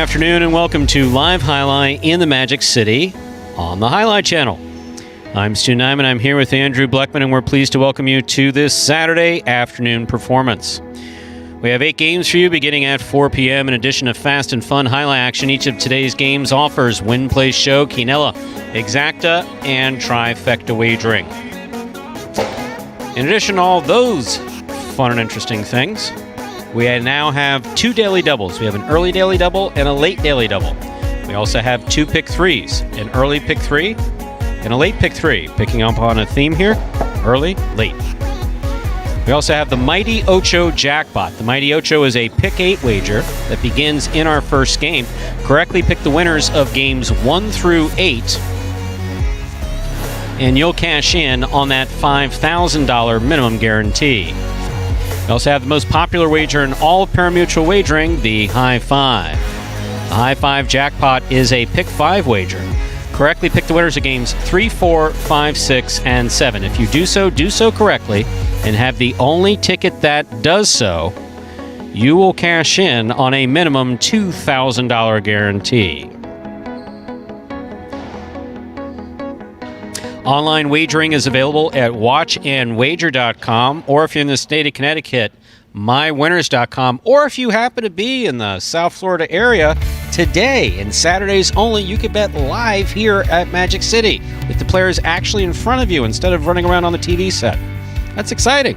afternoon and welcome to Live Jai-Alai in the Magic City on the Jai-Alai channel. I'm Stu Nyman, I'm here with Andrew Bleckman, and we're pleased to welcome you to this Saturday afternoon performance. We have 8 games for you beginning at 4 p.m. In addition to fast and fun Jai-Alai action, each of today's games offers win, play, show, quinella, exacta, and trifecta wagering. In addition to all those fun and interesting things, we now have 2 daily doubles. We have an early daily double and a late daily double. We also have 2 pick threes, an early pick 3 and a late pick 3, picking up on a theme here, early, late. We also have the Mighty Ocho Jackpot. The Mighty Ocho is a pick 8 wager that begins in our first game. Correctly pick the winners of games 1 through 8, and you'll cash in on that $5,000 minimum guarantee. We also have the most popular wager in all of Parimutuel wagering, the High Five. The High Five Jackpot is a pick 5 wager. Correctly pick the winners of games 3, 4, 5, 6, and 7. If you do so correctly, and have the only ticket that does so, you will cash in on a minimum $2,000 guarantee. Online wagering is available at watchandwager.com, or if you're in the state of Connecticut, mywinners.com, or if you happen to be in the South Florida area, today and Saturdays only, you can bet live here at Magic City with the players actually in front of you instead of running around on the TV set. That's exciting.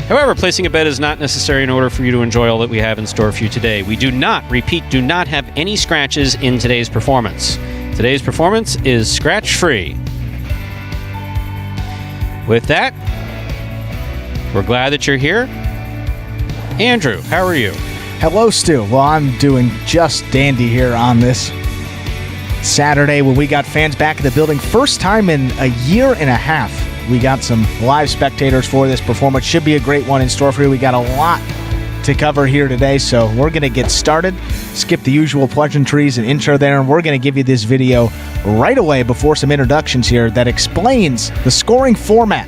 However, placing a bet is not necessary in order for you to enjoy all that we have in store for you today. We do not have any scratches in today's performance. Today's performance is scratch-free. With that, we're glad that you're here. Andrew, how are you? Hello, Stu. Well, I'm doing just dandy here on this Saturday when we got fans back in the building. First time in a year and a half. We got some live spectators for this performance. Should be a great one in store for you. We got a lot to cover here today, so we're going to get started. Skip the usual pleasantries and intro there, and we're going to give you this video right away before some introductions here that explains the scoring format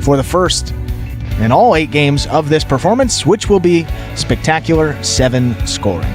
for the first and all 8 games of this performance, which will be Spectacular 7 scoring.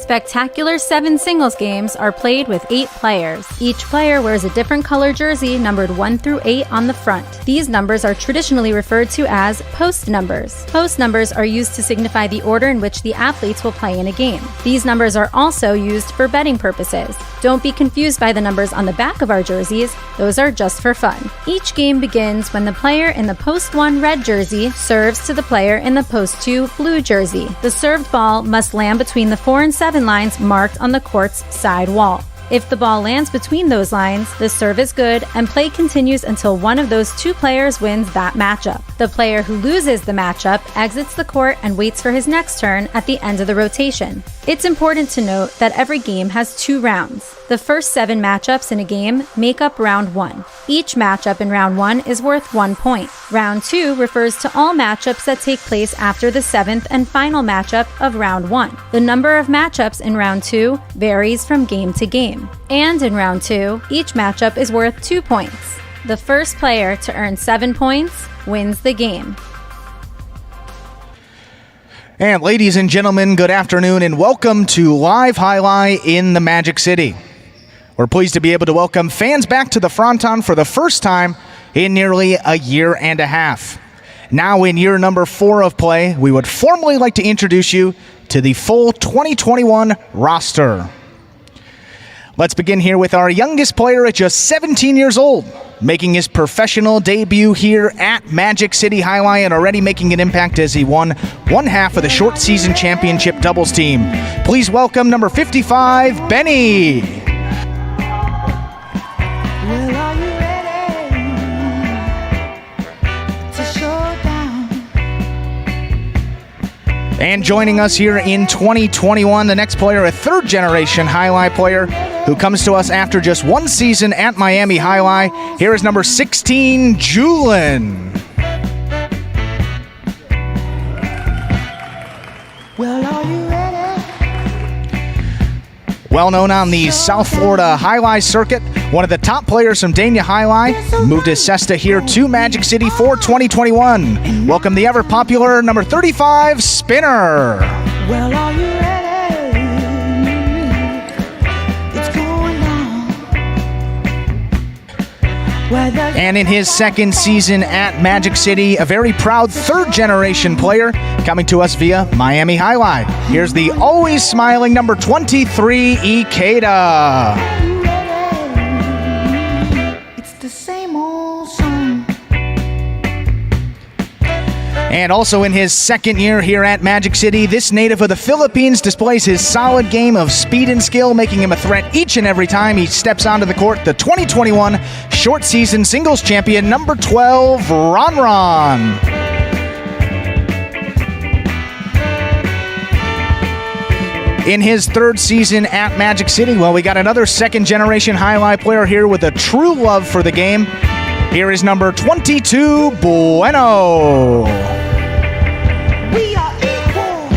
Spectacular 7 singles games are played with 8 players. Each player wears a different color jersey numbered 1 through 8 on the front. These numbers are traditionally referred to as post numbers. Post numbers are used to signify the order in which the athletes will play in a game. These numbers are also used for betting purposes. Don't be confused by the numbers on the back of our jerseys. Those are just for fun. Each game begins when the player in the post 1 red jersey serves to the player in the post 2 blue jersey. The served ball must land between the 4 and 7 lines marked on the court's side wall. If the ball lands between those lines, the serve is good and play continues until one of those 2 players wins that matchup. The player who loses the matchup exits the court and waits for his next turn at the end of the rotation. It's important to note that every game has 2 rounds. The first 7 matchups in a game make up round 1. Each matchup in round 1 is worth 1 point. Round 2 refers to all matchups that take place after the 7th and final matchup of round 1. The number of matchups in round 2 varies from game to game. And in round 2, each matchup is worth 2 points. The first player to earn 7 points wins the game. And ladies and gentlemen, good afternoon and welcome to Live Jai-Alai in the Magic City. We're pleased to be able to welcome fans back to the fronton for the first time in nearly a year and a half. Now in year number 4 of play, we would formally like to introduce you to the full 2021 roster. Let's begin here with our youngest player at just 17 years old, making his professional debut here at Magic City Jai-Alai and already making an impact as he won one half of the short season championship doubles team. Please welcome number 55, Benny. Well, are you ready to show down? And joining us here in 2021, the next player, a third-generation Jai-Alai player who comes to us after just 1 season at Miami Jai-Alai. Here is number 16, Julian. Well, are you ready? Well known on the South Florida Jai-Alai circuit, one of the top players from Dania Jai-Alai, moved his Cesta here to Magic City for 2021. Welcome the ever-popular number 35, Spinner. Well, are you ready And in his second season at Magic City, a very proud third-generation player coming to us via Miami Highlight. Here's the always smiling number 23, Ikeda. It's the same old song. And also in his second year here at Magic City, this native of the Philippines displays his solid game of speed and skill, making him a threat each and every time he steps onto the court. The 2021 short season singles champion, number 12, Ronron. In his third season at Magic City, well, we got another second-generation highlight player here with a true love for the game. Here is number 22, Bueno. We are equal.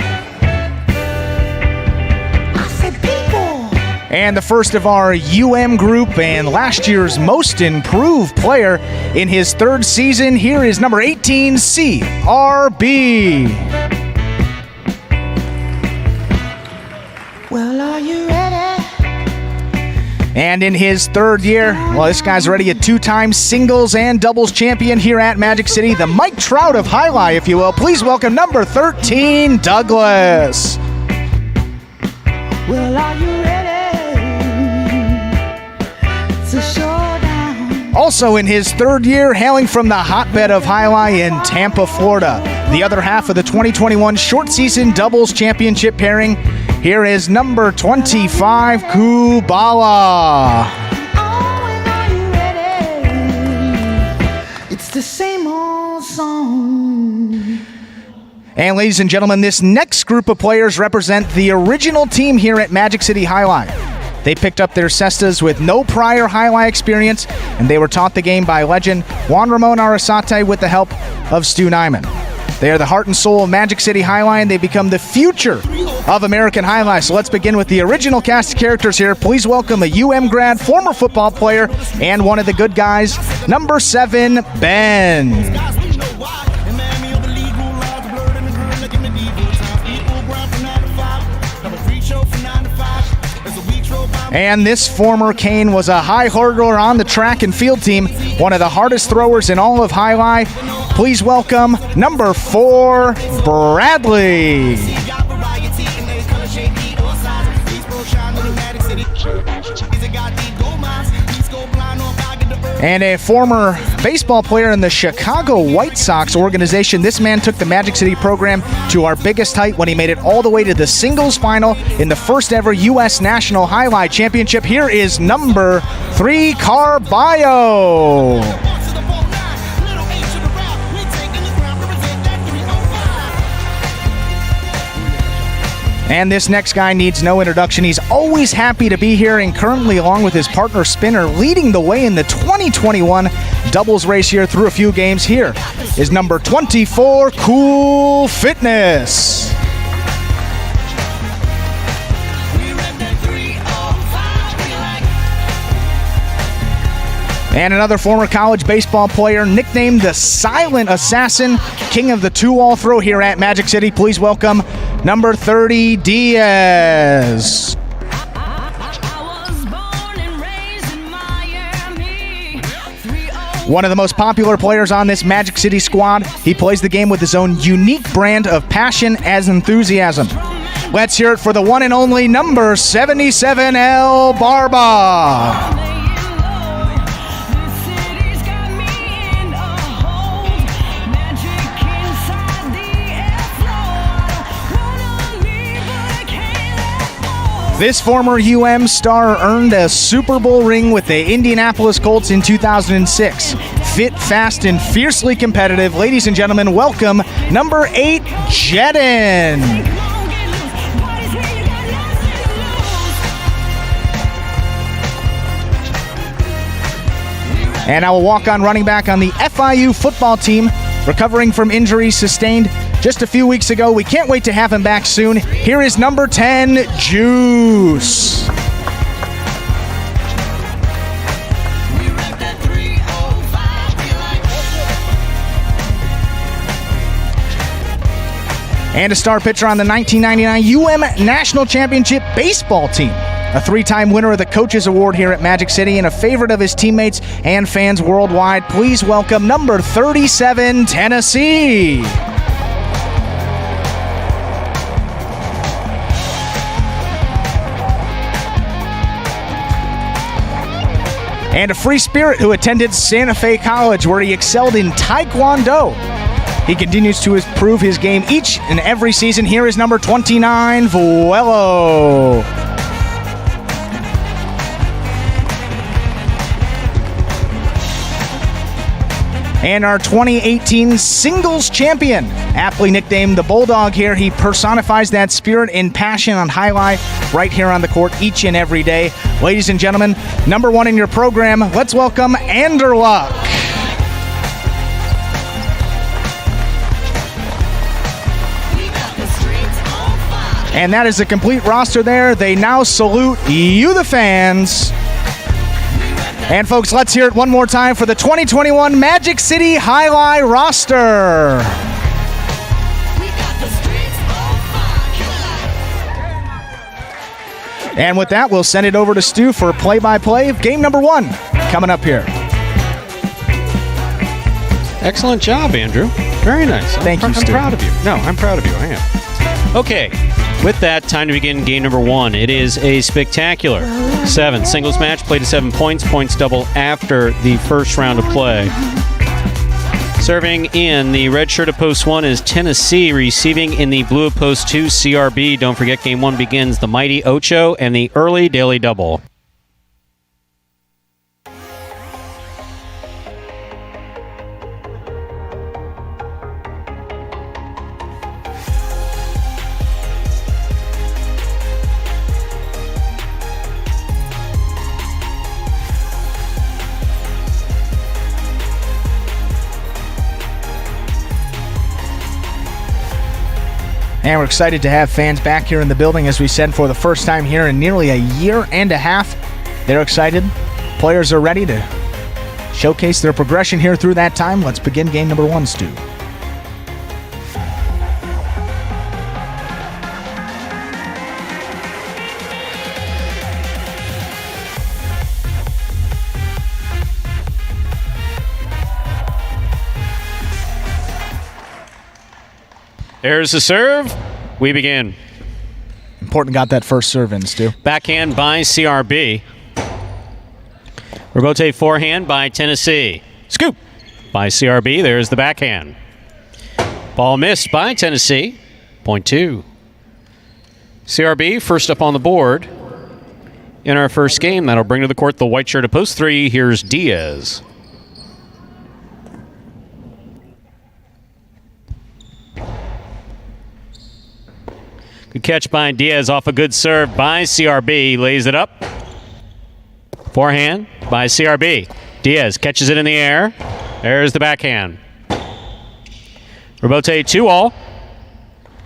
I said people. And the first of our UM group and last year's most improved player in his third season, here is number 18, CRB. Well, are you ready? And in his third year, well, this guy's already a two-time singles and doubles champion here at Magic City. The Mike Trout of Highlight, if you will. Please welcome number 13, Douglas. Well, are you ready? It's a showdown. Also in his third year, hailing from the hotbed of Highlight in Tampa, Florida. The other half of the 2021 short season doubles championship pairing. Here is number 25, Kubala. Oh, and are you ready? It's the same old song. And ladies and gentlemen, this next group of players represent the original team here at Magic City Highlight. They picked up their cestas with no prior Highlight experience, and they were taught the game by legend Juan Ramon Arasate with the help of Stu Nyman. They are the heart and soul of Magic City Highlight, and they become the future of American Highlight. So let's begin with the original cast of characters here. Please welcome a UM grad, former football player, and one of the good guys, number 7, Ben. And this former Kane was a high hurdler on the track and field team, one of the hardest throwers in all of Highlight. Please welcome number 4, Bradley. And a former baseball player in the Chicago White Sox organization, this man took the Magic City program to our biggest height when he made it all the way to the singles final in the first ever U.S. National Highlight Championship. Here is number 3, Carballo. And this next guy needs no introduction. He's always happy to be here, and currently, along with his partner Spinner, leading the way in the 2021 doubles race here through a few games. Here is number 24, Cool Fitness. And another former college baseball player, nicknamed the Silent Assassin, king of the two-wall throw here at Magic City. Please welcome number 30, Diaz. One of the most popular players on this Magic City squad. He plays the game with his own unique brand of passion as enthusiasm. Let's hear it for the one and only number 77, El Barba. This former UM star earned a Super Bowl ring with the Indianapolis Colts in 2006. Fit, fast, and fiercely competitive. Ladies and gentlemen, welcome number 8, Jedin. And our walk-on running back on the FIU football team, recovering from injuries sustained just a few weeks ago. We can't wait to have him back soon. Here is number 10, Juice. And a star pitcher on the 1999 UM National Championship baseball team. a 3-time winner of the Coaches Award here at Magic City and a favorite of his teammates and fans worldwide. Please welcome number 37, Tennessee. And a free spirit who attended Santa Fe College, where he excelled in Taekwondo. He continues to improve his game each and every season. Here is number 29, Vuelo. And our 2018 singles champion, aptly nicknamed the Bulldog here. He personifies that spirit and passion on highlight right here on the court each and every day. Ladies and gentlemen, number 1 in your program, let's welcome Anderluck. And that is the complete roster there. They now salute you, the fans. And folks, let's hear it one more time for the 2021 Magic City Jai-Alai roster. And with that, we'll send it over to Stu for play-by-play of game number 1 coming up here. Excellent job, Andrew. Very nice. Thank you, I'm Stu. proud of you. No, I'm proud of you. I am. Okay. With that, time to begin game number 1. It is a spectacular 7 singles match, played to 7 points. Points double after the first round of play. Serving in the red shirt of post 1 is Tennessee. Receiving in the blue of post 2, CRB. Don't forget, game 1 begins the mighty Ocho and the early daily double. And we're excited to have fans back here in the building, as we said, for the first time here in nearly a year and a half. They're excited. Players are ready to showcase their progression here through that time. Let's begin game number 1, Stu. There's the serve. We begin. Important got that first serve in, Stu. Backhand by CRB. Rebote forehand by Tennessee. Scoop by CRB. There's the backhand. Ball missed by Tennessee. Point 2. CRB first up on the board in our first game. That'll bring to the court the white shirt of post 3. Here's Diaz. Good catch by Diaz off a good serve by CRB. Lays it up. Forehand by CRB. Diaz catches it in the air. There's the backhand. Rebote 2-all.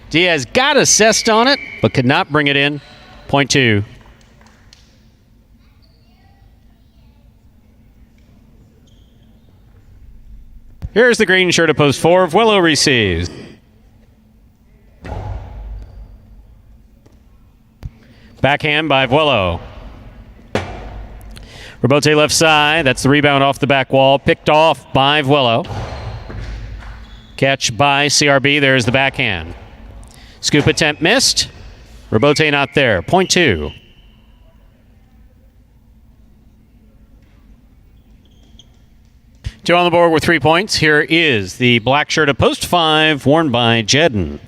Diaz got assessed on it, but could not bring it in. Point 2. Here's the green shirt of post 4. Vuelo receives. Backhand by Vuelo. Rebote left side. That's the rebound off the back wall. Picked off by Vuelo. Catch by CRB. There's the backhand. Scoop attempt missed. Rebote not there. Point 2. Two on the board with 3 points. Here is the black shirt of post 5, worn by Jedden.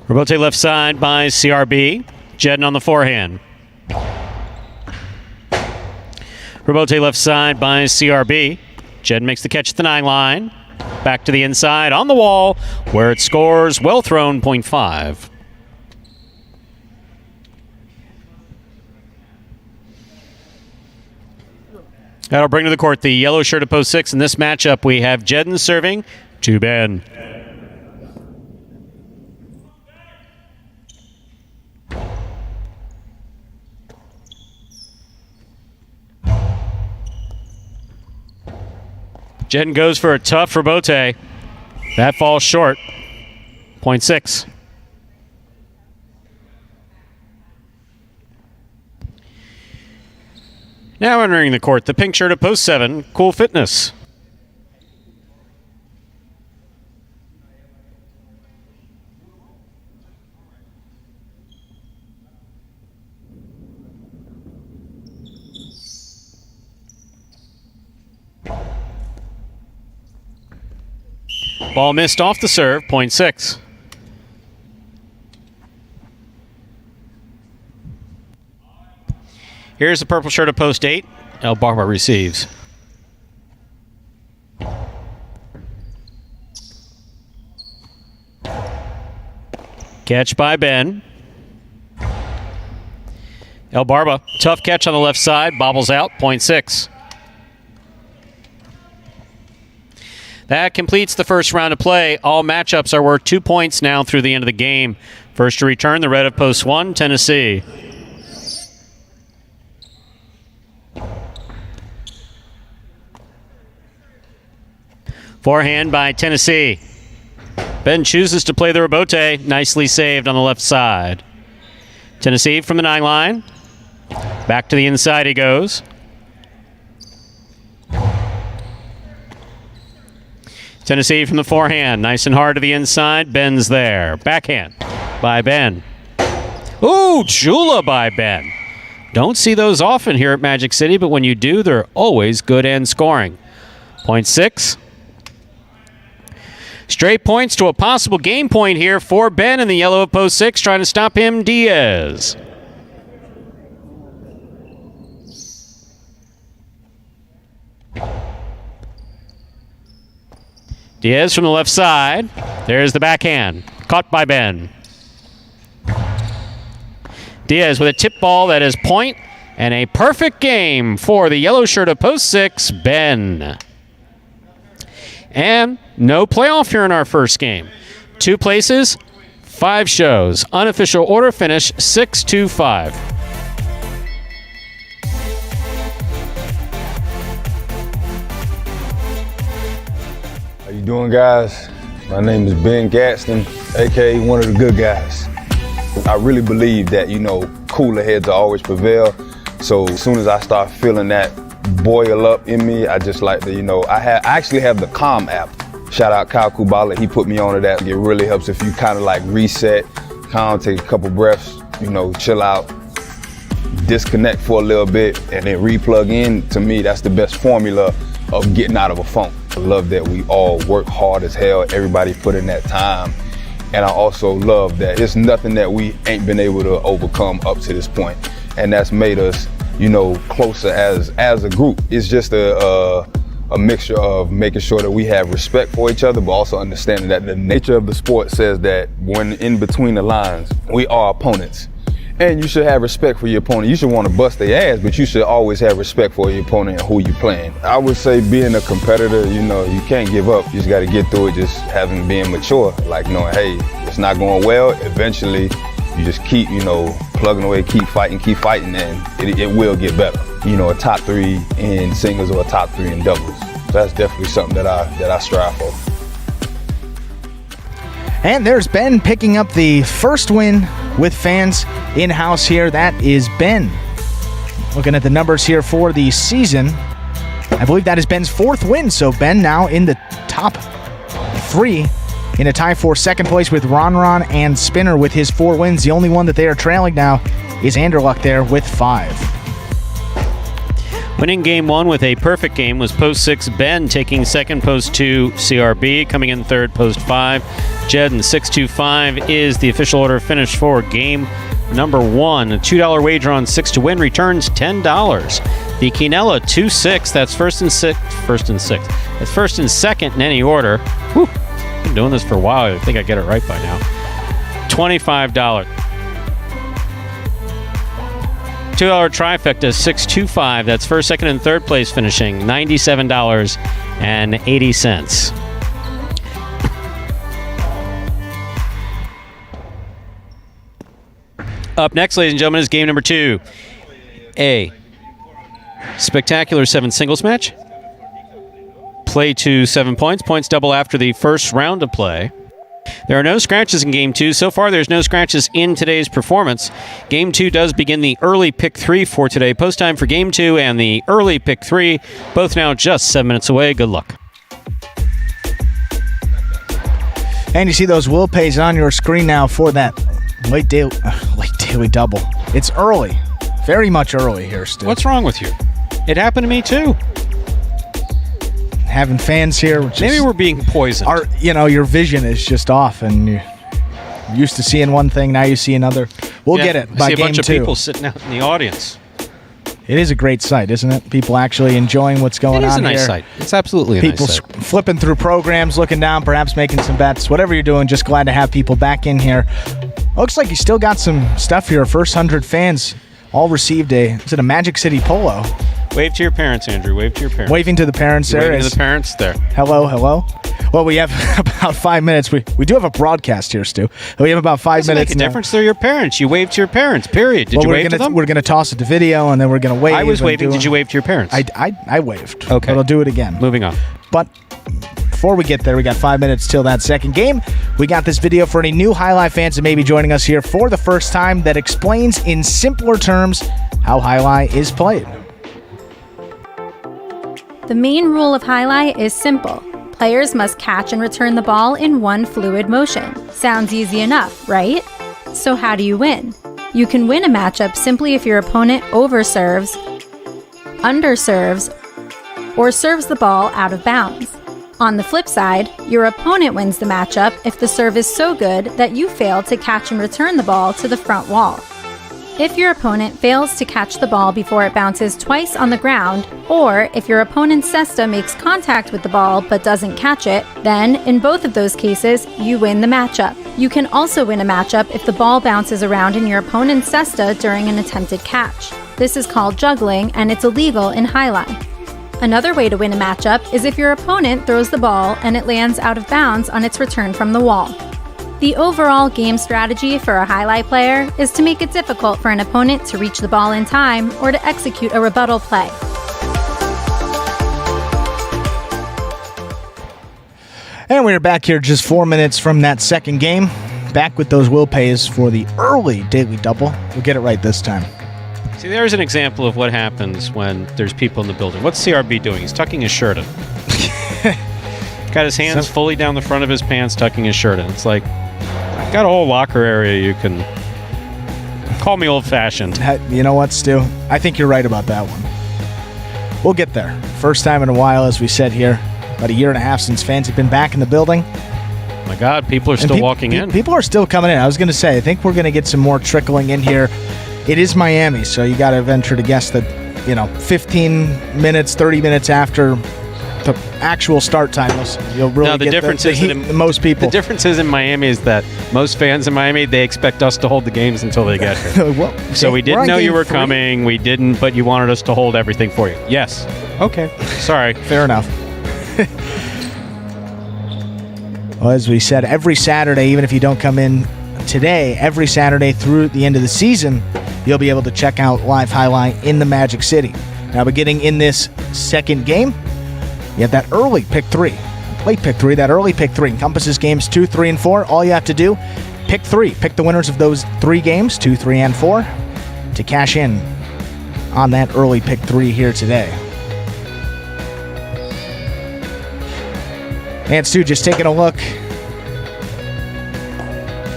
Rebote left side by CRB. Jedden on the forehand. Rebote left side by CRB. Jedden makes the catch at the 9 line. Back to the inside on the wall where it scores. Well thrown, point 5. That'll bring to the court the yellow shirt of post 6. In this matchup, we have Jedden serving to Ben. Jedden goes for a tough rebote. That falls short. Point 6. Now entering the court, the pink shirt at post 7, Cool Fitness. Ball missed off the serve, point 6. Here's the purple shirt at post 8. El Barba receives. Catch by Ben. El Barba, tough catch on the left side, bobbles out, point 6. That completes the first round of play. All matchups are worth 2 points now through the end of the game. First to return, the red of post 1, Tennessee. Forehand by Tennessee. Ben chooses to play the rebote. Nicely saved on the left side. Tennessee from the 9 line. Back to the inside he goes. Tennessee from the forehand. Nice and hard to the inside. Ben's there. Backhand by Ben. Ooh, Jula by Ben. Don't see those often here at Magic City, but when you do, they're always good and scoring. Point 6. Straight points to a possible game point here for Ben in the yellow of post 6, trying to stop him, Diaz. Diaz from the left side. There's the backhand. Caught by Ben. Diaz with a tip ball that is point, and a perfect game for the yellow shirt of post 6, Ben. And no playoff here in our first game. 2 places, 5 shows. Unofficial order finish 6-2-5. How you doing, guys? My name is Ben Gadsden, aka one of the good guys. I really believe that, cooler heads always prevail. So as soon as I start feeling that boil up in me, I just like to, I actually have the Calm app. Shout out Kyle Kubala, he put me onto that. It really helps if you kind of like reset, calm, take a couple breaths, chill out, disconnect for a little bit, and then re-plug in. To me, that's the best formula of getting out of a funk. I love that we all work hard as hell, everybody put in that time. And I also love that it's nothing that we ain't been able to overcome up to this point. And that's made us, closer as a group. It's just a mixture of making sure that we have respect for each other, but also understanding that the nature of the sport says that when in between the lines, we are opponents. And you should have respect for your opponent. You should want to bust their ass, but you should always have respect for your opponent and who you're playing. I would say being a competitor, you can't give up. You just got to get through it, just being mature. Like knowing, hey, it's not going well. Eventually, you just keep, plugging away, keep fighting, and it will get better. A top 3 in singles or a top 3 in doubles. So that's definitely something that I strive for. And there's Ben picking up the first win with fans in-house here. That is Ben. Looking at the numbers here for the season, I believe that is Ben's 4th win. So Ben now in the top 3 in a tie for second place with Ron and Spinner with his 4 wins. The only one that they are trailing now is Anderluck there with 5. Winning game 1 with a perfect game was post 6 Ben, taking second, post 2 CRB, coming in third, post 5 Jedden. 6-2-5 is the official order finish for game number 1. A $2 wager on 6 to win returns $10. The Quinella 2-6, that's first and 6. That's first and second in any order. Whew. Been doing this for a while. I think I get it right by now. $25. $2 trifecta, 6-2-5. That's first, second, and third place finishing $97.80. Up next, ladies and gentlemen, is game number 2. A spectacular 7 singles match play to 7 points. Points double after the first round of play. There are no scratches in Game 2. So far, there's no scratches in today's performance. Game 2 does begin the early pick 3 for today. Post time for Game 2 and the early pick 3, both now just 7 minutes away. Good luck. And you see those will pays on your screen now for that late daily double. It's early. Very much early here, Stu. What's wrong with you? It happened to me, too. Having fans here. Maybe we're being poisoned. Your vision is just off, and you're used to seeing one thing, now you see another. We'll get it by I see a Game bunch 2. of people sitting out in the audience. It is a great sight, isn't it? People actually enjoying what's going on here. It is a nice sight. It's absolutely a people nice sight. Flipping through programs, looking down, perhaps making some bets. Whatever you're doing, just glad to have people back in here. Looks like you still got some stuff here. First 100 fans all received a Magic City polo. Wave to your parents, Andrew. Wave to your parents. Waving to the parents there. Waving to the parents there. Hello. Well, we have about 5 minutes. We do have a broadcast here, Stu. We have about 5 minutes. Doesn't make a difference. They're your parents. You wave to your parents, period. Did you wave to them? We're going to toss it to video, and then we're going to wave. I was waving. Did you wave to your parents? I waved. Okay. But I'll do it again. Moving on. But before we get there, we got 5 minutes till that second game. We got this video for any new Highlight fans that may be joining us here for the first time that explains in simpler terms how Highlight is played. The main rule of highlight is simple. Players must catch and return the ball in one fluid motion. Sounds easy enough, right? So how do you win? You can win a matchup simply if your opponent overserves, underserves, or serves the ball out of bounds. On the flip side, your opponent wins the matchup if the serve is so good that you fail to catch and return the ball to the front wall. If your opponent fails to catch the ball before it bounces twice on the ground, or if your opponent's cesta makes contact with the ball but doesn't catch it, then, in both of those cases, you win the matchup. You can also win a matchup if the ball bounces around in your opponent's cesta during an attempted catch. This is called juggling, and it's illegal in highlight. Another way to win a matchup is if your opponent throws the ball and it lands out of bounds on its return from the wall. The overall game strategy for a highlight player is to make it difficult for an opponent to reach the ball in time or to execute a rebuttal play. And we're back here just 4 minutes from that second game. Back with those will pays for the early daily double. We'll get it right this time. See, there's an example of what happens when there's people in the building. What's CRB doing? He's tucking his shirt in. Got his hands fully down the front of his pants, tucking his shirt in. It's like, I've got a whole locker area you can call me old-fashioned. You know what, Stu? I think you're right about that one. We'll get there. First time in a while, as we said here. About a year and a half since fans have been back in the building. My God, people are still walking in. People are still coming in. I was going to say, I think we're going to get some more trickling in here. It is Miami, so you got to venture to guess that, 15 minutes, 30 minutes after the actual start time, you'll really get the most people. The difference is in Miami is that most fans in Miami, they expect us to hold the games until they get here. Well, so we didn't know you were coming. We didn't, but you wanted us to hold everything for you. Yes. Okay. Sorry. Fair enough. Well, as we said, every Saturday, even if you don't come in today, every Saturday through the end of the season, you'll be able to check out live highlight in the Magic City. Now, beginning in this second game, you have that early pick 3. Late pick 3, that early pick 3 encompasses games 2, 3, and 4. All you have to do, pick 3. Pick the winners of those 3 games, 2, 3, and 4, to cash in on that early pick 3 here today. And Stu, just taking a look.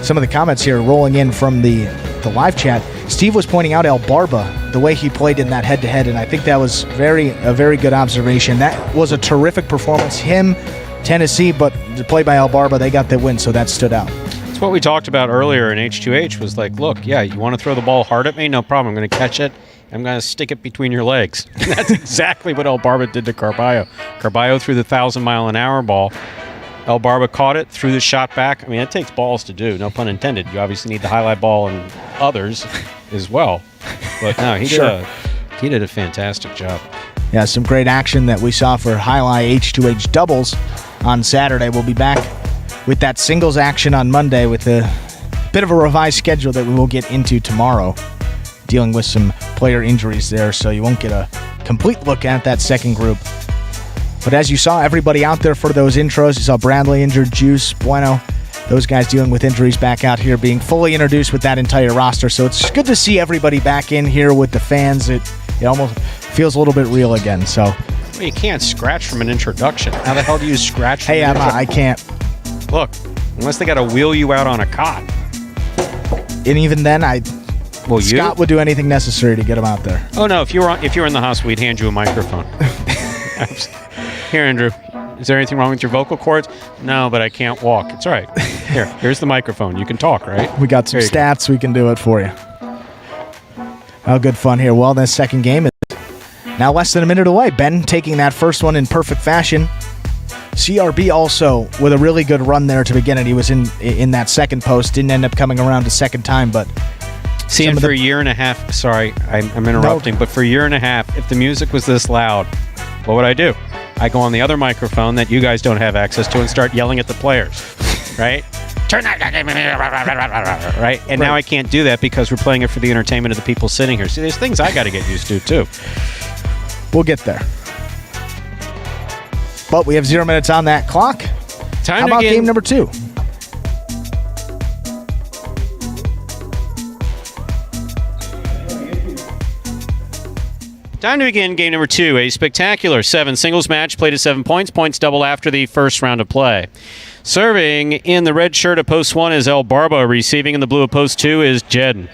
Some of the comments here rolling in from the live chat. Steve was pointing out El Barba, the way he played in that head-to-head, and I think that was a very good observation. That was a terrific performance. Him, Tennessee, but to play by El Barba, they got the win, so that stood out. It's what we talked about earlier in H2H was like, look, yeah, you want to throw the ball hard at me? No problem. I'm going to catch it. I'm going to stick it between your legs. And that's exactly what El Barba did to Carballo. Carballo threw the 1,000-mile-an-hour ball. El Barba caught it, threw the shot back. I mean, it takes balls to do, no pun intended. You obviously need the highlight ball and others as well. But no, he did a fantastic job. Yeah, some great action that we saw for highlight H2H doubles on Saturday. We'll be back with that singles action on Monday with a bit of a revised schedule that we will get into tomorrow, dealing with some player injuries there, so you won't get a complete look at that second group But as you saw, everybody out there for those intros. You saw Bradley injured, Juice, Bueno. Those guys dealing with injuries back out here, being fully introduced with that entire roster. So it's good to see everybody back in here with the fans. It almost feels a little bit real again. So Well, you can't scratch from an introduction. How the hell do you scratch from hey, an I can't. Look, unless they got to wheel you out on a cot. And even then, Well, Scott would do anything necessary to get him out there. Oh no! If you were in the hospital, we'd hand you a microphone. Here, Andrew. Is there anything wrong with your vocal cords? No, but I can't walk. It's all right. Here's the microphone. You can talk, right? We got some stats. We can do it for you. Oh, good fun here. Well, this second game is now less than a minute away. Ben taking that first one in perfect fashion. CRB also with a really good run there to begin it. He was in that second post. Didn't end up coming around a second time, but see, and for a year and a half, sorry, I'm interrupting, but for a year and a half, if the music was this loud, what would I do? I go on the other microphone that you guys don't have access to and start yelling at the players, right? Turn that, right? And now I can't do that because we're playing it for the entertainment of the people sitting here. See, there's things I got to get used to, too. We'll get there. But we have 0 minutes on that clock. How about game number 2? Time to begin game number 2, a spectacular 7 singles match played at 7 points. Points double after the first round of play. Serving in the red shirt of post 1 is El Barba. Receiving in the blue of post 2 is Jedden.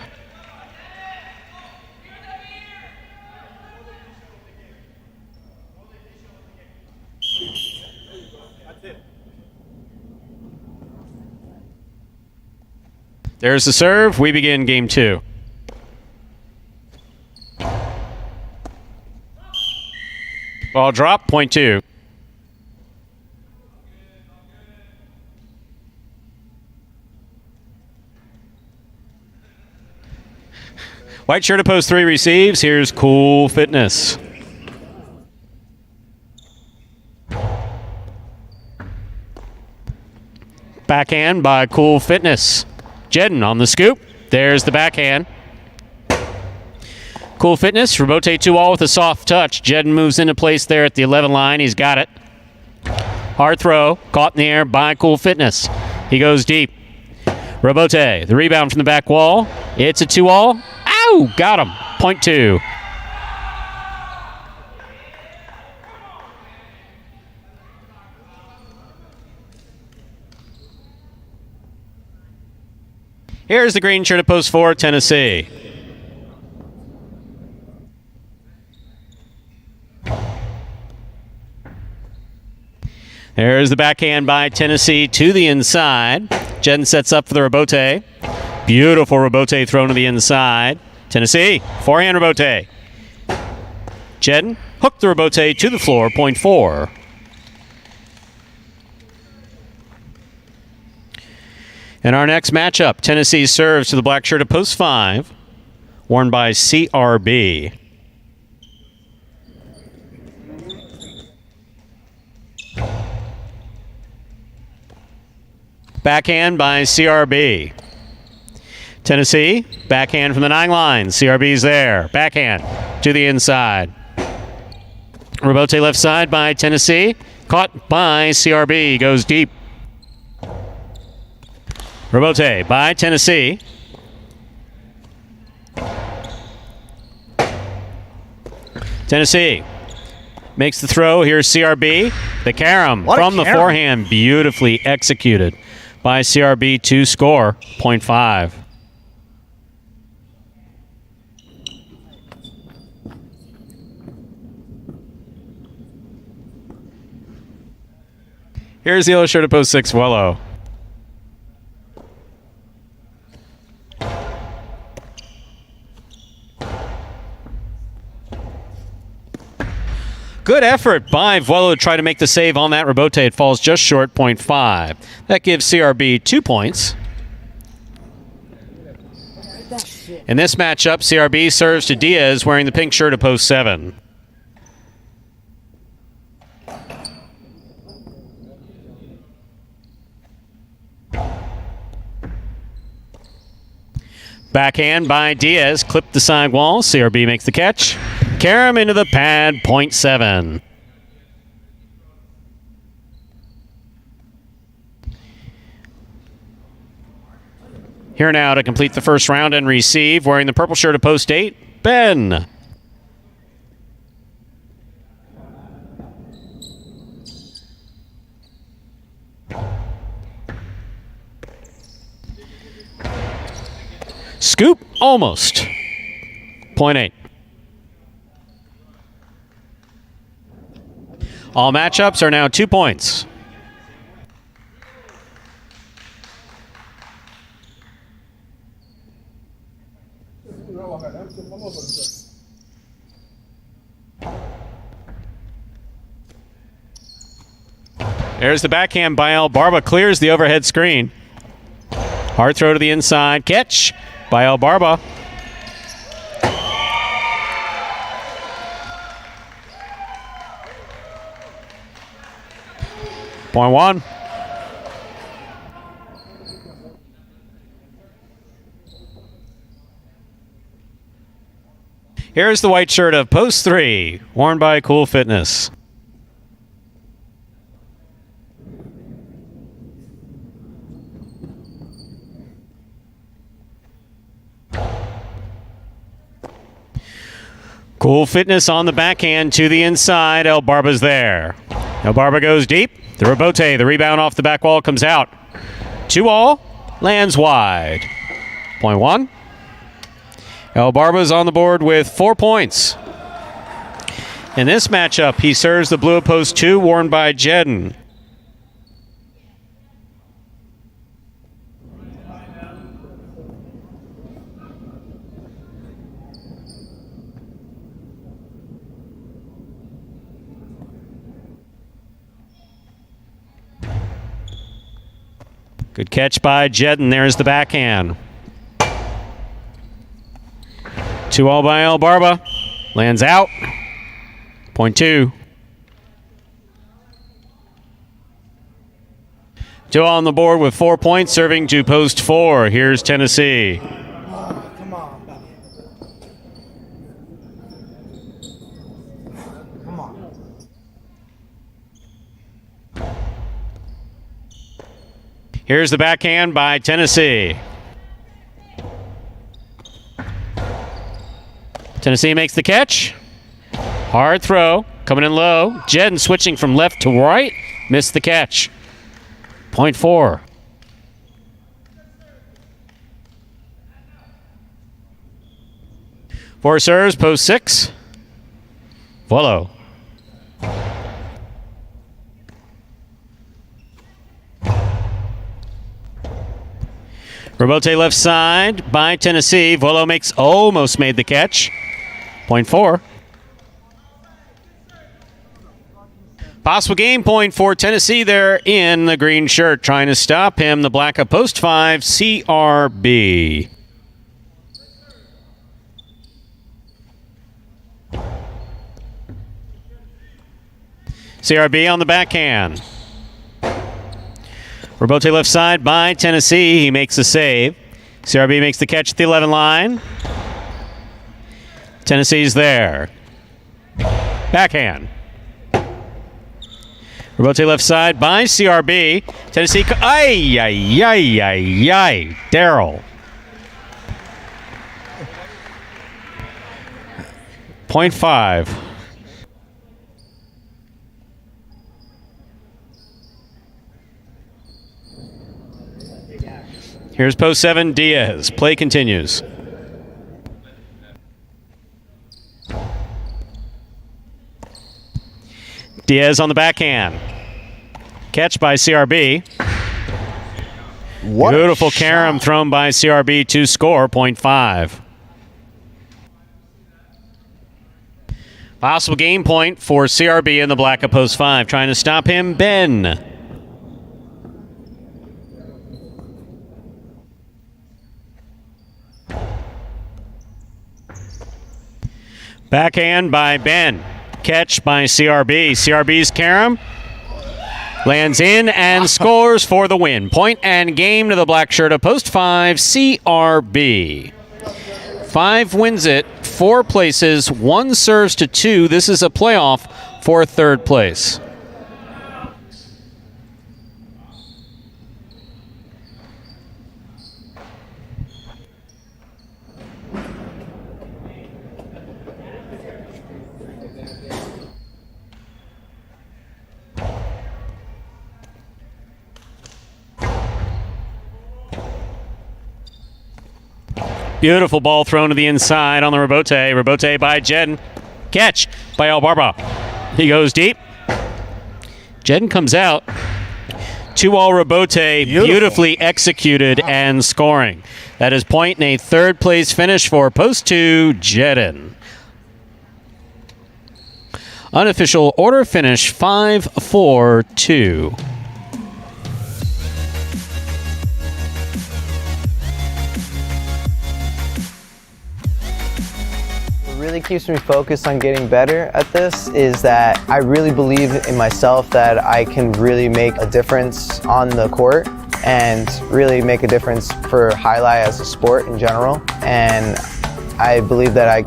There's the serve. We begin game 2. Ball drop, point 2. White shirt of post 3 receives. Here's Cool Fitness. Backhand by Cool Fitness. Jedden on the scoop. There's the backhand. Cool Fitness, Rebote 2-all with a soft touch. Jedden moves into place there at the 11 line. He's got it. Hard throw, caught in the air by Cool Fitness. He goes deep. Rebote, the rebound from the back wall. It's a 2-all. Ow! Got him. Point 2. Here's the green shirt at post 4, Tennessee. There's the backhand by Tennessee to the inside. Jedden sets up for the Rebote. Beautiful Rebote thrown to the inside. Tennessee, forehand Rebote. Jedden hooked the Rebote to the floor, point 4. In our next matchup, Tennessee serves to the black shirt of post 5, worn by CRB. Backhand by CRB. Tennessee, backhand from the 9 line. CRB's there. Backhand to the inside. Rebote left side by Tennessee. Caught by CRB. Goes deep. Rebote by Tennessee. Tennessee makes the throw. Here's CRB. The carom from the forehand. Beautifully executed by CRB to score. Point 5. Here's the yellow shirt of post 6, Wello. Good effort by Vuelo to try to make the save on that Rebote. It falls just short, point 5. That gives CRB 2 points. In this matchup, CRB serves to Diaz wearing the pink shirt of post 7. Backhand by Diaz, clipped the side wall. CRB makes the catch. Carom into the pad, point 7. Here now to complete the first round and receive, wearing the purple shirt of post 8, Ben. Scoop, almost. Point 8. All matchups are now 2 points. There's the backhand by El Barba, clears the overhead screen. Hard throw to the inside, catch by El Barba. Point 1. Here's the white shirt of post 3, worn by Cool Fitness. Cool Fitness on the backhand to the inside. El Barba's there. El Barba goes deep. The rebote, the rebound off the back wall comes out. 2-all, lands wide. Point 1. El Barba's on the board with 4 points. In this matchup, he serves the blue of post 2, worn by Jedden. Good catch by Jedden. There's the backhand. 2-all by El Barba. Lands out. Point 2. 2-all on the board with 4 points, serving to post 4. Here's Tennessee. Come on, buddy. Come on. Here's the backhand by Tennessee. Tennessee makes the catch. Hard throw, coming in low. Jedden switching from left to right. Missed the catch. Point 4. Four serves, post 6. Volo. Rebote left side by Tennessee. Volo almost made the catch. Point 4. Possible game point for Tennessee there in the green shirt. Trying to stop him, the black of post 5, CRB. CRB on the backhand. Rebote left side by Tennessee. He makes the save. CRB makes the catch at the 11 line. Tennessee's there. Backhand. Rebote left side by CRB. Tennessee. Ay, ay, ay, ay, ay. Darryl. Point 5. Here's post 7, Diaz. Play continues. Diaz on the backhand. Catch by CRB. What beautiful carom thrown by CRB to score, point 5. Possible game point for CRB in the black of post 5. Trying to stop him, Ben. Backhand by Ben. Catch by CRB. CRB's carom lands in and scores for the win. Point and game to the black shirt of post 5, CRB. 5 wins it, 4 places, 1 serves to 2. This is a playoff for 3rd place. Beautiful ball thrown to the inside on the rebote. Rebote by Jedden. Catch by Albarba. He goes deep. Jedden comes out. 2-all rebote, beautifully executed and scoring. That is point and a third place finish for post 2, Jedden. Unofficial order finish 5-4-2. What really keeps me focused on getting better at this is that I really believe in myself that I can really make a difference on the court and really make a difference for highlight as a sport in general. And I believe that I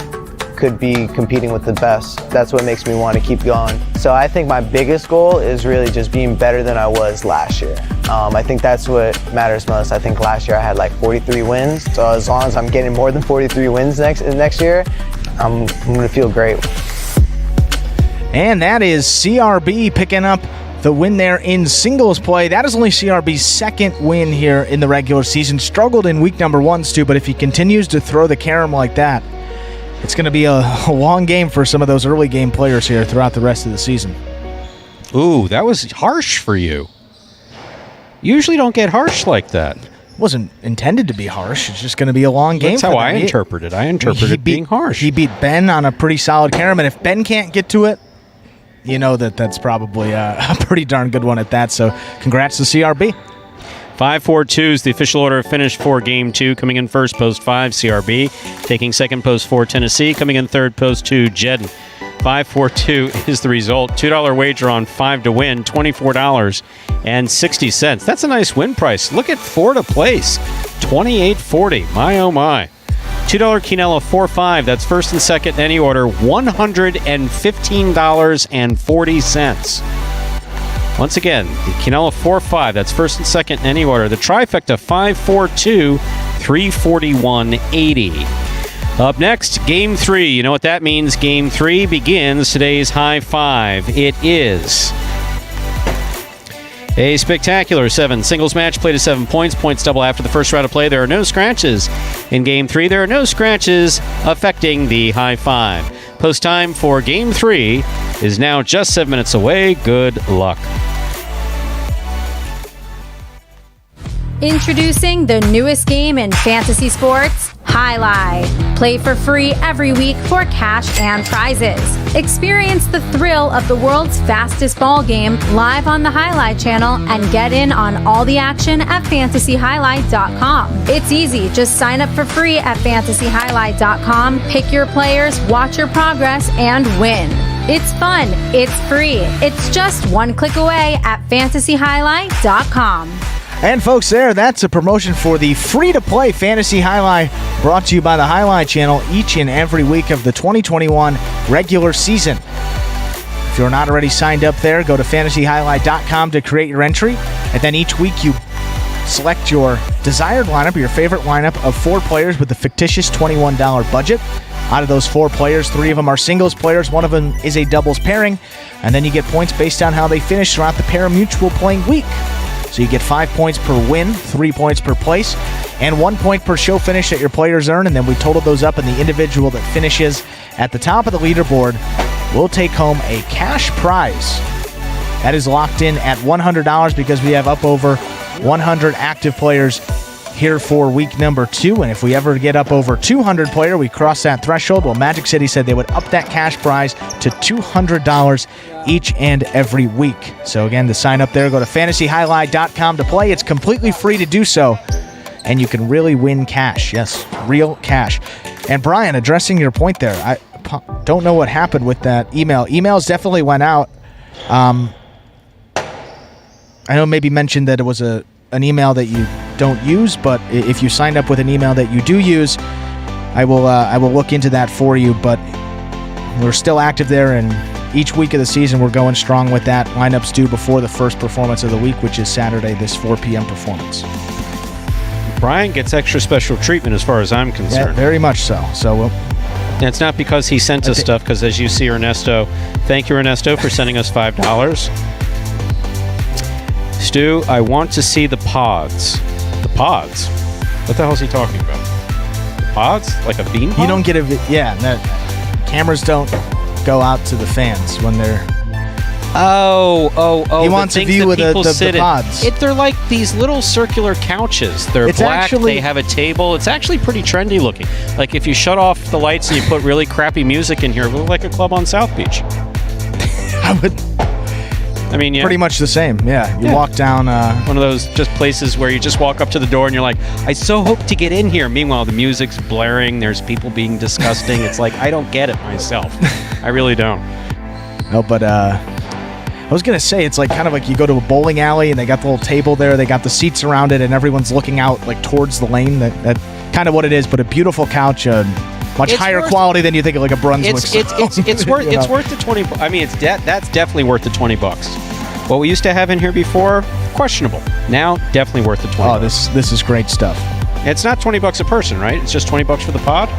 could be competing with the best. That's what makes me want to keep going. So I think my biggest goal is really just being better than I was last year. I think that's what matters most. I think last year I had like 43 wins. So as long as I'm getting more than 43 wins next year, I'm going to feel great. And that is CRB picking up the win there in singles play. That is only CRB's second win here in the regular season. Struggled in week number 1, Stu, but if he continues to throw the carom like that, it's going to be a long game for some of those early game players here throughout the rest of the season. Ooh, that was harsh for you. You usually don't get harsh like that. It wasn't intended to be harsh. It's just going to be a long game. That's how I interpret it. I interpret it being harsh. He beat Ben on a pretty solid carom, and if Ben can't get to it, you know that's probably a pretty darn good one at that. So congrats to CRB. 5-4-2 is the official order of finish for Game 2. Coming in first, post 5, CRB. Taking second, post 4, Tennessee. Coming in third, post 2, Jedden. 5-4-2 is the result. $2 wager on 5 to win, $24.60. That's a nice win price. Look at 4 to place, $28.40. My, oh, my. $2 Quinella 4-5. That's first and second in any order, $115.40. Once again, the Quinella 4-5. That's first and second in any order. The trifecta 5-4-2, $341.80. Up next, Game 3. You know what that means. Game 3 begins today's High Five. It is a spectacular 7 singles match. Played to 7 points. Points double after the first round of play. There are no scratches in Game 3. There are no scratches affecting the High Five. Post time for Game 3 is now just 7 minutes away. Good luck. Introducing the newest game in fantasy sports, Jai-Alai. Play for free every week for cash and prizes. Experience the thrill of the world's fastest ball game live on the Jai-Alai channel and get in on all the action at fantasyhighlight.com. It's easy. Just sign up for free at fantasyhighlight.com, pick your players, watch your progress, and win. It's fun. It's free. It's just one click away at fantasyhighlight.com. And folks, that's a promotion for the free-to-play Fantasy Jai-Alai, brought to you by the Jai-Alai channel each and every week of the 2021 regular season. If you're not already signed up there, go to fantasyhighlight.com to create your entry, and then each week you select your desired lineup, your favorite lineup of 4 players with a fictitious $21 budget. Out of those 4 players, 3 of them are singles players, 1 of them is a doubles pairing, and then you get points based on how they finish throughout the Parimutuel playing week. So you get 5 points per win, 3 points per place, and 1 point per show finish that your players earn, and then we total those up, and the individual that finishes at the top of the leaderboard will take home a cash prize. That is locked in at $100 because we have up over 100 active players here for week number 2, and if we ever get up over 200 player, we cross that threshold. Well, Magic City said they would up that cash prize to $200 each and every week. So again, to sign up there, go to fantasyhighlight.com to play. It's completely free to do so, and you can really win cash. Yes, real cash. And Brian, addressing your point there, I don't know what happened with that email. Emails definitely went out. I know maybe mentioned that it was an email that you don't use, but if you signed up with an email that you do use, I will look into that for you. But we're still active there, and each week of the season we're going strong with that. Lineups due before the first performance of the week, which is Saturday, this 4 p.m. performance. Brian gets extra special treatment as far as I'm concerned. Yeah, very much so. So and it's not because he sent us stuff, because as you see, Ernesto, thank you, Ernesto, for sending us $5. Stu, I want to see the pods. The pods? What the hell is he talking about? The pods, like a bean pod? You don't get cameras don't go out to the fans when they're. Oh! He wants a view of the pods. They're like these little circular couches. They're black. They have a table. It's actually pretty trendy looking. Like if you shut off the lights and you put really crappy music in here, it would look like a club on South Beach. I mean, yeah. Pretty much the same. Yeah, you walk down one of those just places where you just walk up to the door and you're like, I so hope to get in here. Meanwhile, the music's blaring. There's people being disgusting. It's like I don't get it myself. I really don't. No, but I was gonna say it's like kind of like you go to a bowling alley and they got the little table there, they got the seats around it, and everyone's looking out like towards the lane. That kind of what it is, but a beautiful couch, much higher quality than you think of like a Brunswick. It's worth the 20. I mean, that's definitely worth the $20. What we used to have in here before, questionable. Now, definitely worth the $20. Oh, this is great stuff. It's not $20 a person, right? It's just $20 for the pod.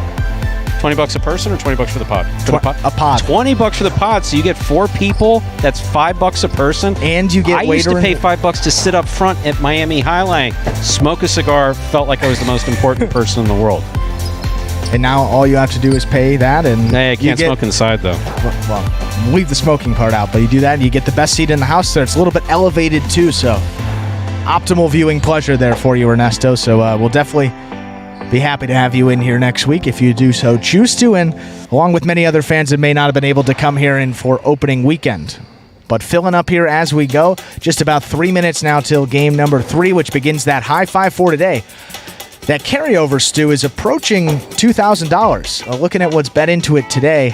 $20 a person or $20 for the pod? A pod. $20 for the pod, so you get 4 people. That's $5 a person. And you get I used to pay $5 to sit up front at Miami Highlight, smoke a cigar, felt like I was the most important person in the world. And now all you have to do is pay that, and hey, I can't smoke inside though. Well, leave the smoking part out, but you do that, and you get the best seat in the house there. It's a little bit elevated too, so optimal viewing pleasure there for you, Ernesto. So we'll definitely be happy to have you in here next week if you do so choose to, and along with many other fans that may not have been able to come here in for opening weekend. But filling up here as we go, just about 3 minutes now till game number 3, which begins that high five for today. That carryover, Stu, is approaching $2,000. Looking at what's bet into it today,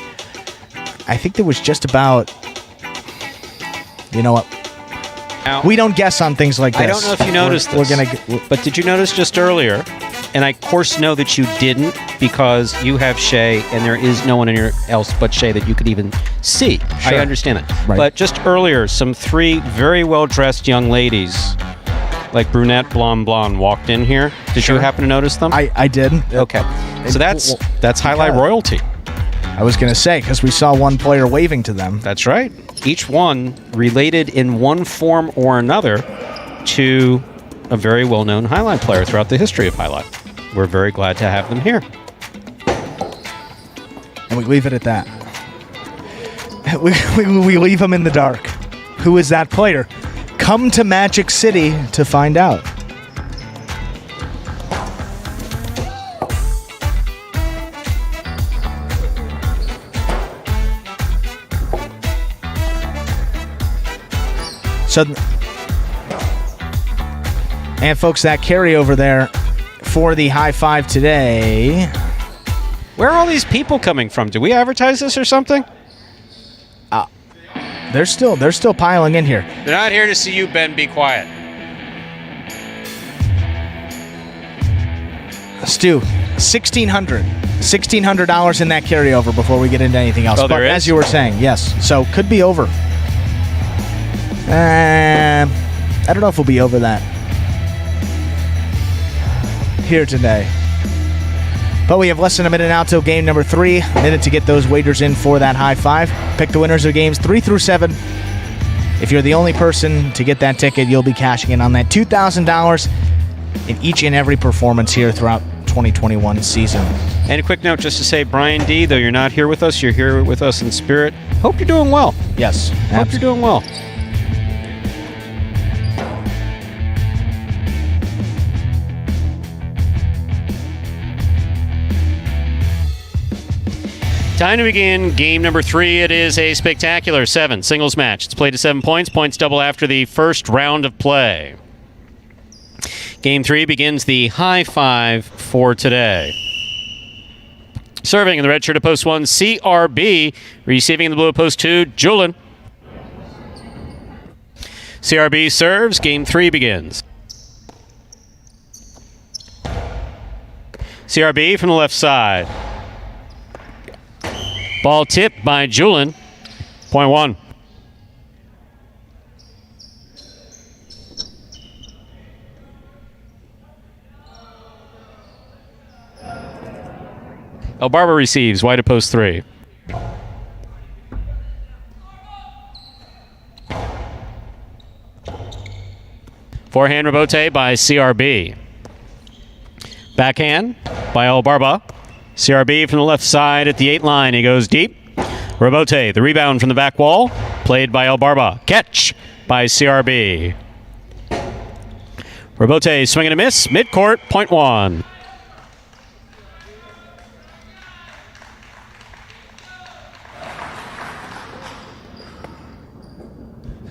I think there was just about, you know what? Now, we don't guess on things like this. I don't know if you noticed this, but did you notice just earlier, and I of course know that you didn't because you have Shay and there is no one else but Shay that you could even see. Sure. I understand that. Right. But just earlier, some 3 very well-dressed young ladies, like brunette, blonde, walked in here. Did you happen to notice them? I did. Okay. So that's highlight royalty. I was going to say, because we saw one player waving to them. That's right. Each one related in one form or another to a very well-known highlight player throughout the history of highlight. We're very glad to have them here. And we leave it at that. We leave them in the dark. Who is that player? Come to Magic City to find out. So, and folks, that carryover there for the high five today. Where are all these people coming from? Do we advertise this or something? They're still piling in here. They're not here to see you, Ben. Be quiet. Stu, $1,600 in that carryover before we get into anything else. Oh, but as you were saying, yes. So could be over. I don't know if we'll be over that here today. But we have less than a minute now till game number 3. A minute to get those wagers in for that high five. Pick the winners of games 3 through 7. If you're the only person to get that ticket, you'll be cashing in on that $2,000 in each and every performance here throughout 2021 season. And a quick note just to say, Brian D., though you're not here with us, you're here with us in spirit. Hope you're doing well. Yes. Hope you're doing well. Time to begin game number 3. It is a spectacular 7 singles match. It's played to 7 points. Points double after the first round of play. Game 3 begins the high five for today. Serving in the red shirt at post 1, CRB. Receiving in the blue at post 2, Julian. CRB serves. Game 3 begins. CRB from the left side. Ball tipped by Julian. Point 1. El Barber receives. Wide at post 3. Forehand rebote by CRB. Backhand by El Barba. CRB from the left side at the 8 line. He goes deep. Robote, the rebound from the back wall. Played by El Barba. Catch by CRB. Robote, swing and a miss. Midcourt, point 1.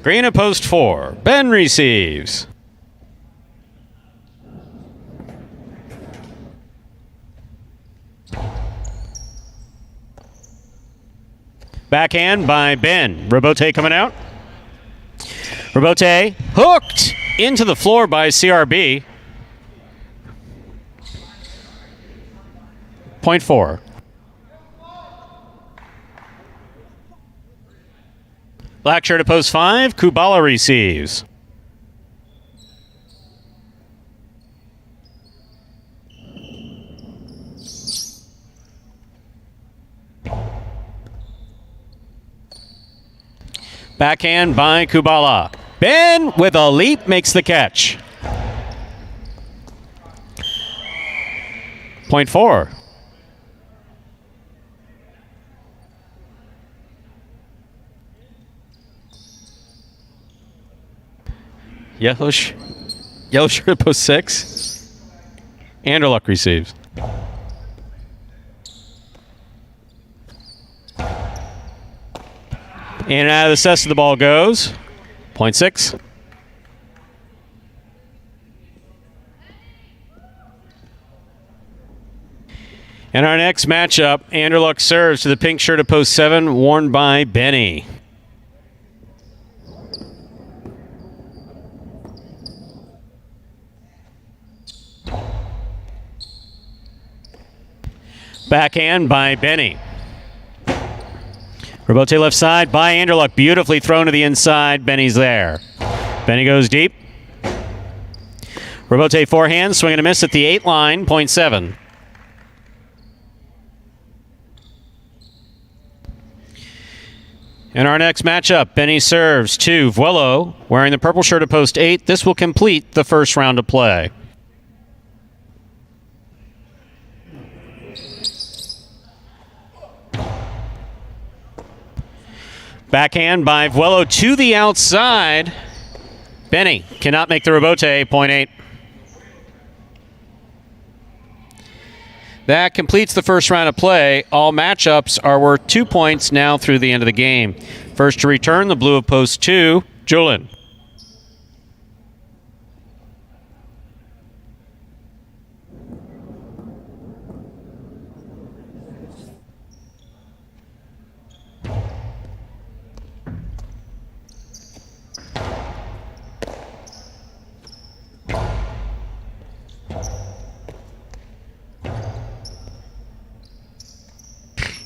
Green at post 4. Ben receives. Backhand by Ben. Robote coming out. Robote hooked into the floor by CRB. Point 4. Black shirt at post 5. Kubala receives. Backhand by Kubala. Ben with a leap makes the catch. Point 4. Yellow shirt at post 6. Anderluck receives. In and out of the cess of the ball goes. Point 6. And our next matchup, Anderluck serves to the pink shirt at post 7, worn by Benny. Backhand by Benny. Robote left side by Anderluck. Beautifully thrown to the inside. Benny's there. Benny goes deep. Robote forehand. Swing and a miss at the 8 line. Point 7. In our next matchup, Benny serves to Vuelo, wearing the purple shirt at post 8. This will complete the first round of play. Backhand by Vuelo to the outside. Benny cannot make the Robote, point 8. That completes the first round of play. All matchups are worth 2 points now through the end of the game. First to return, the blue of post 2, Julin.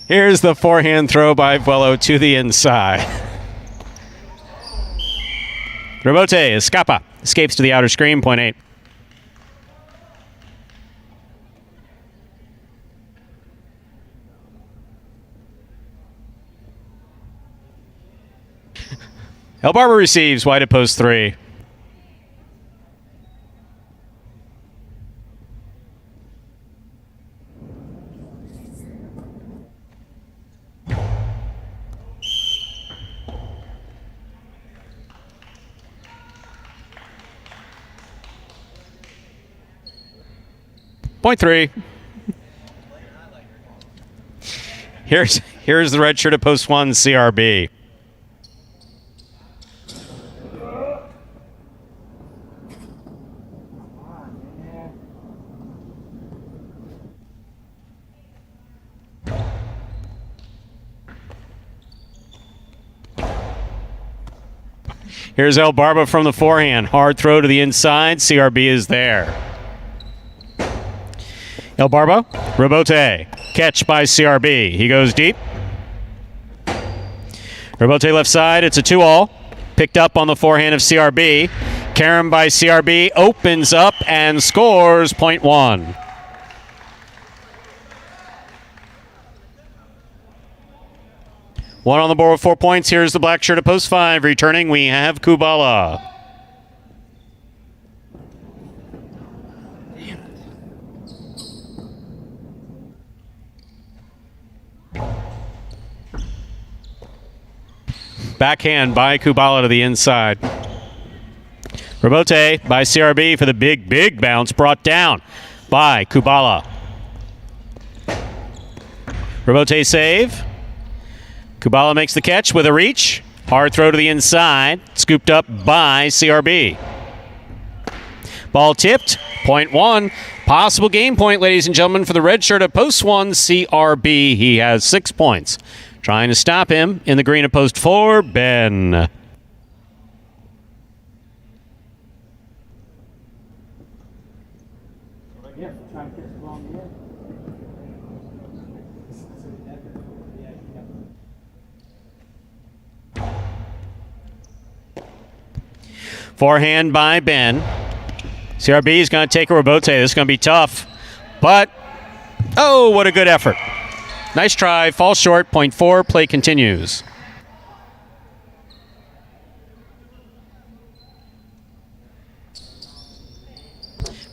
Here's the forehand throw by Vuelo to the inside. Robote escapes to the outer screen, point 8. El Barber receives wide at post 3. Point 3. Here's the red shirt at post 1, CRB. Here's El Barba from the forehand. Hard throw to the inside. CRB is there. El Barba, Robote, catch by CRB. He goes deep. Robote left side, it's a 2-all. Picked up on the forehand of CRB. Karam by CRB opens up and scores, point 1. One on the board with 4 points. Here's the black shirt at post 5. Returning, we have Kubala. Backhand by Kubala to the inside. Robote by CRB for the big bounce brought down by Kubala. Robote save. Kubala makes the catch with a reach. Hard throw to the inside. Scooped up by CRB. Ball tipped. Point one. Possible game point, ladies and gentlemen, for the red shirt at post one, CRB. He has 6 points. Trying to stop him in the green at post four, Ben. Forehand by Ben. CRB is going to take a Robote. This is going to be tough. But, oh, what a good effort. Nice try. Falls short. Point four. Play continues.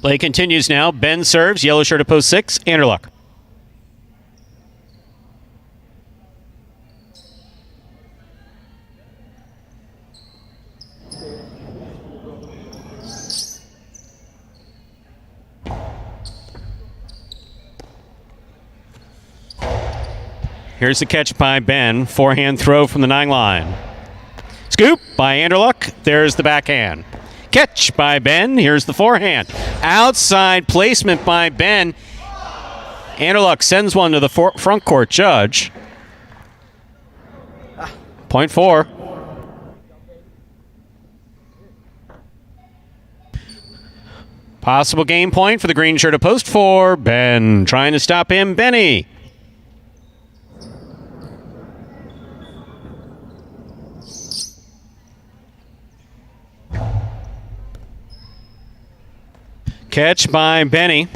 Play continues now. Ben serves. Yellow shirt at post six. Anderluck. Here's the catch by Ben. Forehand throw from the 9 line. Scoop by Anderluck. There's the backhand. Catch by Ben. Here's the forehand. Outside placement by Ben. Anderluck sends one to the front court judge. Point four. Possible game point for the green shirt at post four. Ben trying to stop him. Benny. Catch by Benny.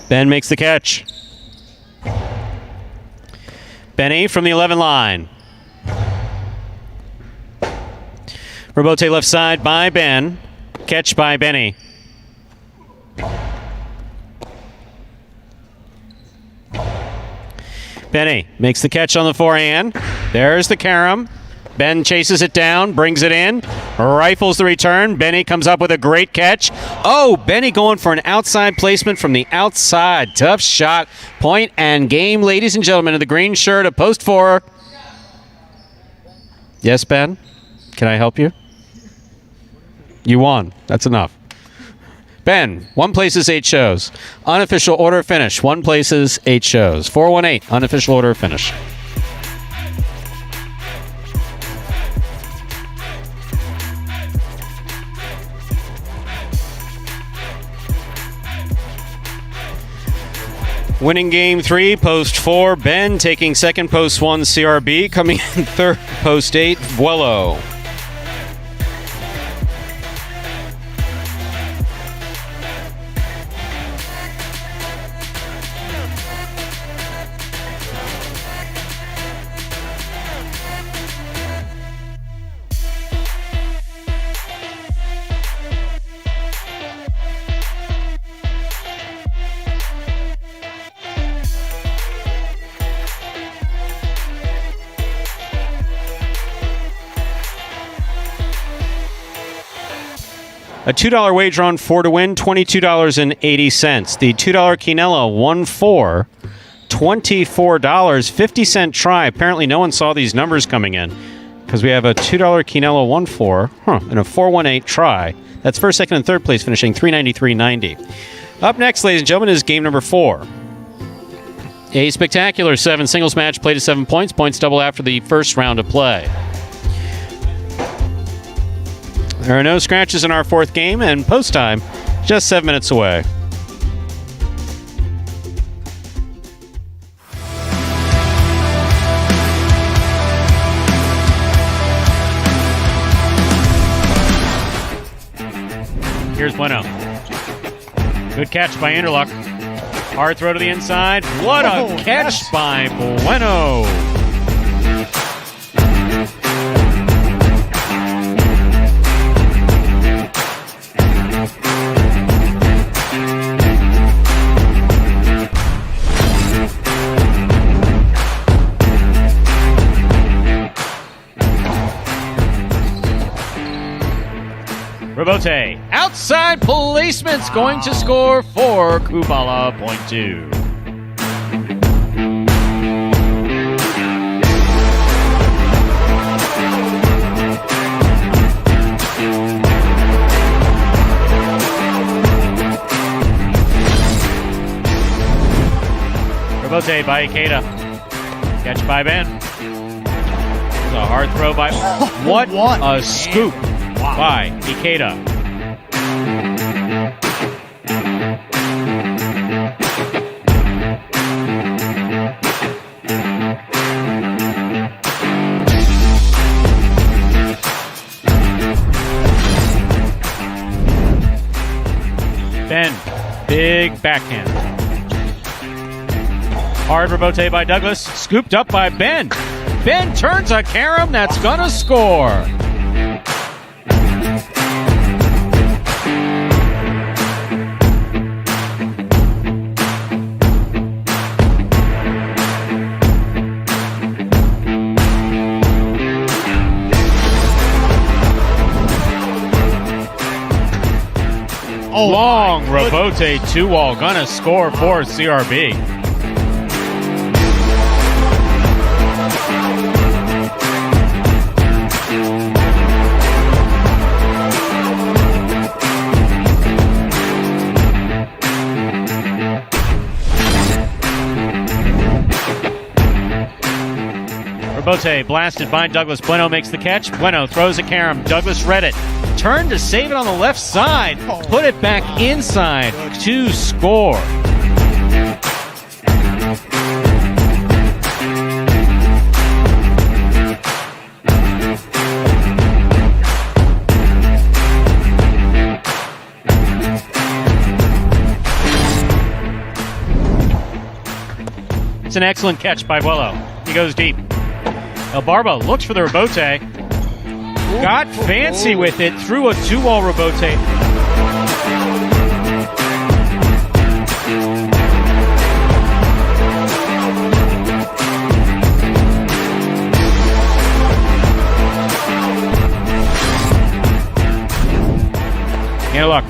Ben makes the catch. Benny from the 11 line. Robote left side by Ben. Catch by Benny. Benny makes the catch on the forehand. There's the carom. Ben chases it down, brings it in, rifles the return. Benny comes up with a great catch. Oh, Benny going for an outside placement from the outside. Tough shot. Point and game, ladies and gentlemen, of the green shirt at post four. Yes, Ben? Can I help you? You won. That's enough. Ben, 1 places, 8 shows. Unofficial order of finish. 1 places, 8 shows. 418, unofficial order of finish. Winning game 3, post 4, Ben taking second, post 1, CRB. Coming in third, post 8, Vuelo. A $2 wager on 4 to win, $22.80. The $2 Quinella won 4, $24, 50-cent try. Apparently no one saw these numbers coming in because we have a $2 Quinella 1-4 and a 418 try. That's first, second, and third place, finishing $393.90. Up next, ladies and gentlemen, is game number 4. A spectacular 7 singles match played at 7 points. Points double after the first round of play. There are no scratches in our 4th game, and post time just 7 minutes away. Here's Bueno. Good catch by Anderluck. Hard throw to the inside. What a catch by Bueno. Robote, outside placement's going to score for Kubala, point 2. Robote by Ikeda. Catch by Ben. It's a hard throw by... What a scoop by Ikeda. Ben, big backhand. Hard Robote by Douglas, scooped up by Ben. Ben turns a carom that's gonna score. Long Robote 2-wall, gonna score for CRB. Robote blasted by Douglas. Bueno makes the catch. Bueno throws a carom. Douglas read it. Turned to save it on the left side. Put it back inside to score. It's an excellent catch by Buello. He goes deep. El Barba looks for the Robote. Got fancy with it. Threw a 2-wall Robote. And look.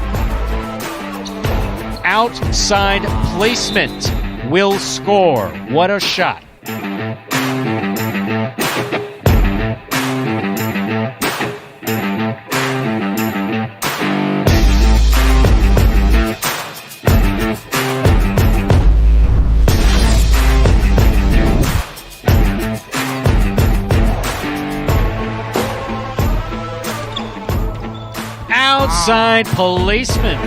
Outside placement will score. What a shot. Outside placement.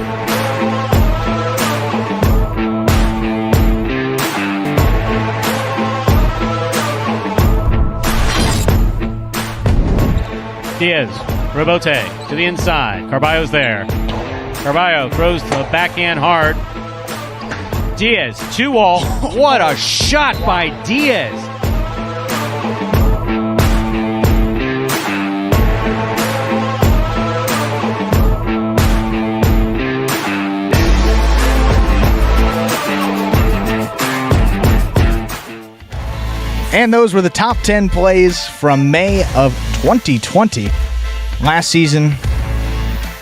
Diaz, Robote to the inside. Carballo's there. Carballo throws the backhand hard. Diaz, 2-wall. What a shot by Diaz. And those were the top 10 plays from May of 2020. Last season,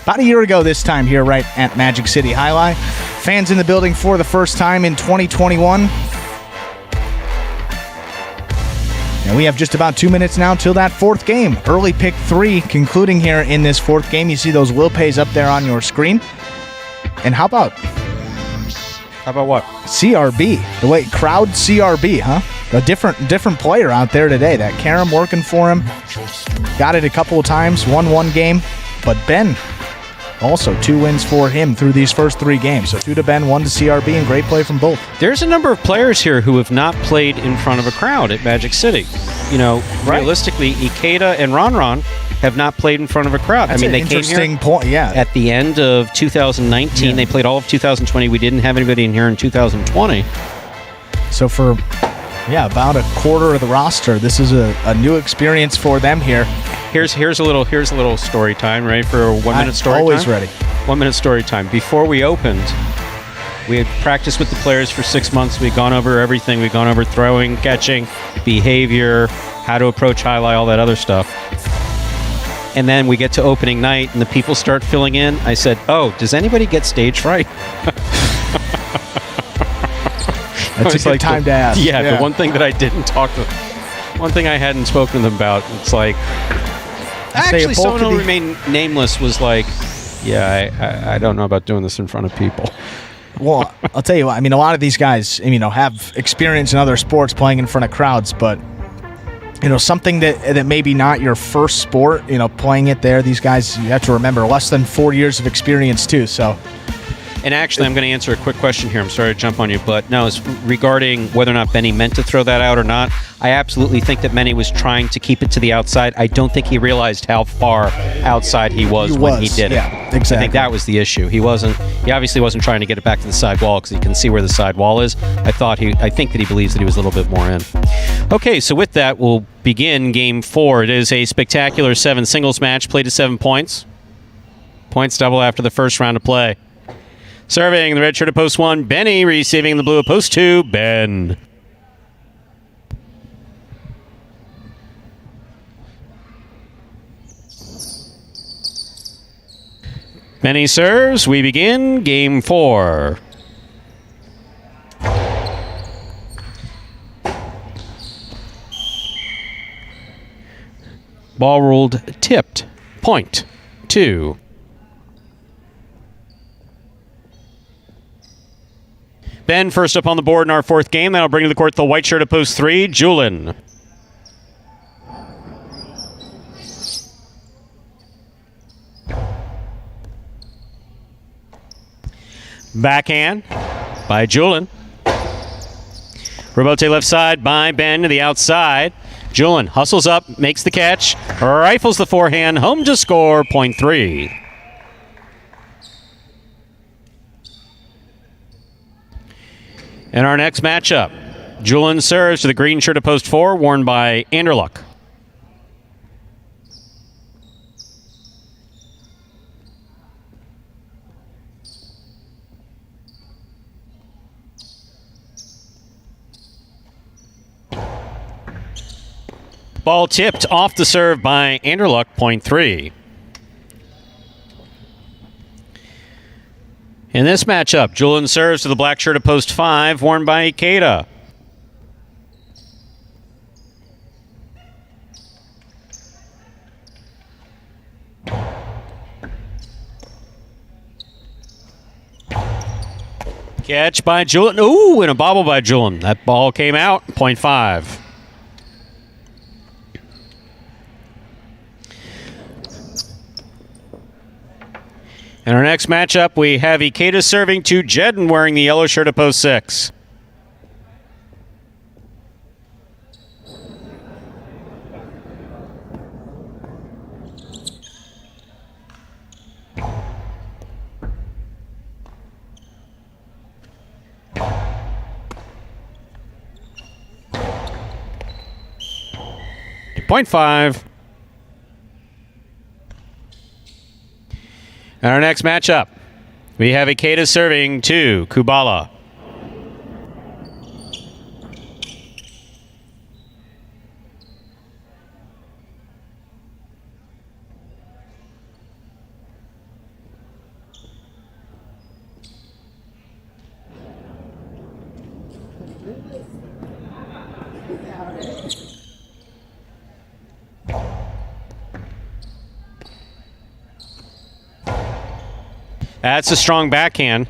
about a year ago this time here right at Magic City Jai-Alai. Fans in the building for the first time in 2021. And we have just about 2 minutes now till that fourth game. Early pick 3 concluding here in this fourth game. You see those will pays up there on your screen. And how about what? CRB, the way crowd CRB, huh? A different player out there today. That carom working for him. Got it a couple of times. Won one game. But Ben, also 2 wins for him through these first 3 games. So 2 to Ben, 1 to CRB, and great play from both. There's a number of players here who have not played in front of a crowd at Magic City. You know, realistically, Ikeda and Ron have not played in front of a crowd. That's they interesting came here point. Yeah. at the end of 2019. Yeah. They played all of 2020. We didn't have anybody in here in 2020. So for about a quarter of the roster, this is a new experience for them here. Here's a little story time. Ready for a 1 minute story always time? Ready. 1 minute story time. Before we opened, we had practiced with the players for 6 months. We'd gone over everything. We'd gone over throwing, catching, behavior, how to approach Jai-Alai, all that other stuff. And then we get to opening night and the people start filling in. I said, oh, does anybody get stage fright? That's a good time to ask. Yeah, the one thing that I didn't talk to, one thing I hadn't spoken to them about, it's like, actually, someone who remained nameless was like, yeah, I don't know about doing this in front of people. Well, I'll tell you what, I mean, a lot of these guys, have experience in other sports playing in front of crowds, but, something that maybe not your first sport, playing it there, these guys, you have to remember, less than 4 years of experience too, so. And actually, I'm going to answer a quick question here. I'm sorry to jump on you, but no, it's regarding whether or not Benny meant to throw that out or not. I absolutely think that Benny was trying to keep it to the outside. I don't think he realized how far outside he was when he did it. Yeah, exactly. I think that was the issue. He obviously wasn't trying to get it back to the side wall because he can see where the side wall is. I think that he believes that he was a little bit more in. Okay, so with that, we'll begin Game 4. It is a spectacular 7 singles match, played to 7 points. Points double after the first round of play. Serving the red shirt at post 1, Benny. Receiving the blue at post 2, Ben. Benny serves. We begin Game 4. Ball ruled tipped. Point 2. Ben first up on the board in our 4th game. That'll bring to the court the white shirt at post 3, Julin. Backhand by Julin. Rebote left side by Ben to the outside. Julin hustles up, makes the catch, rifles the forehand, home to score, point 3. In our next matchup, Julin serves to the green shirt at post 4, worn by Anderluck. Ball tipped off the serve by Anderluck, point 3. In this matchup, Julin serves to the black shirt at post 5, worn by Ikeda. Catch by Julin. Ooh, and a bobble by Julin. That ball came out, point 5. In our next matchup, we have Ikeda serving to Jedden wearing the yellow shirt at post 6. Point 5. In our next matchup, we have Ikeda serving to Kubala. That's a strong backhand.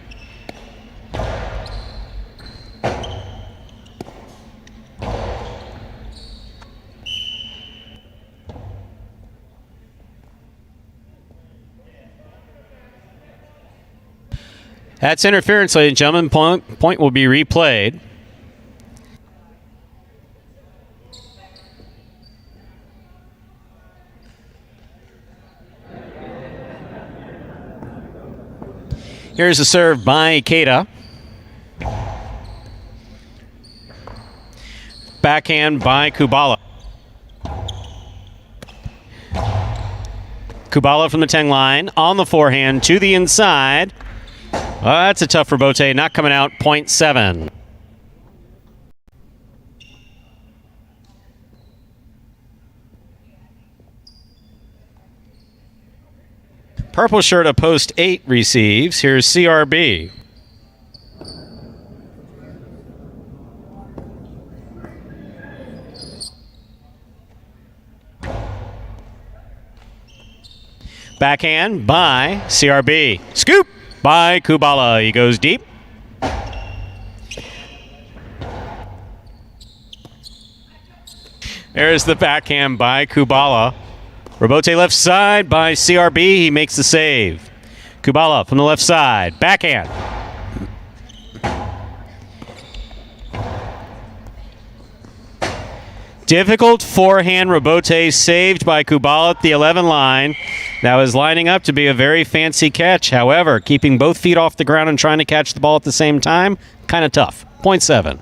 That's interference, ladies and gentlemen. Point will be replayed. Here's a serve by Ikeda. Backhand by Kubala. Kubala from the 10 line on the forehand to the inside. That's a tough rebote, not coming out, point 7. Purple shirt of post 8 receives. Here's CRB. Backhand by CRB. Scoop by Kubala. He goes deep. There's the backhand by Kubala. Rebote left side by CRB. He makes the save. Kubala from the left side. Backhand. Difficult forehand Rebote saved by Kubala at the 11 line. That was lining up to be a very fancy catch. However, keeping both feet off the ground and trying to catch the ball at the same time, kind of tough. 0.7.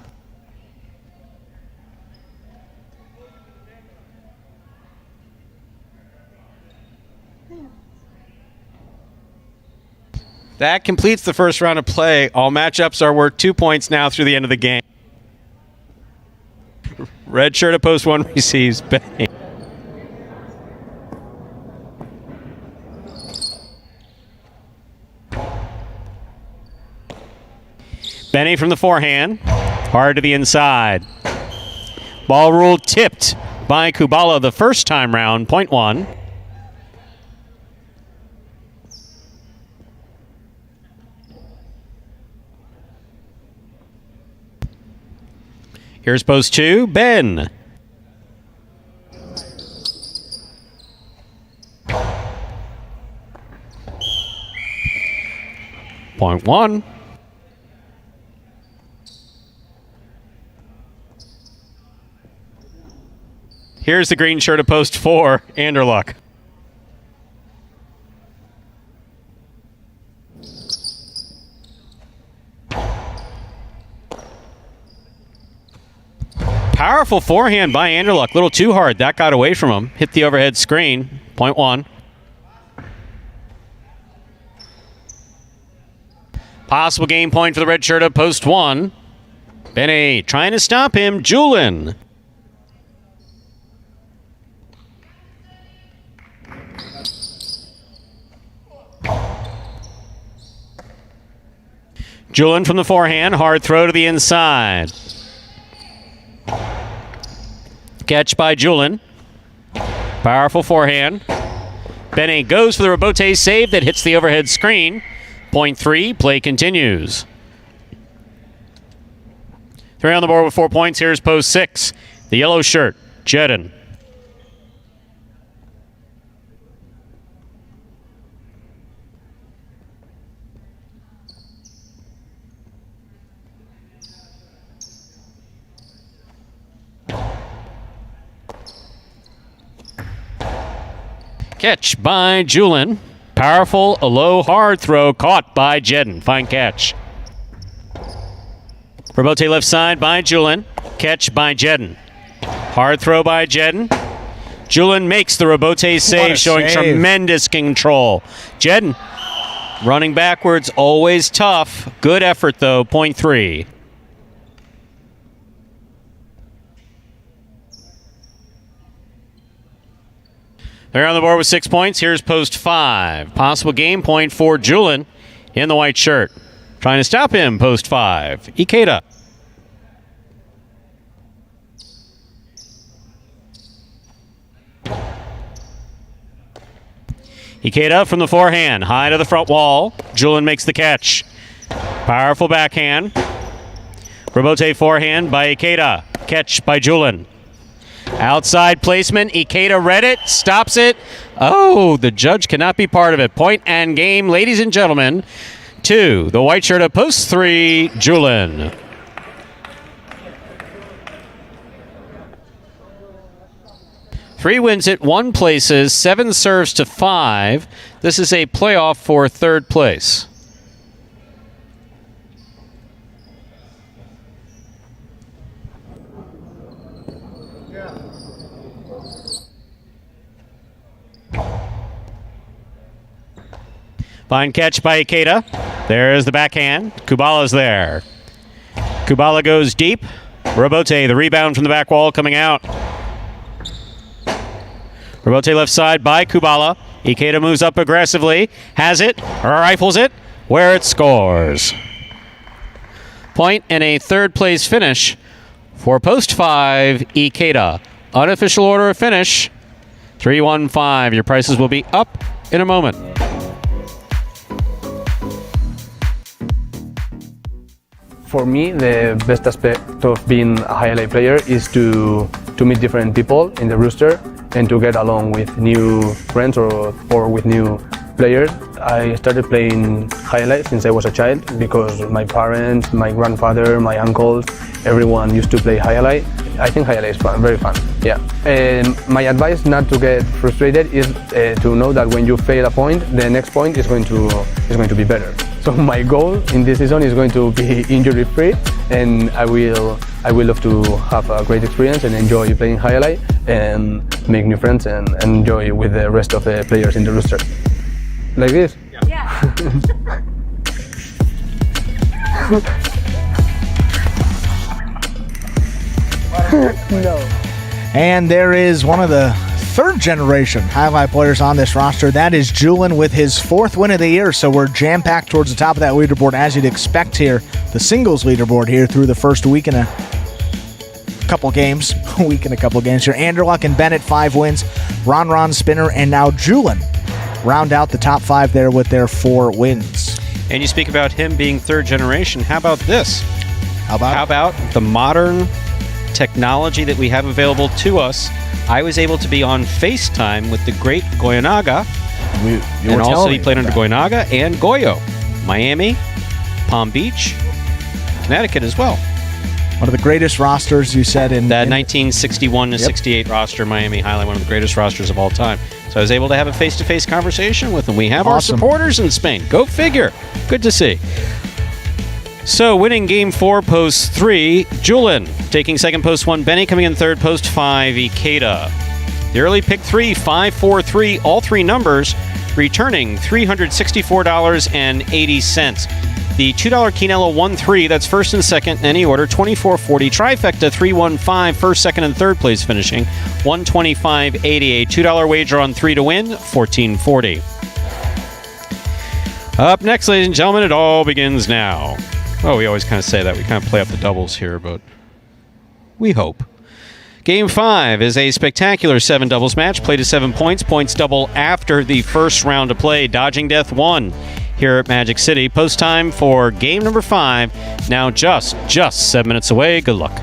That completes the first round of play. All matchups are worth 2 points now through the end of the game. Red shirt at post 1 receives Benny. Benny from the forehand. Hard to the inside. Ball ruled tipped by Kubala the first time round. 0.1. Here's post 2, Ben. Point 1. Here's the green shirt of post 4, Anderluck. Powerful forehand by Anderluck. A little too hard. That got away from him. Hit the overhead screen. 0.1. Possible game point for the red shirt of post 1. Benny trying to stop him. Julin. Julin from the forehand. Hard throw to the inside. Catch by Julin. Powerful forehand. Benny goes for the Rebote save that hits the overhead screen. 0.3. Play continues. 3 on the board with 4 points. Here's post 6. The yellow shirt, Jedin. Catch by Julin. Powerful, a low, hard throw caught by Jedin. Fine catch. Rebote left side by Julin. Catch by Jedin. Hard throw by Jedin. Julin makes the Rebote save, showing tremendous control. Jedin running backwards, always tough. Good effort, though. 0.3. They're on the board with 6 points. Here's post 5. Possible game point for Julin in the white shirt. Trying to stop him, post 5. Ikeda. Ikeda from the forehand. High to the front wall. Julin makes the catch. Powerful backhand. Rebote forehand by Ikeda. Catch by Julin. Outside placement. Ikeda read it. Stops it. Oh, the judge cannot be part of it. Point and game, ladies and gentlemen. 2. The white shirt of post 3, Julin. Three wins it, 1 places, 7 serves to 5. This is a playoff for 3rd place. Fine catch by Ikeda. There's the backhand. Kubala's there. Kubala goes deep. Rebote, the rebound from the back wall coming out. Rebote left side by Kubala. Ikeda moves up aggressively, has it, rifles it, where it scores. Point and a third place finish for post 5, Ikeda. Unofficial order of finish, 3-1-5. Your prices will be up in a moment. For me, the best aspect of being a highlight player is to meet different people in the roster and to get along with new friends or with new players. I started playing highlight since I was a child because my parents, my grandfather, my uncles, everyone used to play highlight. I think highlight is fun, very fun. Yeah. And my advice not to get frustrated is to know that when you fail a point, the next point is going to be better. So my goal in this season is going to be injury-free, and I will love to have a great experience and enjoy playing highlight and make new friends and enjoy with the rest of the players in the roster. Like this? Yeah. No. And there is one of the third generation highlight players on this roster. That is Julian with his 4th win of the year. So we're jam-packed towards the top of that leaderboard as you'd expect here. The singles leaderboard here through the first week and a couple games. A week and a couple games here. Anderluck and Bennett, 5 wins. Ron, Spinner, and now Julian round out the top 5 there with their 4 wins. And you speak about him being third generation. How about this? How about the modern technology that we have available to us? I was able to be on FaceTime with the great Goyanaga. And also he played under Goyanaga and Goyo. Miami, Palm Beach, Connecticut as well. One of the greatest rosters, you said, in that 1961 to 68 roster, Miami Highlight, one of the greatest rosters of all time. So I was able to have a face-to-face conversation with him. We have Awesome. our supporters in Spain. Go figure. Good to see. So winning game 4, post 3, Julian. Taking second, post 1, Benny. Coming in third, post 5, Ikeda. The early pick 3, 5-4-3, all 3 numbers, returning $364.80. The $2 Quinella 1-3, that's first and second in any order, 24.40. Trifecta 3-1-5, first, second, and third place finishing, 125.88. $2 wager on 3 to win, 14.40. Up next, ladies and gentlemen, it all begins now. Oh, we always kind of say that. We kind of play up the doubles here, but we hope. Game 5 is a spectacular 7 doubles match. Played to 7 points. Points double after the first round of play. Dodging Death 1 here at Magic City. Post time for game number 5. Now just 7 minutes away. Good luck.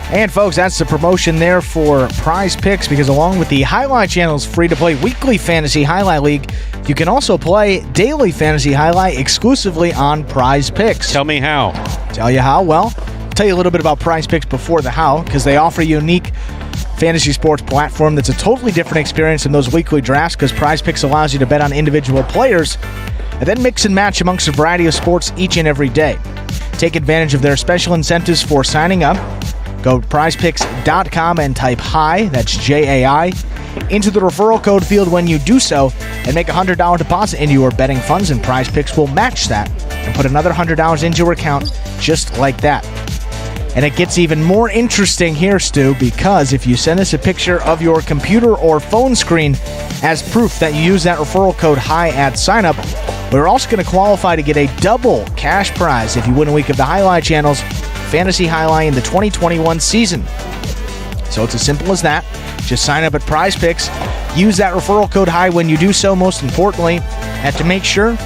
And folks, that's the promotion there for Prize Picks, because along with the Highlight Channel's free-to-play weekly Fantasy Highlight League, you can also play daily Fantasy Highlight exclusively on Prize Picks. Tell me how. Tell you how? Well, I'll tell you a little bit about Prize Picks before the how, because they offer a unique fantasy sports platform that's a totally different experience than those weekly drafts, because Prize Picks allows you to bet on individual players and then mix and match amongst a variety of sports each and every day. Take advantage of their special incentives for signing up. Go to prizepicks.com and type HI, that's J-A-I, into the referral code field when you do so, and make a $100 deposit into your betting funds, and Prize Picks will match that and put another $100 into your account just like that. And it gets even more interesting here, Stu, because if you send us a picture of your computer or phone screen as proof that you use that referral code HI at sign-up, we're also going to qualify to get a double cash prize if you win a week of the Highlight Channel's Fantasy Highlight in the 2021 season. So it's as simple as that. Just sign up at Prize Picks. Use that referral code HI when you do so, most importantly. And to make sure,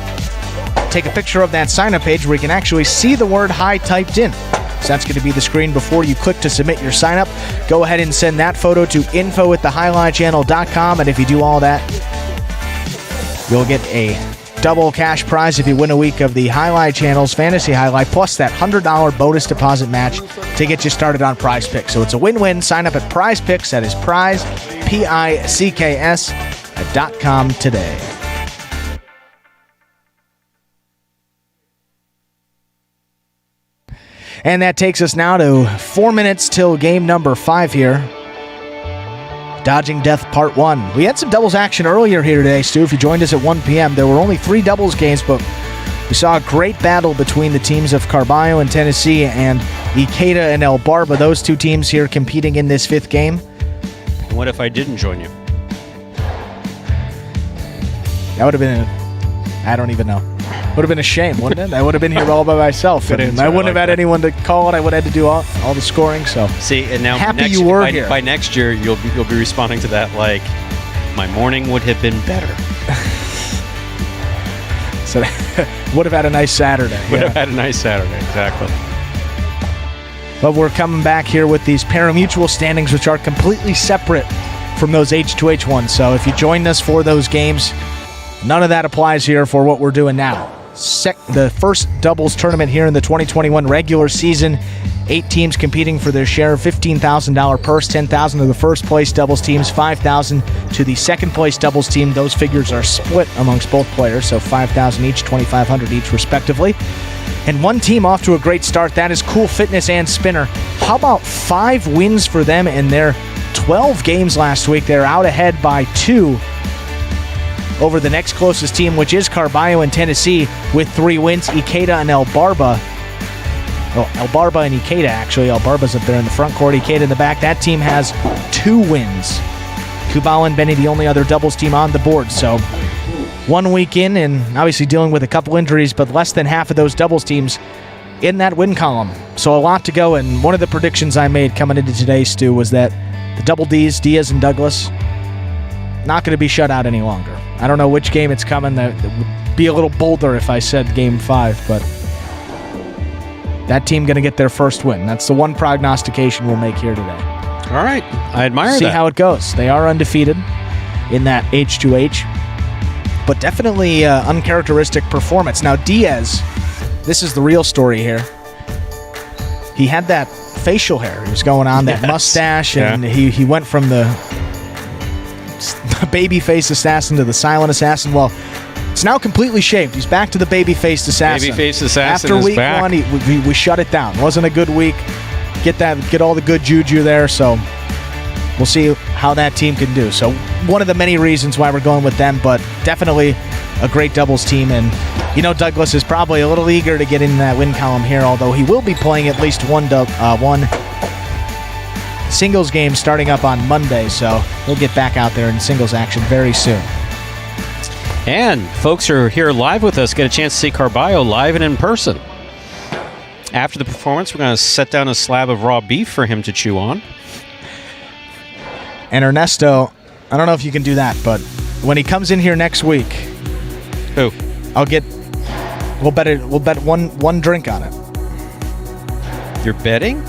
take a picture of that sign-up page where you can actually see the word HI typed in. So that's going to be the screen before you click to submit your sign-up. Go ahead and send that photo to info@thehighlightchannel.com, and if you do all that, you'll get a double cash prize if you win a week of the Highlight Channel's Fantasy Highlight, plus that $100 bonus deposit match to get you started on Prize Picks. So it's a win-win. Sign up at Prize Picks. That is prizepicks.com. PICKS.com today. And that takes us now to 4 minutes till game number 5 here. Dodging Death Part 1. We had some doubles action earlier here today, Stu. If you joined us at 1 p.m., there were only 3 doubles games, but we saw a great battle between the teams of Carballo and Tennessee and Ikeda and El Barba. Those two teams here competing in this 5th game. And what if I didn't join you? That would have been, I don't even know. Would have been a shame, wouldn't it? I would have been here all by myself. Good And answer. I wouldn't I like have had that. anyone to call it. I would have had to do all the scoring. So See, and now Happy next, you were by, here. by next year, you'll be responding to that like, my morning would have been better. So would have had a nice Saturday. Would yeah. have had a nice Saturday, exactly. But we're coming back here with these Parimutuel standings, which are completely separate from those H2H ones. So if you joined us for those games, none of that applies here for what we're doing now. The first doubles tournament here in the 2021 regular season. 8 teams competing for their share of $15,000 purse, $10,000 to the first place doubles teams, $5,000 to the second place doubles team. Those figures are split amongst both players, so $5,000 each, $2,500 each respectively. And one team off to a great start, that is Cool Fitness and Spinner. How about 5 wins for them in their 12 games last week? They're out ahead by 2 over the next closest team, which is Carballo and Tennessee, with 3 wins. Ikeda and El Barba. Oh, El Barba and Ikeda, actually. El Barba's up there in the front court, Ikeda in the back. That team has 2 wins. Kubala and Benny, the only other doubles team on the board. So 1 week in, and obviously dealing with a couple injuries, but less than half of those doubles teams in that win column. So a lot to go, and one of the predictions I made coming into today, Stu, was that the double Ds, Diaz and Douglas, not going to be shut out any longer. I don't know which game it's coming. That would be a little bolder if I said game 5, but that team going to get their first win. That's the one prognostication we'll make here today. All right. I admire See that. how it goes. They are undefeated in that H2H, but definitely uncharacteristic performance. Now, Diaz, this is the real story here. He had that facial hair. He was going on that mustache, and he went from the baby-faced assassin to the silent assassin. Well, it's now completely shaved. He's back to the baby-faced assassin. Baby-faced assassin After is week back. 1, we shut it down. Wasn't a good week. Get all the good juju there. So we'll see how that team can do. So one of the many reasons why we're going with them, but definitely a great doubles team. And Douglas is probably a little eager to get in that win column here, although he will be playing at least one singles game starting up on Monday, so he'll get back out there in singles action very soon. And folks who are here live with us get a chance to see Carballo live and in person. After the performance, we're going to set down a slab of raw beef for him to chew on. And Ernesto, I don't know if you can do that, but when he comes in here next week, Who? we'll bet one drink on it. You're betting?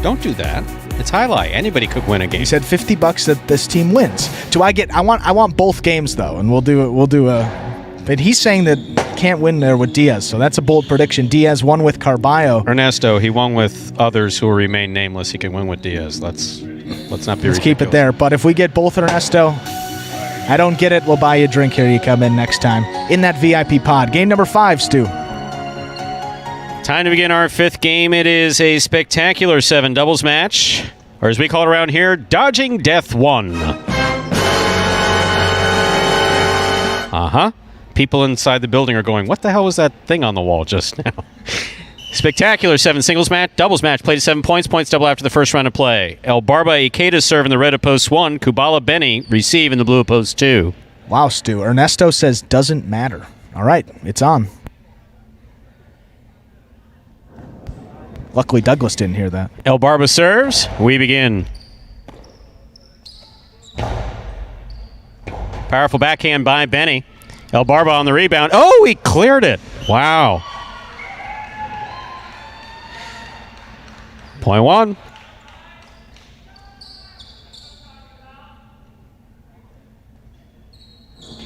Don't do that. It's highlight. Anybody could win a game. He said $50 that this team wins. I want both games though, and we'll do a. But he's saying that can't win there with Diaz, so that's a bold prediction. Diaz won with Carballo. Ernesto, he won with others who will remain nameless. He can win with Diaz. Let's not be ridiculous. Let's keep it there. But if we get both Ernesto, I don't get it, we'll buy you a drink here. You come in next time in that VIP pod. Game number 5, Stu. Time to begin our 5th game. It is a spectacular 7 doubles match, or as we call it around here, Dodging Death 1. People inside the building are going, what the hell was that thing on the wall just now? Spectacular 7 singles match, doubles match, played at 7 points, points double after the first round of play. El Barba Ikeda serve in the red of post 1, Kubala Benny receive in the blue of post 2. Wow, Stu. Ernesto says doesn't matter. All right, it's on. Luckily, Douglas didn't hear that. El Barba serves. We begin. Powerful backhand by Benny. El Barba on the rebound. Oh, he cleared it. Wow. Point 1.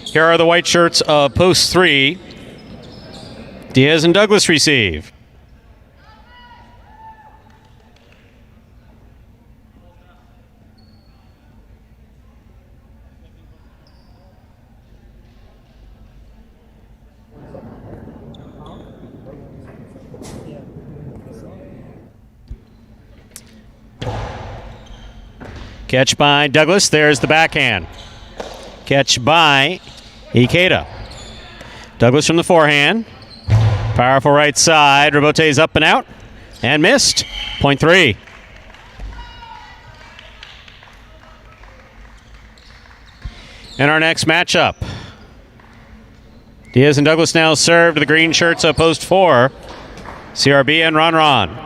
Here are the white shirts of post 3. Diaz and Douglas receive. Catch by Douglas. There's the backhand. Catch by Ikeda. Douglas from the forehand. Powerful right side. Robote's up and out. And missed. Point 3. In our next matchup, Diaz and Douglas now serve to the green shirts of post 4. CRB and Ron Ron.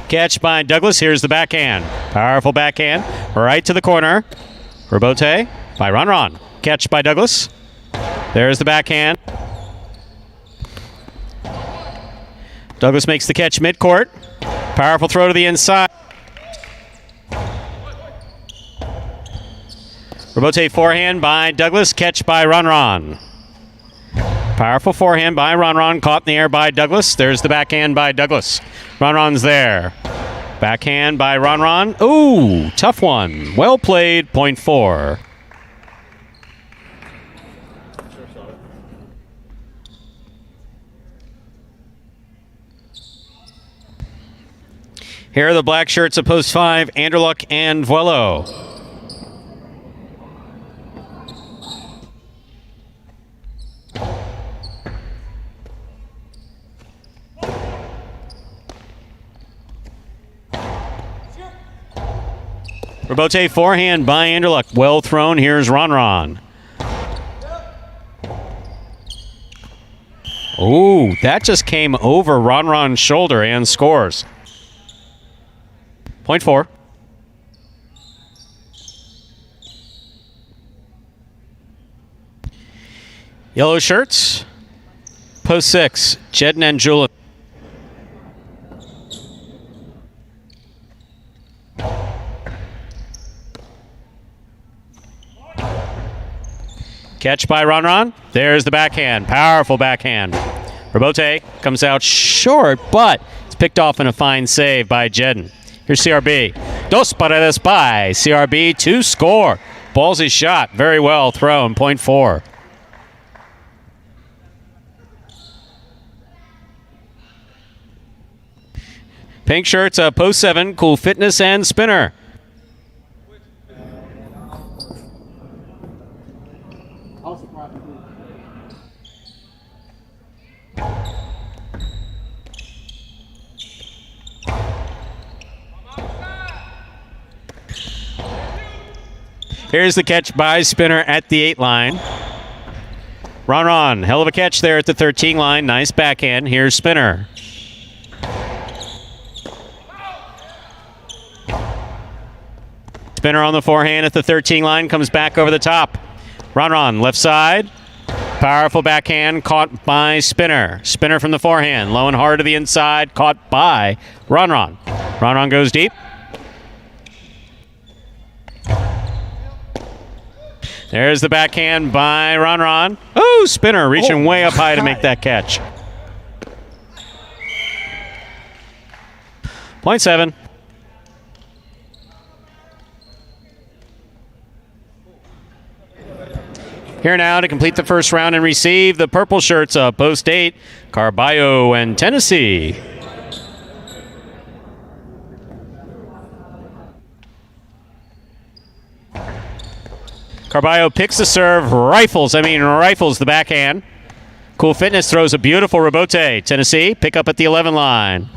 Catch by Douglas. Here's the backhand. Powerful backhand. Right to the corner. Robote by Ron Ron. Catch by Douglas. There's the backhand. Douglas makes the catch midcourt. Powerful throw to the inside. Robote forehand by Douglas. Catch by Ron Ron. Powerful forehand by Ron Ron. Caught in the air by Douglas. There's the backhand by Douglas. Ron Ron's there. Backhand by Ron Ron. Ooh, tough one. Well played. Point 4. Here are the black shirts of post 5, Anderluck and Vuelo. Robote forehand by Anderluck. Well thrown. Here's Ron Ron. Ooh, that just came over Ron Ron's shoulder and scores. Point 4. Yellow shirts. Post 6, Jedden and Julin. Catch by Ron Ron. There's the backhand. Powerful backhand. Robote comes out short, but it's picked off in a fine save by Jedden. Here's CRB. Dos paredes by CRB to score. Ballsy shot. Very well thrown. Point 4. Pink shirts, post 7, Cool Fitness and Spinner. Here's the catch by Spinner at the 8 line. Ron Ron, hell of a catch there at the 13 line. Nice backhand. Here's Spinner. Spinner on the forehand at the 13 line. Comes back over the top. Ron Ron, left side. Powerful backhand caught by Spinner. Spinner from the forehand. Low and hard to the inside. Caught by Ron Ron. Ron Ron goes deep. There's the backhand by Ron Ron. Oh, Spinner reaching way up high to make that catch. Point 7. Here now to complete the first round and receive the purple shirts of post 8, Carballo and Tennessee. Carballo picks the serve, rifles the backhand. Cool Fitness throws a beautiful rebote. Tennessee pick up at the 11 line.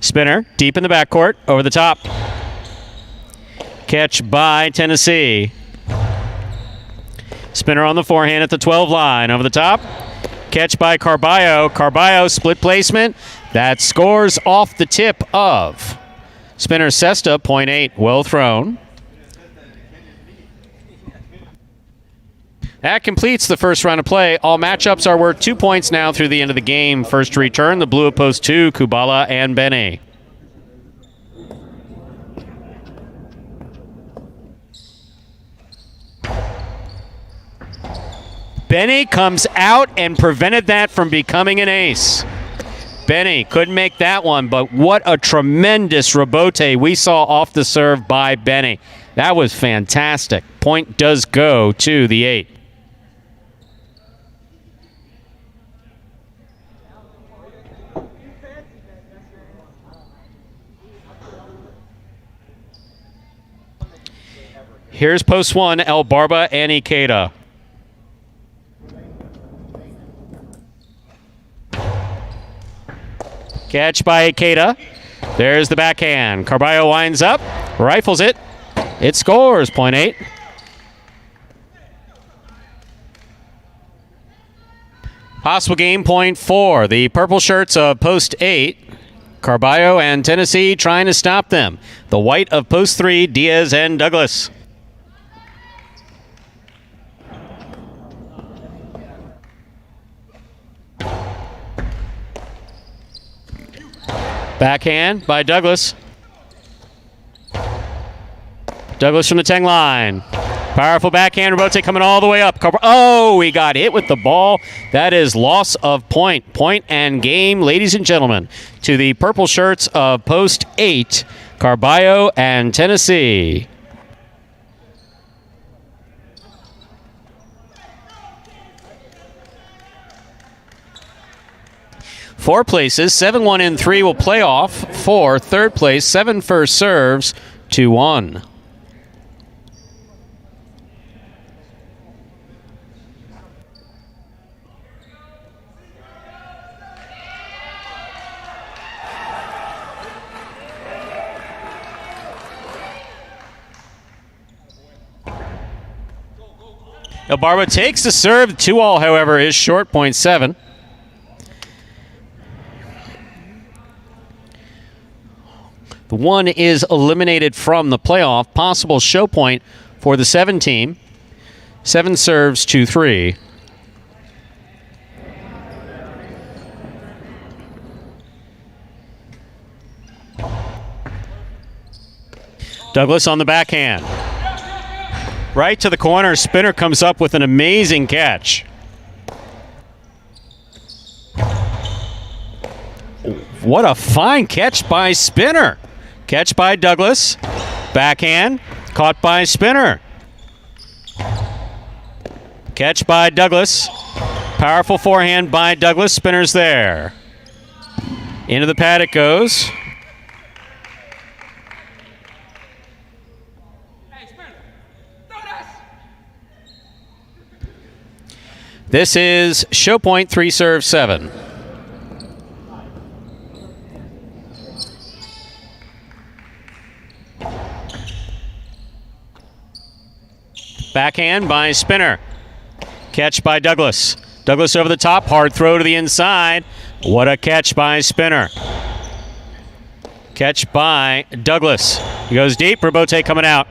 Spinner deep in the backcourt, over the top. Catch by Tennessee. Spinner on the forehand at the 12 line, over the top. Catch by Carballo. Carballo split placement. That scores off the tip of Spinner Cesta, point 8. Well thrown. That completes the first round of play. All matchups are worth 2 points now through the end of the game. First to return, the blue at post 2, Kubala and Benny. Benny comes out and prevented that from becoming an ace. Benny couldn't make that one, but what a tremendous rebote we saw off the serve by Benny. That was fantastic. Point does go to the 8. Here's post 1, El Barba and Ikeda. Catch by Ikeda. There's the backhand. Carballo winds up, rifles it. It scores, point 8. Possible game, point 4. The purple shirts of post 8. Carballo and Tennessee trying to stop them. The white of post 3, Diaz and Douglas. Backhand by Douglas. Douglas from the 10 line. Powerful backhand. Robote coming all the way up. Oh, he got hit with the ball. That is loss of point. Point and game, ladies and gentlemen, to the purple shirts of post 8, Carballo and Tennessee. Four places, 7-1 and 3 will play off for third place. 7 first serves, 2-1. El Barba takes the serve. 2-all, however, is short, point 7. The 1 is eliminated from the playoff. Possible show point for the 7 team. 7 serves, 2-3. Douglas on the backhand. Right to the corner. Spinner comes up with an amazing catch. What a fine catch by Spinner. Catch by Douglas. Backhand. Caught by Spinner. Catch by Douglas. Powerful forehand by Douglas. Spinner's there. Into the pad it goes. This is show point, 3 serve 7. Backhand by Spinner. Catch by Douglas. Douglas over the top. Hard throw to the inside. What a catch by Spinner. Catch by Douglas. He goes deep. Robote coming out.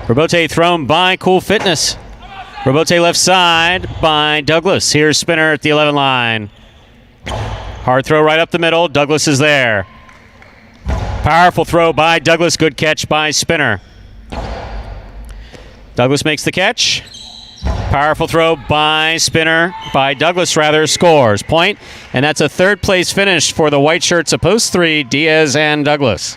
Robote thrown by Cool Fitness. Robote left side by Douglas. Here's Spinner at the 11 line. Hard throw right up the middle. Douglas is there. Powerful throw by Douglas. Good catch by Spinner. Douglas makes the catch. Powerful throw by Spinner, by Douglas rather, scores. Point, and that's a third place finish for the white shirts of post 3, Diaz and Douglas.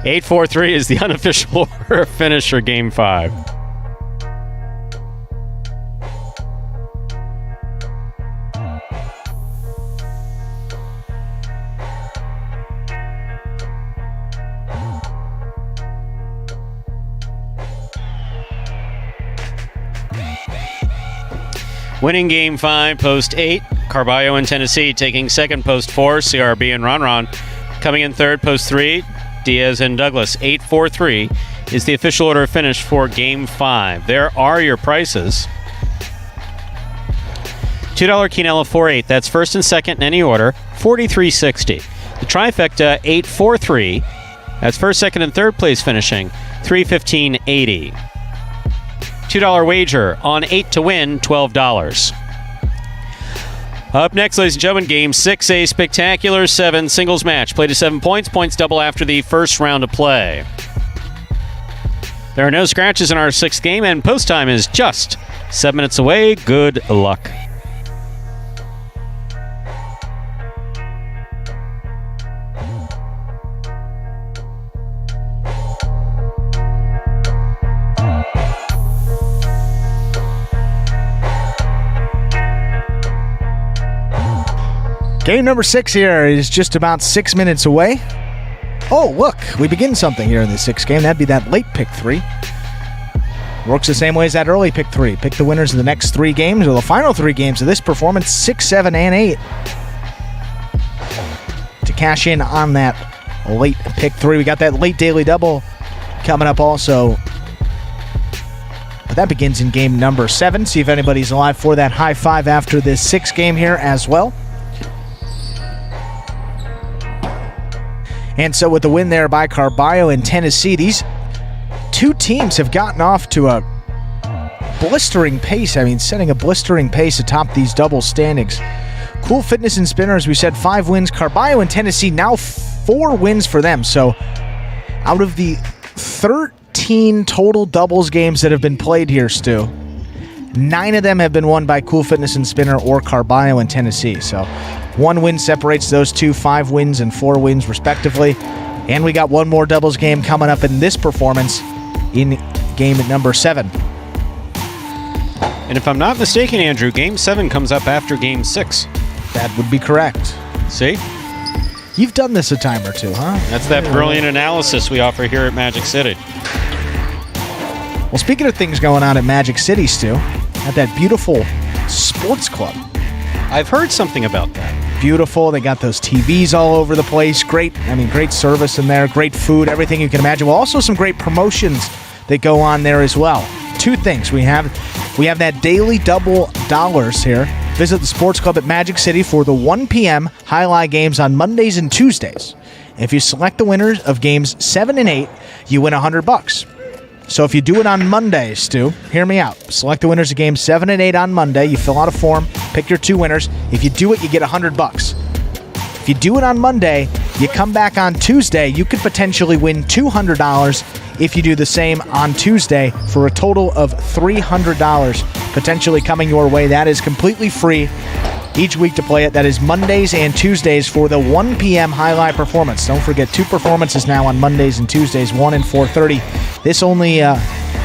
Eight, 4-3 is the unofficial order of finish for Game 5. Winning Game 5, post 8, Carballo and Tennessee taking second, post 4, CRB and Ron coming in third, post 3, Diaz and Douglas. 8-4-3 is the official order of finish for Game 5. There are your prices. $2 Quinella 4-8. That's first and second in any order. $43.60. The trifecta 8-4-3. That's first, second, and third place finishing. $315.80. $2 wager on 8 to win, $12. Up next, ladies and gentlemen, Game 6, a spectacular 7 singles match. Play to 7 points. Points double after the first round of play. There are no scratches in our 6th game, and post time is just 7 minutes away. Good luck. Game number 6 here is just about 6 minutes away. Oh, look, we begin something here in the 6th game. That'd be that late pick 3. Works the same way as that early pick 3. Pick the winners of the next 3 games, or the final 3 games of this performance, 6, 7, and 8. To cash in on that late pick 3. We got that late daily double coming up also. But that begins in game number 7. See if anybody's alive for that high 5 after this 6th game here as well. And so with the win there by Carballo in Tennessee, these 2 teams have gotten off to a blistering pace. I mean, setting a blistering pace atop these double standings. Cool Fitness and Spinner, as we said, 5 wins. Carballo and Tennessee, now 4 wins for them. So out of the 13 total doubles games that have been played here, Stu, 9 of them have been won by Cool Fitness and Spinner or Carballo and Tennessee. So 1 win separates those 2, 5 wins and 4 wins respectively. And we got 1 more doubles game coming up in this performance in game number 7. And if I'm not mistaken, Andrew, Game 7 comes up after Game 6. That would be correct. See? You've done this a time or 2, huh? That's that brilliant analysis we offer here at Magic City. Well, speaking of things going on at Magic City, Stu, at that beautiful sports club. I've heard something about that. Beautiful. They got those TVs all over the place. Great service in there. Great food, everything you can imagine. Well, also some great promotions that go on there as well. 2 things. We have that daily double dollars here. Visit the sports club at Magic City for the 1 p.m. highlight games on Mondays and Tuesdays. If you select the winners of games 7 and 8, you win $100. So if you do it on Monday, Stu, hear me out. Select the winners of games 7 and 8 on Monday. You fill out a form, pick your 2 winners. If you do it, you get $100. If you do it on Monday, you come back on Tuesday, you could potentially win $200 if you do the same on Tuesday, for a total of $300 potentially coming your way. That is completely free each week to play it. That is Mondays and Tuesdays for the 1 p.m. highlight performance. Don't forget, 2 performances now on Mondays and Tuesdays, 1 and 4:30. This only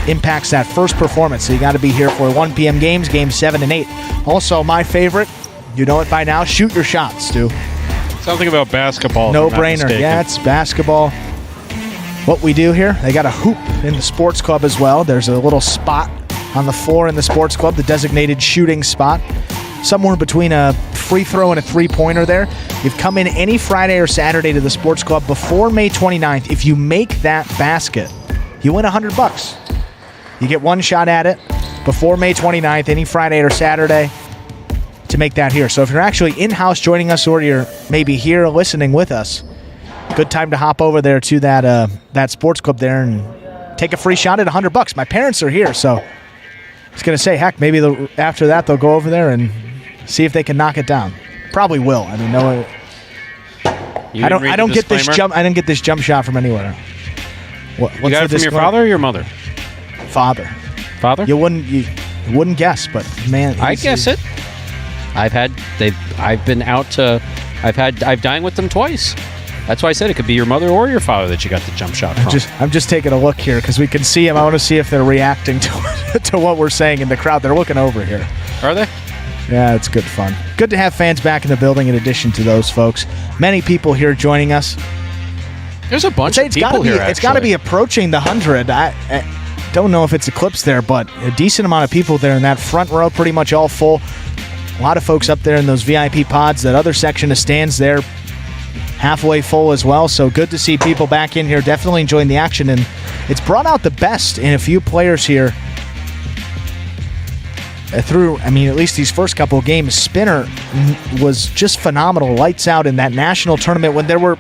impacts that first performance, so you got to be here for 1 p.m. games 7 and 8. Also, my favorite, you know it by now, shoot your shots, Stu. Something about basketball. No brainer. Yeah, it's basketball. What we do here, they got a hoop in the sports club as well. There's a little spot on the floor in the sports club, the designated shooting spot. Somewhere between a free throw and a 3-pointer there. You've come in any Friday or Saturday to the sports club before May 29th. If you make that basket, you win $100. You get 1 shot at it before May 29th, any Friday or Saturday, to make that here. So if you're actually in-house joining us, or you're maybe here listening with us, good time to hop over there to that sports club there and take a free shot at $100. My parents are here, so I was going to say, heck, maybe after that they'll go over there and see if they can knock it down. Probably will. I mean, no. I don't get this jump. I didn't get this jump shot from anywhere. What's you got it from your father or your mother? Father. Father? You wouldn't guess, but man, I guess it. I've dined with them twice. That's why I said it could be your mother or your father that you got the jump shot from. I'm just taking a look here because we can see them. I want to see if they're reacting to what we're saying in the crowd. They're looking over here. Are they? Yeah, it's good fun. Good to have fans back in the building in addition to those folks. Many people here joining us. There's a bunch of people here, It's got to be approaching the 100. I don't know if it's eclipsed there, but a decent amount of people there in that front row, pretty much all full. A lot of folks up there in those VIP pods. That other section of stands there, halfway full as well. So good to see people back in here, definitely enjoying the action. And it's brought out the best in a few players here. Through, at least these first couple of games, Spinner was just phenomenal. Lights out in that national tournament when there were,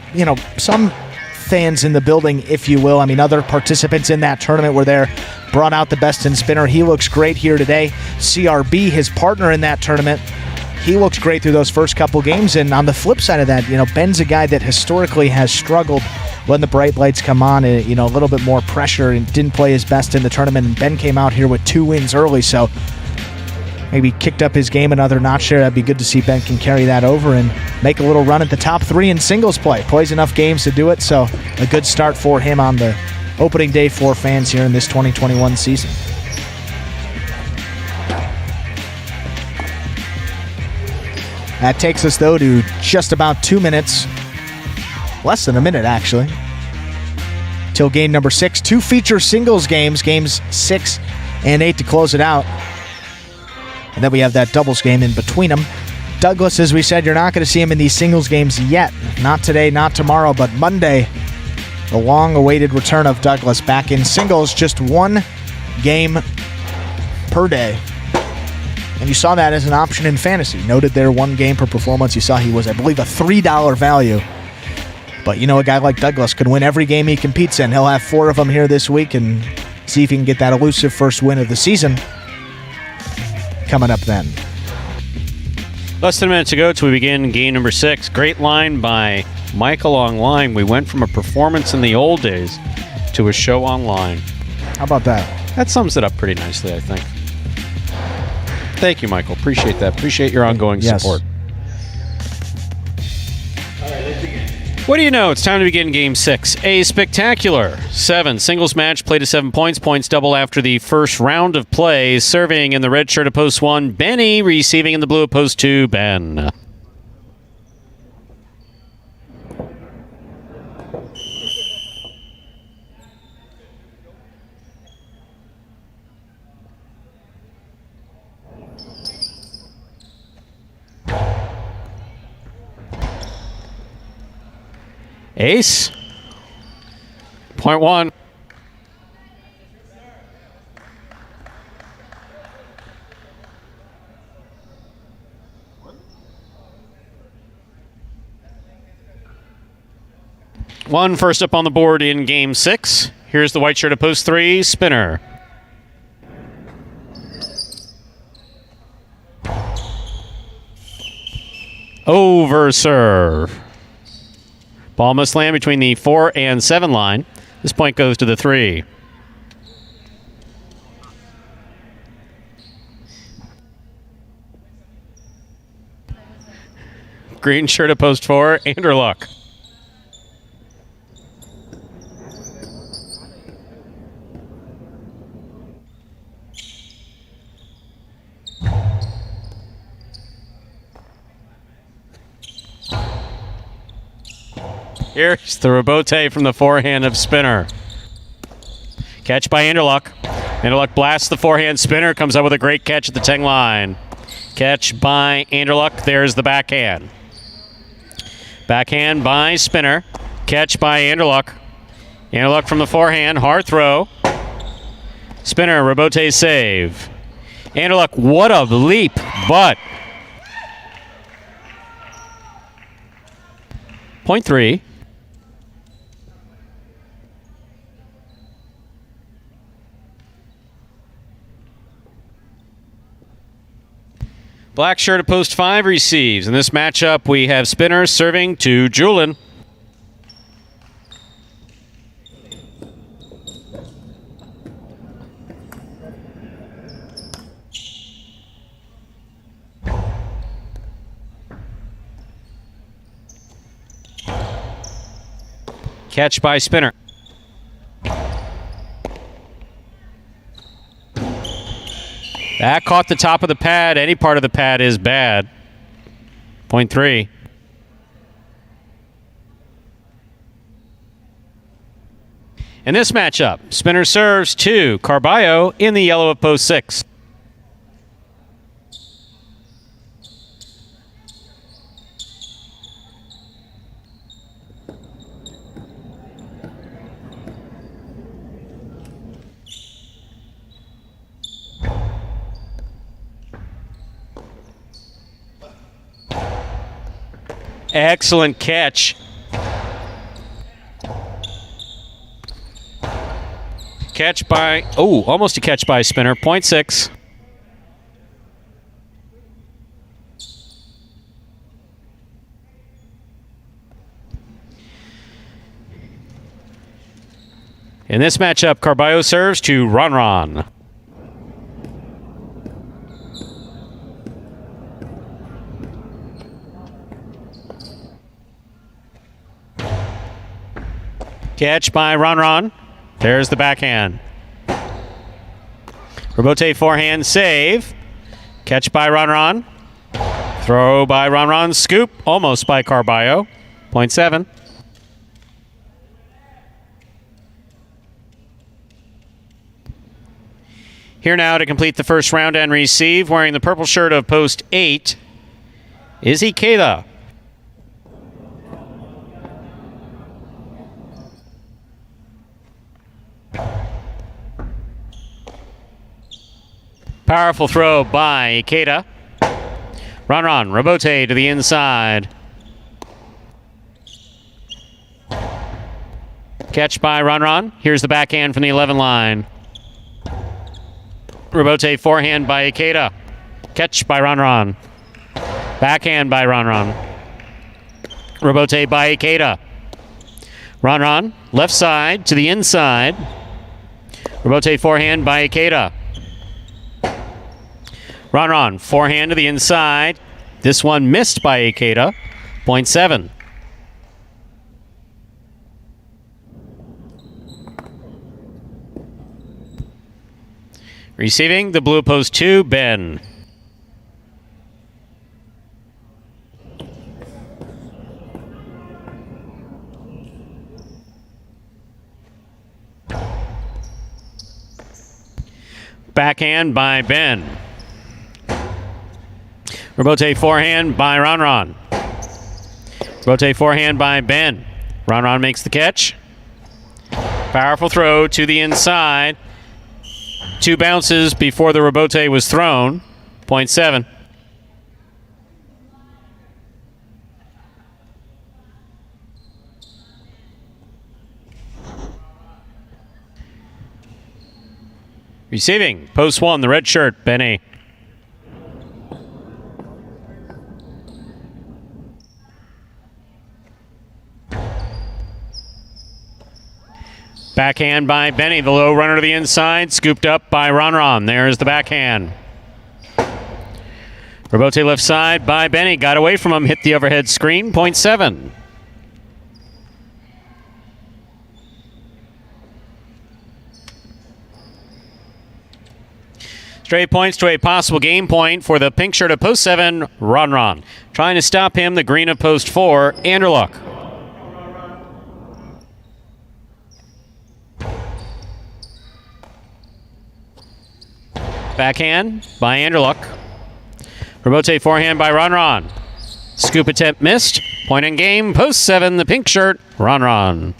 some fans in the building, if you will. I mean, other participants in that tournament were there, brought out the best in Spinner. He looks great here today. CRB, his partner in that tournament, he looks great through those first couple games. And on the flip side of that, Ben's a guy that historically has struggled when the bright lights come on, and a little bit more pressure, and didn't play his best in the tournament. And Ben came out here with 2 wins early, so maybe kicked up his game another notch there. That'd be good to see Ben can carry that over and make a little run at the top 3 in singles play. Plays enough games to do it, so a good start for him on the opening day for fans here in this 2021 season. That takes us, though, to just about 2 minutes. Less than a minute, actually. Till game number 6. 2 feature singles games 6 and 8 to close it out. And then we have that doubles game in between them. Douglas, as we said, you're not going to see him in these singles games yet. Not today, not tomorrow, but Monday. The long-awaited return of Douglas back in singles, just 1 game per day. And you saw that as an option in fantasy. Noted there 1 game per performance. You saw he was, I believe, a $3 value. But a guy like Douglas could win every game he competes in. He'll have 4 of them here this week and see if he can get that elusive first win of the season coming up then. Less than a minute to go till we begin game number 6. Great line by Michael online. We went from a performance in the old days to a show online. How about that? That sums it up pretty nicely, I think. Thank you, Michael. Appreciate that. Appreciate your ongoing support. What do you know? It's time to begin Game 6. A spectacular 7 singles match played to 7 points. Points double after the first round of play. Serving in the red shirt at post 1, Benny. Receiving in the blue at post 2, Ben. Ace. Point 1. One first up on the board in game 6. Here's the white shirt at post 3, Spinner. Over serve. Ball must land between the 4 and 7 line. This point goes to the 3. Green shirt at post 4, Anderluck. Here's the rebote from the forehand of Spinner. Catch by Anderluck. Anderluck blasts the forehand. Spinner comes up with a great catch at the 10 line. Catch by Anderluck. There's the backhand. Backhand by Spinner. Catch by Anderluck. Anderluck from the forehand. Hard throw. Spinner, rebote save. Anderluck, what a leap, but point 3. Black shirt at post 5 receives. In this matchup, we have Spinner serving to Julin. Catch by Spinner. That caught the top of the pad. Any part of the pad is bad. Point 3. In this matchup, Spinner serves to Carballo in the yellow of post 6. Excellent catch. Catch by, almost a catch by spinner, 0.6. In this matchup, Carballo serves to Ron. Catch by Ron. There's the backhand. Rebote forehand save. Catch by Ron. Throw by Ron. Scoop almost by Carballo. 0.7. Here now to complete the first round and receive, wearing the purple shirt of post 8, is Ikeda. Powerful throw by Ikeda. Ron, rebote to the inside. Catch by Ron. Here's the backhand from the 11 line. Rebote forehand by Ikeda. Catch by Ron. Backhand by Ron. Rebote by Ikeda. Ron, left side to the inside. Rebote forehand by Ikeda. Ron, forehand to the inside. This one missed by Ikeda. 0.7. Receiving the blue post 2, Ben. Backhand by Ben. Rebote forehand by Ron. Rebote forehand by Ben. Ron makes the catch. Powerful throw to the inside. 2 bounces before the rebote was thrown. 0.7. Receiving, post 1, the red shirt, Benny. Backhand by Benny, the low runner to the inside, scooped up by Ron. There's the backhand. Rebote left side by Benny, got away from him, hit the overhead screen, 0.7. Straight points to a possible game point for the pink shirt of post 7, Ron. Trying to stop him, the green of post 4, Anderluck. Backhand by Anderluck. Rebote forehand by Ron. Scoop attempt missed. Point in game. Post 7, the pink shirt, Ron.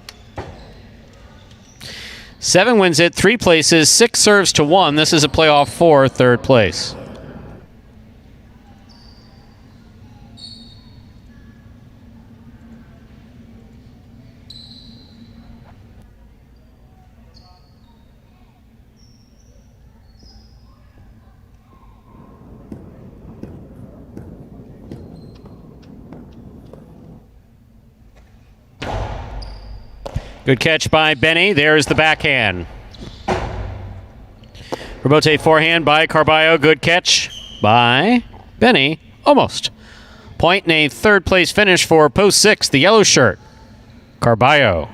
7 wins it, 3 places, 6 serves to 1. This is a playoff for 3rd place. Good catch by Benny. There's the backhand. Rebote forehand by Carballo. Good catch by Benny. Almost. Point and a 3rd place finish for post 6, the yellow shirt, Carballo.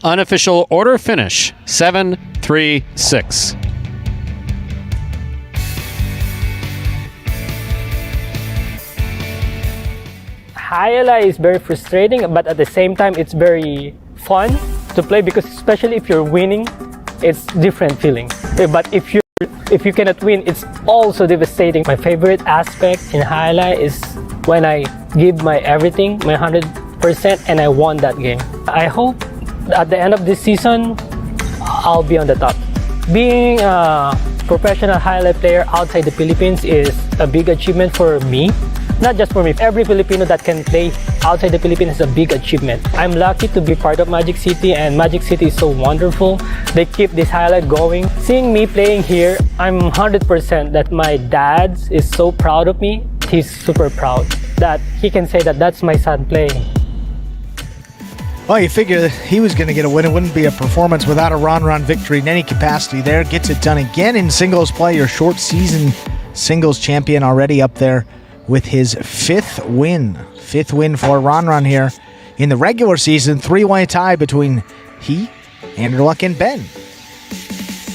Unofficial order finish, 7-3-6. Jai-Alai is very frustrating, but at the same time, it's very fun to play because especially if you're winning, it's different feeling. But if you cannot win, it's also devastating. My favorite aspect in Jai-Alai is when I give my everything, my 100%, and I won that game. I hope at the end of this season, I'll be on the top. Being a professional Jai-Alai player outside the Philippines is a big achievement for me. not just for me. Every Filipino that can play outside the Philippines is a big achievement. I'm lucky to be part of Magic City, and Magic City is so wonderful. They keep this highlight going. Seeing me playing here, I'm 100% that my dad is so proud of me. He's super proud that he can say that that's my son playing. Well, you figure he was going to get a win. It wouldn't be a performance without a Ron victory in any capacity there. Gets it done again in singles play. Your short season singles champion already up there with his fifth win. Fifth win for Ron here in the regular season. Three-way tie between he, Andrew Luck, and Ben.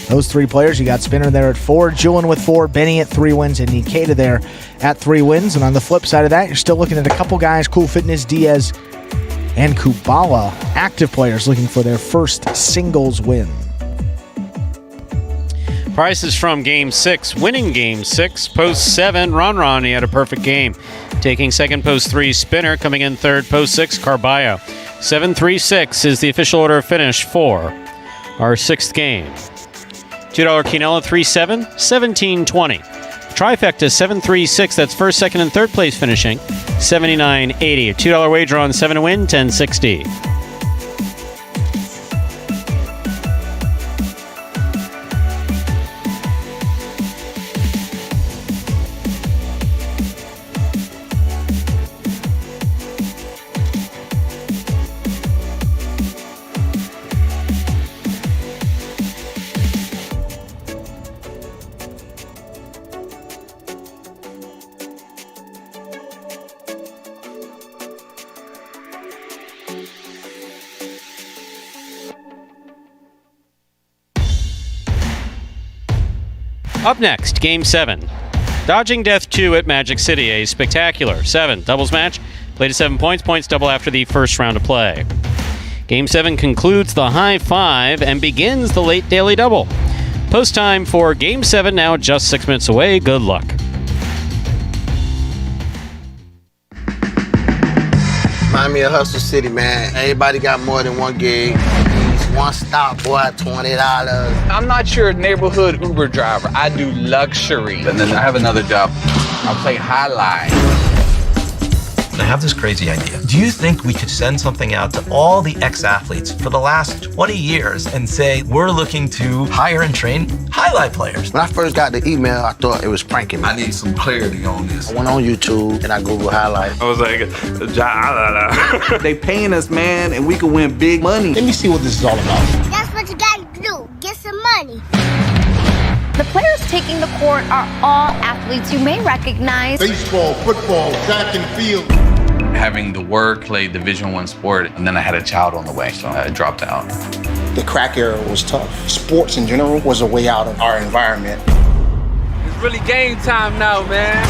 Those three players, you got Spinner there at 4, Julian with 4, Benny at 3 wins, and Nikita there at 3 wins. And on the flip side of that, you're still looking at a couple guys, Cool Fitness, Diaz, and Kubala, active players looking for their first singles win. Prices from Game 6. Winning Game 6, Post 7, Ron. He had a perfect game. Taking second, Post 3, Spinner. Coming in third, Post 6, Carballo. 7-3-6 is the official order of finish for our sixth game. $2 Quinella 3-7, 17-20. Trifecta 7-3-6, that's first, second, and third place finishing. 79.80. A $2 wager on 7 to win, 10.60. Up next, Game 7. Dodging Death 2 at Magic City, a spectacular 7 doubles match. Played to 7 points, points double after the first round of play. Game 7 concludes the high 5 and begins the late daily double. Post time for Game 7 now just 6 minutes away. Good luck. Remind me of Hustle City, man. Everybody got more than one gig. One stop, boy, $20. I'm not your neighborhood Uber driver. I do luxury. And then I have another job. I play highlight. I have this crazy idea. Do you think we could send something out to all the ex-athletes for the last 20 years and say, we're looking to hire and train highlight players? When I first got the email, I thought it was pranking me. I need some clarity on this. I went on YouTube and I Googled highlight. I was like, Jai-Alai. They paying us, man, and we can win big money. Let me see what this is all about. That's what you gotta do. Get some money. The players taking the court are all athletes you may recognize. Baseball, football, track and field. Having the work, played Division I sport, and then I had a child on the way, so I dropped out. The crack era was tough. Sports in general was a way out of our environment. It's really game time now, man.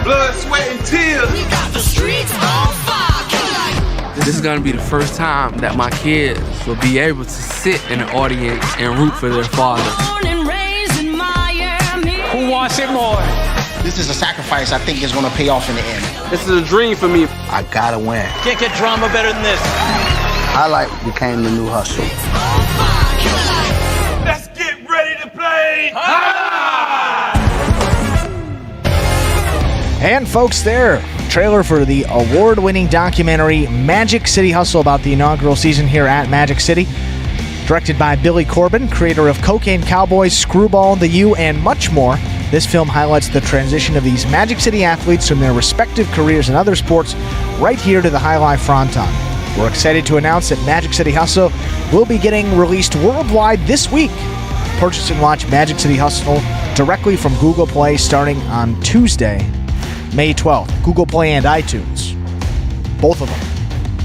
Blood, sweat, and tears. We got the streets on fire. This is gonna be the first time that my kids will be able to sit in the audience and root for their father. Who wants it more? This is a sacrifice I think is going to pay off in the end. This is a dream for me. I gotta win. Can't get drama better than this. Highlight became the new hustle. Let's get ready to play. And folks, there, trailer for the award-winning documentary Magic City Hustle about the inaugural season here at Magic City. Directed by Billy Corbin, creator of Cocaine Cowboys, Screwball, The U, and much more. This film highlights the transition of these Magic City athletes from their respective careers in other sports right here to the High Life Fronton. We're excited to announce that Magic City Hustle will be getting released worldwide this week. Purchase and watch Magic City Hustle directly from Google Play starting on Tuesday, May 12th. Google Play and iTunes. Both of them.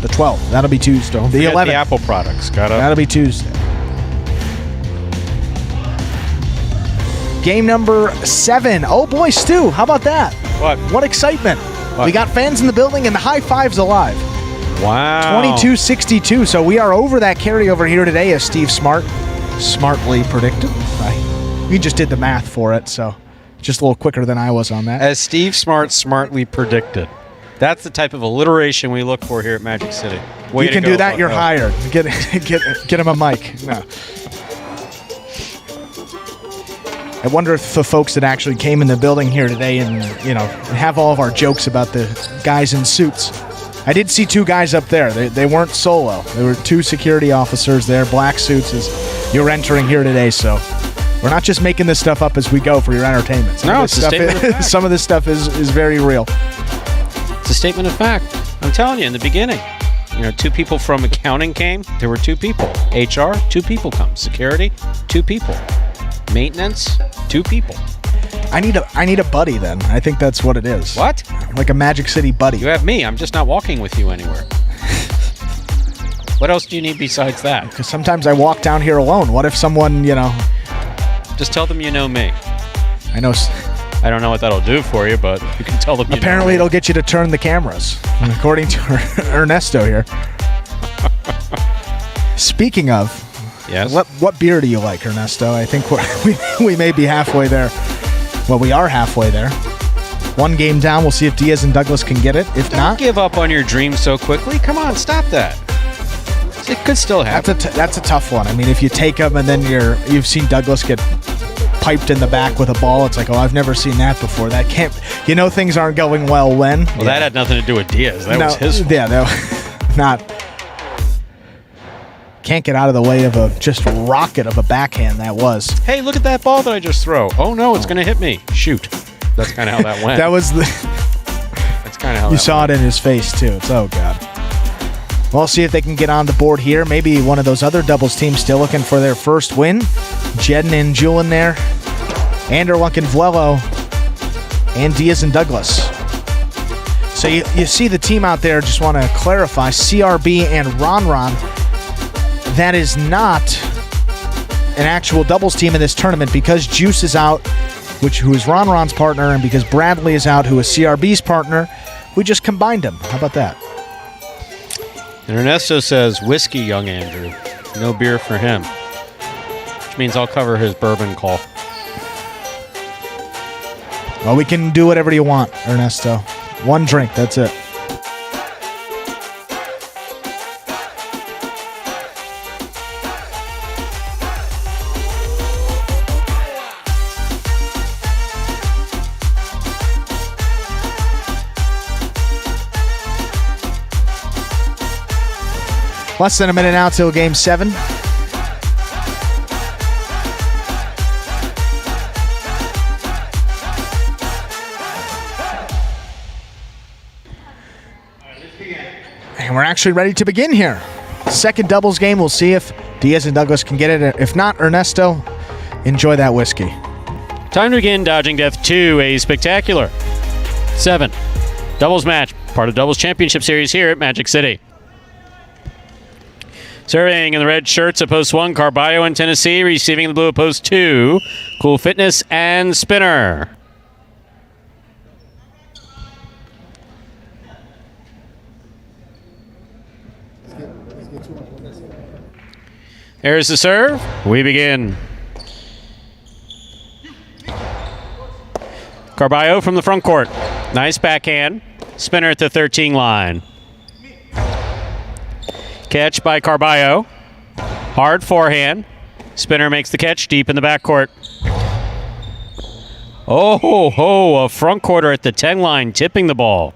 The 12th. That'll be Tuesday. Don't the forget 11th. the Apple products. That'll be Tuesday. Game number 7. Oh boy, Stu, how about that? What excitement. We got fans in the building and the high five's alive. Wow. 22-62. So we are over that carryover here today, as Steve smartly predicted. We just did the math for it, so just a little quicker than I was on that. As Steve smartly predicted. That's the type of alliteration we look for here at Magic City. Way you can do that, you're hired. Get him a mic. No. I wonder if the folks that actually came in the building here today and, have all of our jokes about the guys in suits. I did see 2 guys up there. They weren't solo. There were 2 security officers there, black suits, as you're entering here today. So we're not just making this stuff up as we go for your entertainment. It's a statement of fact. Some of this stuff is very real. It's a statement of fact. I'm telling you, in the beginning, 2 people from accounting came. There were 2 people. HR, 2 people come. Security, 2 people. Maintenance, 2 people. I need a buddy then. I think that's what it is. What? Like a Magic City buddy. You have me. I'm just not walking with you anywhere. What else do you need besides that? Because sometimes I walk down here alone. What if someone, Just tell them you know me. I know. I don't know what that'll do for you, but you can tell them. Apparently, it'll get you to turn the cameras, according to Ernesto here. Speaking of, yes. What beer do you like, Ernesto? I think we may be halfway there. Well, we are halfway there. 1 game down. We'll see if Diaz and Douglas can get it. If not, don't give up on your dreams so quickly. Come on, stop that. It could still happen. That's a tough one. I mean, if you take them and then you've seen Douglas get piped in the back with a ball, it's like, oh, I've never seen that before. That can't. Things aren't going well when. Well, that had nothing to do with Diaz. That was his fault. Yeah, not. Can't get out of the way of a just rocket of a backhand that was. Hey, look at that ball that I just throw. Oh no, it's going to hit me. Shoot. That's kind of how that went. That's kind of how you saw it in his face too. It's oh god. We'll see if they can get on the board here. Maybe one of those other doubles teams still looking for their first win. Jedden and Julin there. Anderluck and Vuelo. And Diaz and Douglas. So you see the team out there, just want to clarify, CRB and Ron. That is not an actual doubles team in this tournament because Juice is out, who is Ron's partner, and because Bradley is out, who is CRB's partner, we just combined them. How about that? And Ernesto says, whiskey, young Andrew. No beer for him. Which means I'll cover his bourbon call. Well, we can do whatever you want, Ernesto. 1 drink, that's it. Less than a minute now till game 7. And we're actually ready to begin here. Second doubles game. We'll see if Diaz and Douglas can get it. If not, Ernesto, enjoy that whiskey. Time to begin Dodging Death 2, a spectacular 7 doubles match, part of Doubles Championship Series here at Magic City. Serving in the red shirts at post 1, Carballo in Tennessee. Receiving in the blue at post 2, Cool Fitness and Spinner. There's the serve. We begin. Carballo from the front court. Nice backhand. Spinner at the 13 line. Catch by Carballo. Hard forehand. Spinner makes the catch deep in the backcourt. Oh, a front quarter at the 10 line, tipping the ball.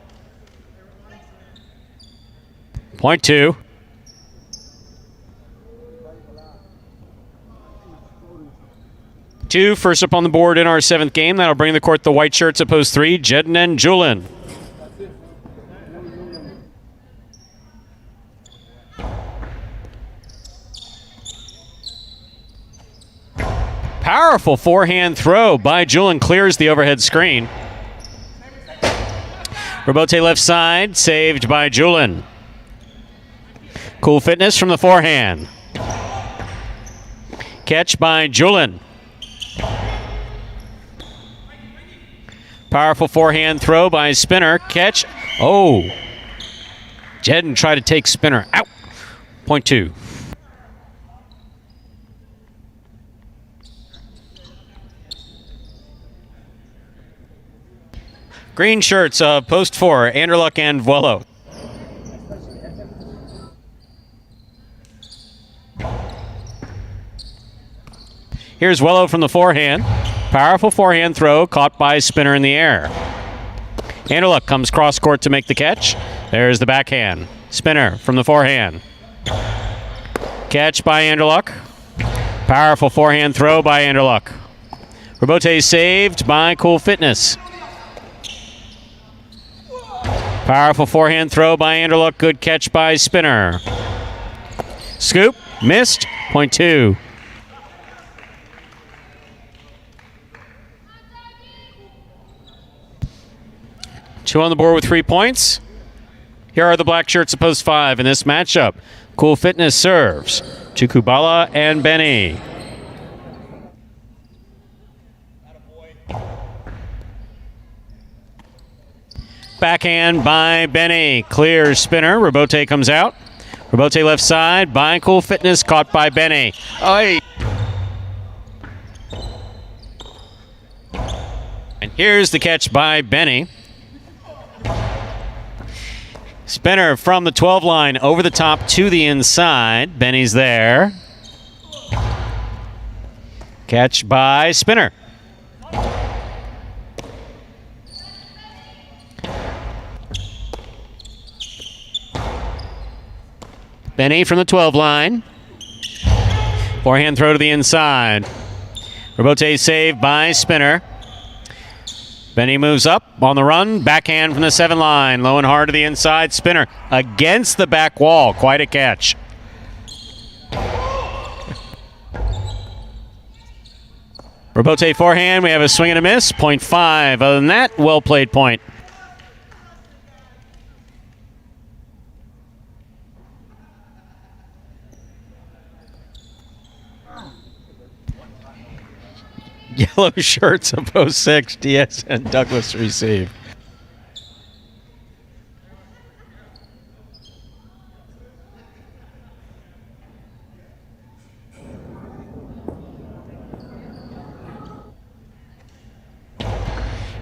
Point 2. First up on the board in our 7th game. That'll bring the court the white shirts at post 3, Jedden and Julin. Powerful forehand throw by Julin, clears the overhead screen. Robote left side, saved by Julin. Cool Fitness from the forehand. Catch by Julin. Powerful forehand throw by Spinner. Catch. Oh. Jedden tried to take Spinner out. Point 2. Green shirts of post 4, Anderluck and Vuelo. Here's Vuelo from the forehand. Powerful forehand throw caught by Spinner in the air. Anderluck comes cross court to make the catch. There's the backhand. Spinner from the forehand. Catch by Anderluck. Powerful forehand throw by Anderluck. Robote saved by Cool Fitness. Powerful forehand throw by Anderluck. Good catch by Spinner. Scoop. Missed. Point 2. Two on the board with 3 points. Here are the black shirts at post 5 in this matchup. Cool Fitness serves to Kubala and Benny. Backhand by Benny. Clears Spinner. Robote comes out. Robote left side by Cool Fitness. Caught by Benny. Oy. And here's the catch by Benny. Spinner from the 12 line over the top to the inside. Benny's there. Catch by Spinner. Benny from the 12 line. Forehand throw to the inside. Robote saved by Spinner. Benny moves up on the run. Backhand from the 7 line. Low and hard to the inside. Spinner against the back wall. Quite a catch. Robote forehand. We have a swing and a miss. Point 5. Other than that, well played point. Yellow shirts of post 6. Diaz and Douglas receive.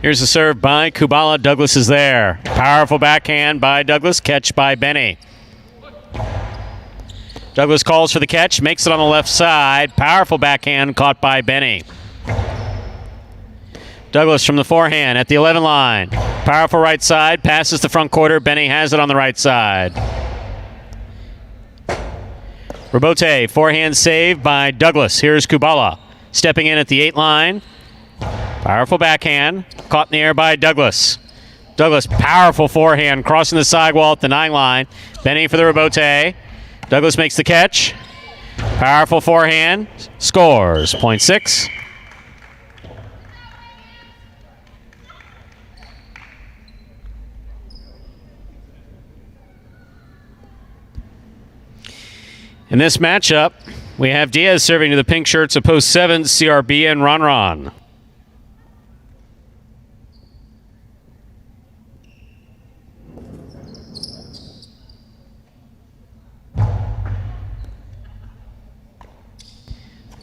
Here's the serve by Kubala. Douglas is there. Powerful backhand by Douglas. Catch by Benny. Douglas calls for the catch. Makes it on the left side. Powerful backhand caught by Benny. Douglas from the forehand at the 11 line. Powerful right side. Passes the front quarter. Benny has it on the right side. Robote. Forehand save by Douglas. Here's Kubala. Stepping in at the 8 line. Powerful backhand. Caught in the air by Douglas. Douglas, powerful forehand. Crossing the sidewall at the 9 line. Benny for the Robote. Douglas makes the catch. Powerful forehand. Scores. Point 6. In this matchup, we have Diaz serving to the pink shirts of post 7, CRB and Ron.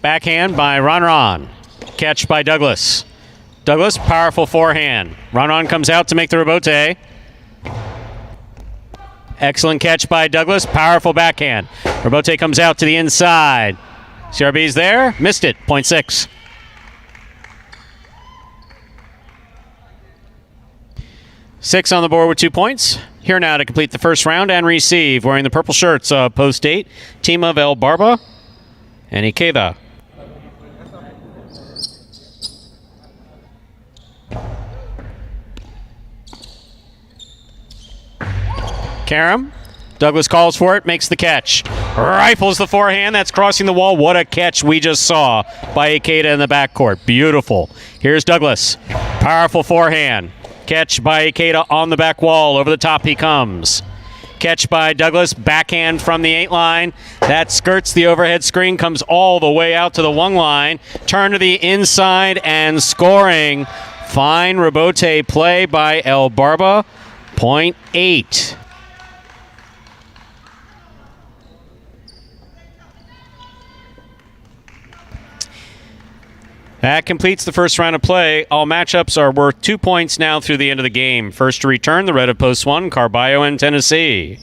Backhand by Ron. Catch by Douglas. Douglas, powerful forehand. Ron comes out to make the Robote. Excellent catch by Douglas. Powerful backhand. Robote comes out to the inside. CRB's there. Missed it. Point 6. Six on the board with 2 points. Here now to complete the first round and receive, wearing the purple shirts of post 8, team of El Barba and Ikeda. Karam. Douglas calls for it, makes the catch. Rifles the forehand, that's crossing the wall. What a catch we just saw by Ikeda in the backcourt. Beautiful. Here's Douglas. Powerful forehand. Catch by Ikeda on the back wall. Over the top he comes. Catch by Douglas. Backhand from the 8 line. That skirts the overhead screen, comes all the way out to the 1 line. Turn to the inside and scoring. Fine Robote play by El Barba. Point 8. That completes the first round of play. All matchups are worth 2 points now through the end of the game. First to return, the red of post 1, Carballo and Tennessee.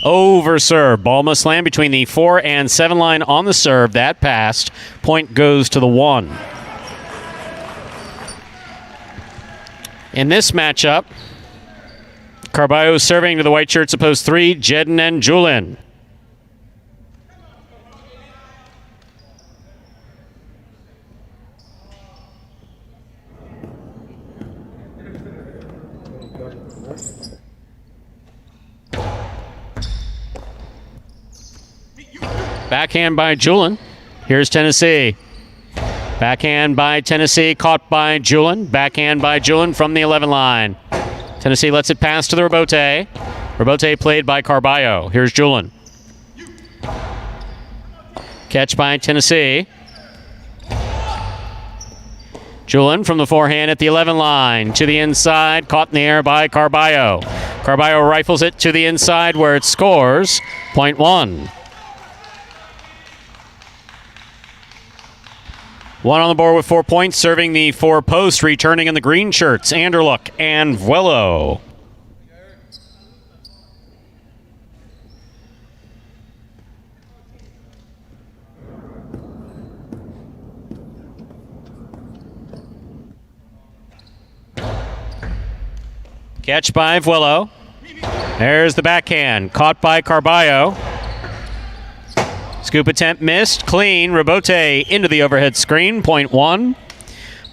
over serve. Ball must land between the 4 and 7 line on the serve. That passed. Point goes to the 1. In this matchup, Carballo serving to the white shirts of post 3, Jedin and Julin. Backhand by Julin. Here's Tennessee. Backhand by Tennessee, caught by Julin. Backhand by Julin from the 11 line. Tennessee lets it pass to the Rebote. Rebote played by Carballo. Here's Julin. Catch by Tennessee. Julin from the forehand at the 11 line. To the inside, caught in the air by Carballo. Carballo rifles it to the inside where it scores. Point 1. 1 on the board with 4 points, serving the 4 posts, returning in the green shirts, Anderluck and Vuelo. Catch by Vuelo. There's the backhand, caught by Carballo. Scoop attempt missed. Clean. Rebote into the overhead screen. Point 1.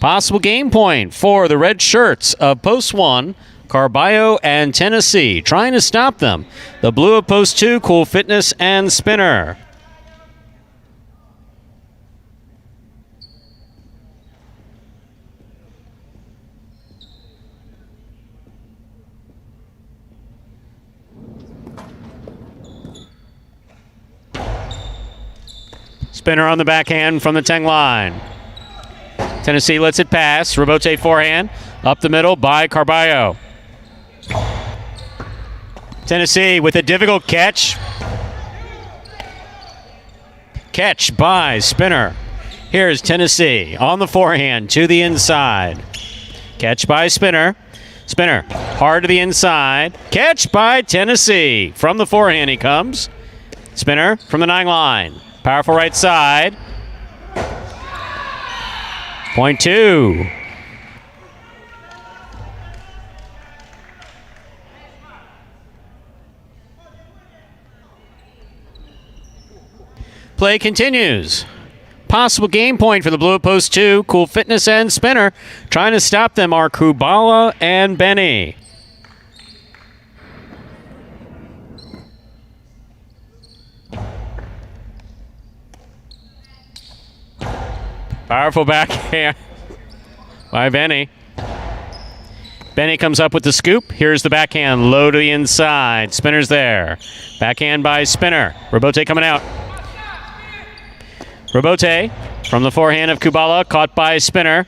Possible game point for the red shirts of post 1, Carballo and Tennessee. Trying to stop them. The blue of post 2, Cool Fitness and Spinner. Spinner on the backhand from the 10 line. Tennessee lets it pass. Rebote forehand. Up the middle by Carballo. Tennessee with a difficult catch. Catch by Spinner. Here's Tennessee on the forehand to the inside. Catch by Spinner. Spinner hard to the inside. Catch by Tennessee. From the forehand he comes. Spinner from the 9 line. Powerful right side. Point 2. Play continues. Possible game point for the blue at post 2. Cool Fitness and Spinner. Trying to stop them are Kubala and Benny. Powerful backhand by Benny. Benny comes up with the scoop. Here's the backhand, low to the inside. Spinner's there. Backhand by Spinner. Rebote coming out. Rebote from the forehand of Kubala, caught by Spinner.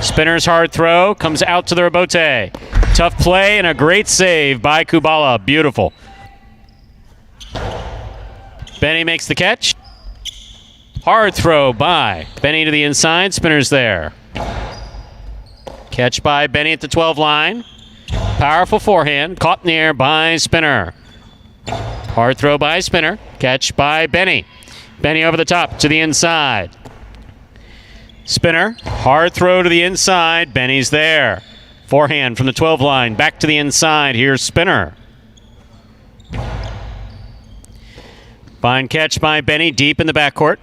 Spinner's hard throw comes out to the Rebote. Tough play and a great save by Kubala. Beautiful. Benny makes the catch. Hard throw by Benny to the inside. Spinner's there. Catch by Benny at the 12 line. Powerful forehand. Caught in the air by Spinner. Hard throw by Spinner. Catch by Benny. Benny over the top to the inside. Spinner. Hard throw to the inside. Benny's there. Forehand from the 12 line. Back to the inside. Here's Spinner. Fine catch by Benny deep in the backcourt.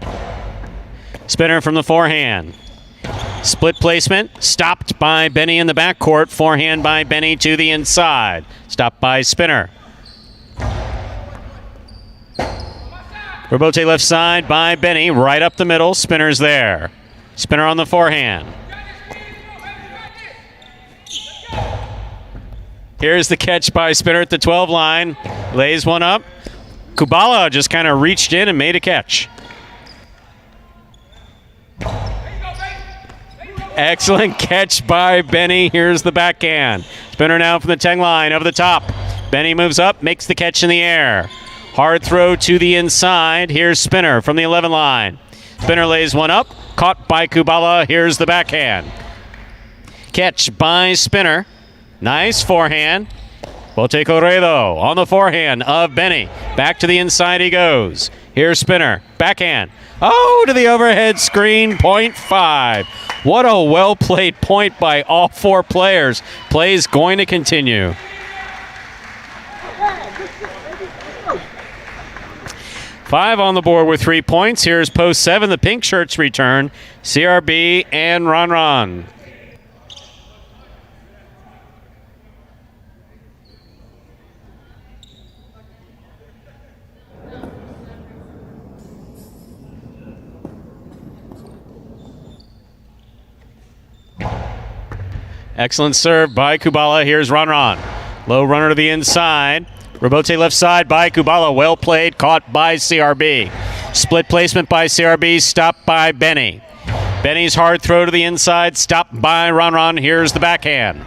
Spinner from the forehand. Split placement. Stopped by Benny in the backcourt. Forehand by Benny to the inside. Stopped by Spinner. Rebote left side by Benny. Right up the middle. Spinner's there. Spinner on the forehand. Here's the catch by Spinner at the 12 line. Lays one up. Kubala just kind of reached in and made a catch. Excellent catch by Benny. Here's the backhand. Spinner now from the 10 line over the top. Benny moves up, makes the catch in the air. Hard throw to the inside. Here's Spinner from the 11 line. Spinner lays one up, caught by Kubala. Here's the backhand. Catch by Spinner. Nice forehand. Bote Corredo on the forehand of Benny. Back to the inside he goes. Here's spinner. Backhand. Oh, to the overhead screen, point 5. What a well-played point by all 4 players. Play's going to continue. Five on the board with 3 points. Here's post 7, the pink shirts return. CRB and Ron. Excellent serve by Kubala. Here's Ron. Low runner to the inside. Robote left side by Kubala. Well played. Caught by CRB. Split placement by CRB. Stopped by Benny. Benny's hard throw to the inside. Stopped by Ron. Here's the backhand.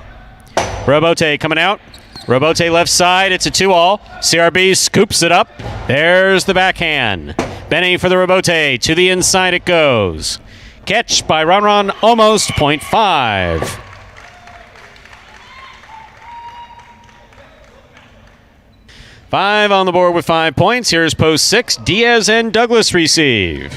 Robote coming out. Robote left side. It's a 2-all. CRB scoops it up. There's the backhand. Benny for the Robote. To the inside it goes. Catch by Ron. Almost point 5. Five on the board with 5 points. Here's post 6. Diaz and Douglas receive.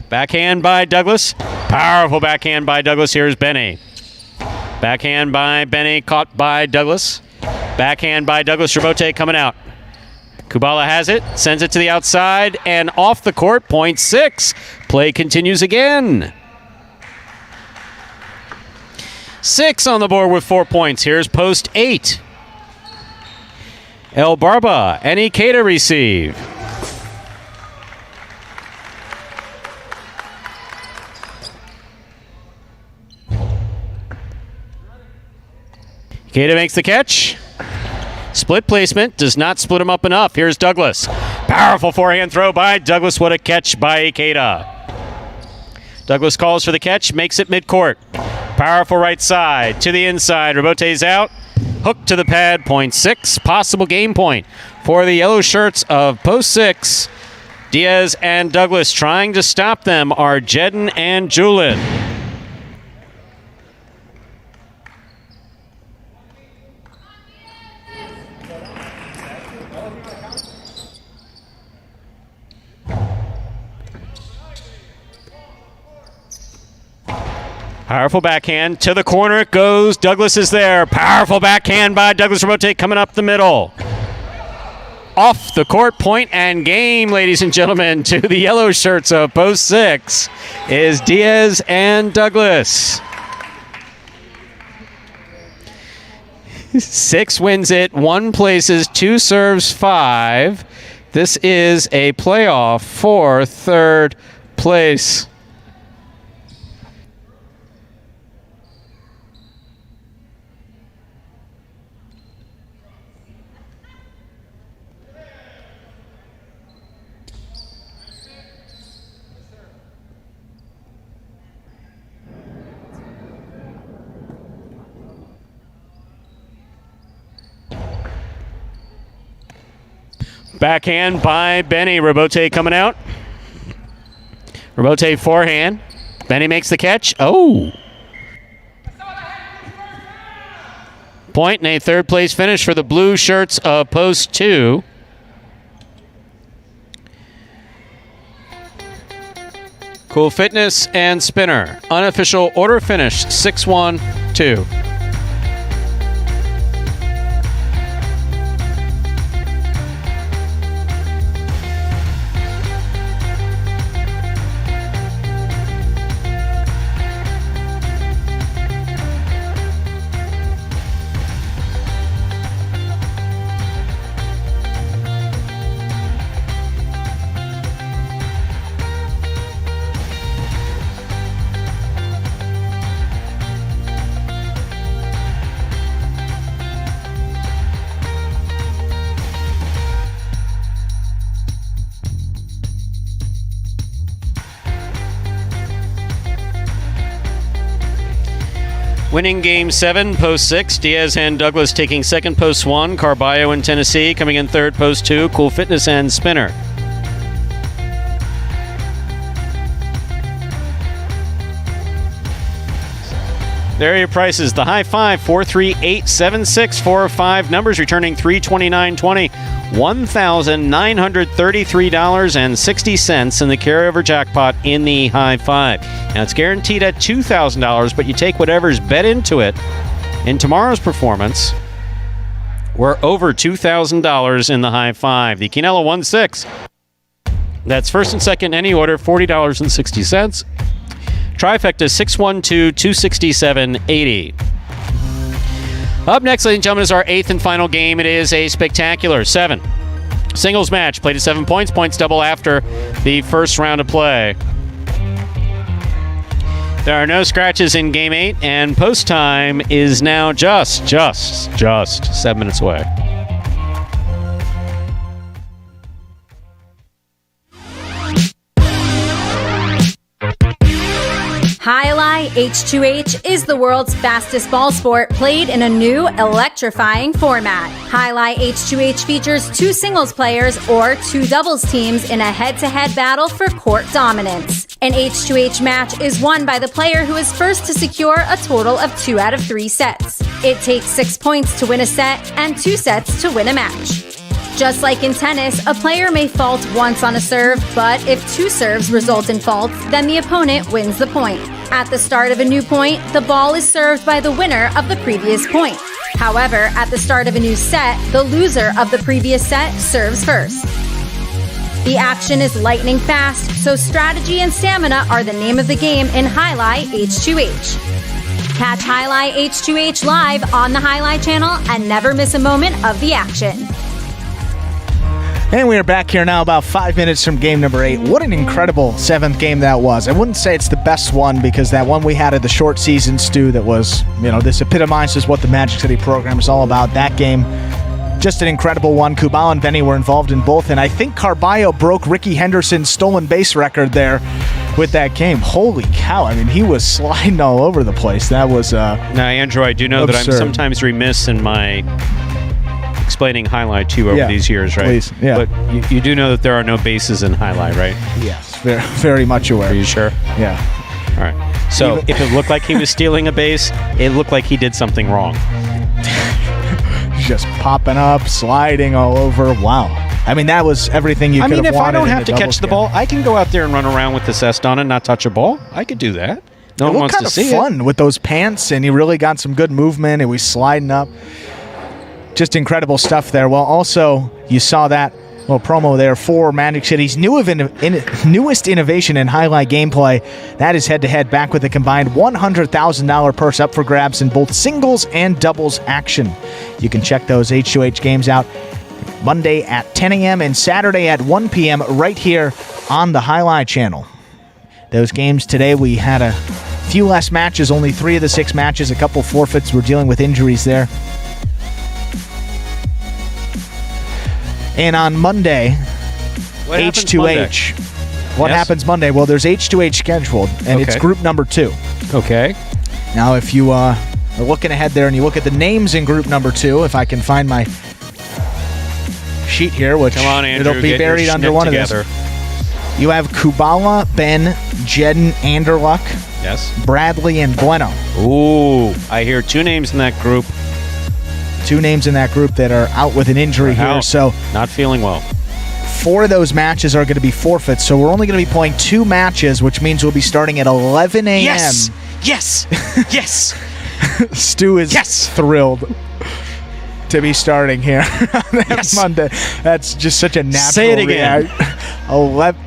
Backhand by Douglas. Powerful backhand by Douglas. Here's Benny. Backhand by Benny. Caught by Douglas. Backhand by Douglas. Robote coming out. Kubala has it. Sends it to the outside and off the court. Point 6. Play continues again. 6 on the board with 4 points. Here's post 8. El Barba and Ikeda receive. Ikeda makes the catch. Split placement does not split him up enough. Here's Douglas. Powerful forehand throw by Douglas. What a catch by Ikeda. Douglas calls for the catch, makes it midcourt. Powerful right side to the inside. Robote's out. Hook to the pad. Point 6. Possible game point for the yellow shirts of post 6. Diaz and Douglas trying to stop them are Jedden and Julin. Powerful backhand to the corner it goes. Douglas is there. Powerful backhand by Douglas. Robote coming up the middle. Off the court, point and game, ladies and gentlemen, to the yellow shirts of post 6 is Diaz and Douglas. 6 wins it, 1 places, 2 serves, 5. This is a playoff for 3rd place. Backhand by Benny. Robote coming out. Robote forehand. Benny makes the catch. Oh. Point and a 3rd place finish for the blue shirts of post 2. Cool Fitness and Spinner. Unofficial order finish 6-1-2. Winning game 7, post 6. Diaz and Douglas taking second, post 1. Carballo and Tennessee coming in third, post 2. Cool Fitness and Spinner. There are your prices. The high five, 43876, 4 of 5. Numbers returning $329.20, $1,933.60 in the carryover jackpot in the high five. Now it's guaranteed at $2,000, but you take whatever's bet into it. In tomorrow's performance, we're over $2,000 in the high five. The Quinella 1-6. That's first and second any order, $40.60. Trifecta 612-267-80. Up next, ladies and gentlemen, is our 8th and final game. It is a spectacular 7 singles match. Played at 7 points. Points double after the first round of play. There are no scratches in game 8, and post time is now just 7 minutes away. Jai-Alai H2H is the world's fastest ball sport played in a new electrifying format. Jai-Alai H2H features 2 singles players or 2 doubles teams in a head-to-head battle for court dominance. An H2H match is won by the player who is first to secure a total of 2 out of 3 sets. It takes 6 points to win a set and 2 sets to win a match. Just like in tennis, a player may fault once on a serve, but if 2 serves result in faults, then the opponent wins the point. At the start of a new point, the ball is served by the winner of the previous point. However, at the start of a new set, the loser of the previous set serves first. The action is lightning fast, so strategy and stamina are the name of the game in Jai-Alai H2H. Catch Jai-Alai H2H live on the Jai-Alai channel and never miss a moment of the action. And we are back here now about 5 minutes from game number 8. What an incredible 7th game that was. I wouldn't say it's the best one because that one we had at the short season, Stu, that was, this epitomizes what the Magic City program is all about. That game, just an incredible one. Kubal and Benny were involved in both, and I think Carballo broke Ricky Henderson's stolen base record there with that game. Holy cow. I mean, he was sliding all over the place. That was Now, Andrew, I do know absurd. that I'm sometimes remiss in my explaining Jai-Alai to you over these years, right? Please, yeah. But you do know that there are no bases in Jai-Alai, right? Yes, very, very much aware. Are you sure? Yeah. All right. So if it looked like he was stealing a base, it looked like he did something wrong. Just popping up, sliding all over. Wow. I mean, that was everything you could have wanted. If I don't have in to a catch the ball, I can go out there and run around with the cest on and not touch a ball. I could do that. No one wants to see it. It looked kind of fun with those pants, and he really got some good movement, and he was sliding up. Just incredible stuff there. Well, also, you saw that promo there for Magic City's newest innovation in Jai-Alai gameplay. That is head-to-head back with a combined $100,000 purse up for grabs in both singles and doubles action. You can check those H2H games out Monday at 10 a.m. and Saturday at 1 p.m. right here on the Jai-Alai channel. Those games today, we had a few less matches, only 3 of the 6 matches, a couple forfeits. We're dealing with injuries there. And on Monday, H2H. What happens Monday? Well, there's H2H scheduled, and it's group number 2. Okay. Now, if you are looking ahead there and you look at the names in group number 2, if I can find my sheet here, which come on, Andrew, it'll be buried under one together. of these. You have Kubala, Ben, Jedden, Anderluck, yes, Bradley, and Bueno. Ooh, I hear 2 names in that group. 2 names in that group that are out with an injury here. So not feeling well. 4 of those matches are going to be forfeits. So we're only going to be playing 2 matches, which means we'll be starting at 11 a.m. Yes! Yes! Yes! Stu is thrilled to be starting here on that Monday. That's just such a natural Say it again. 11.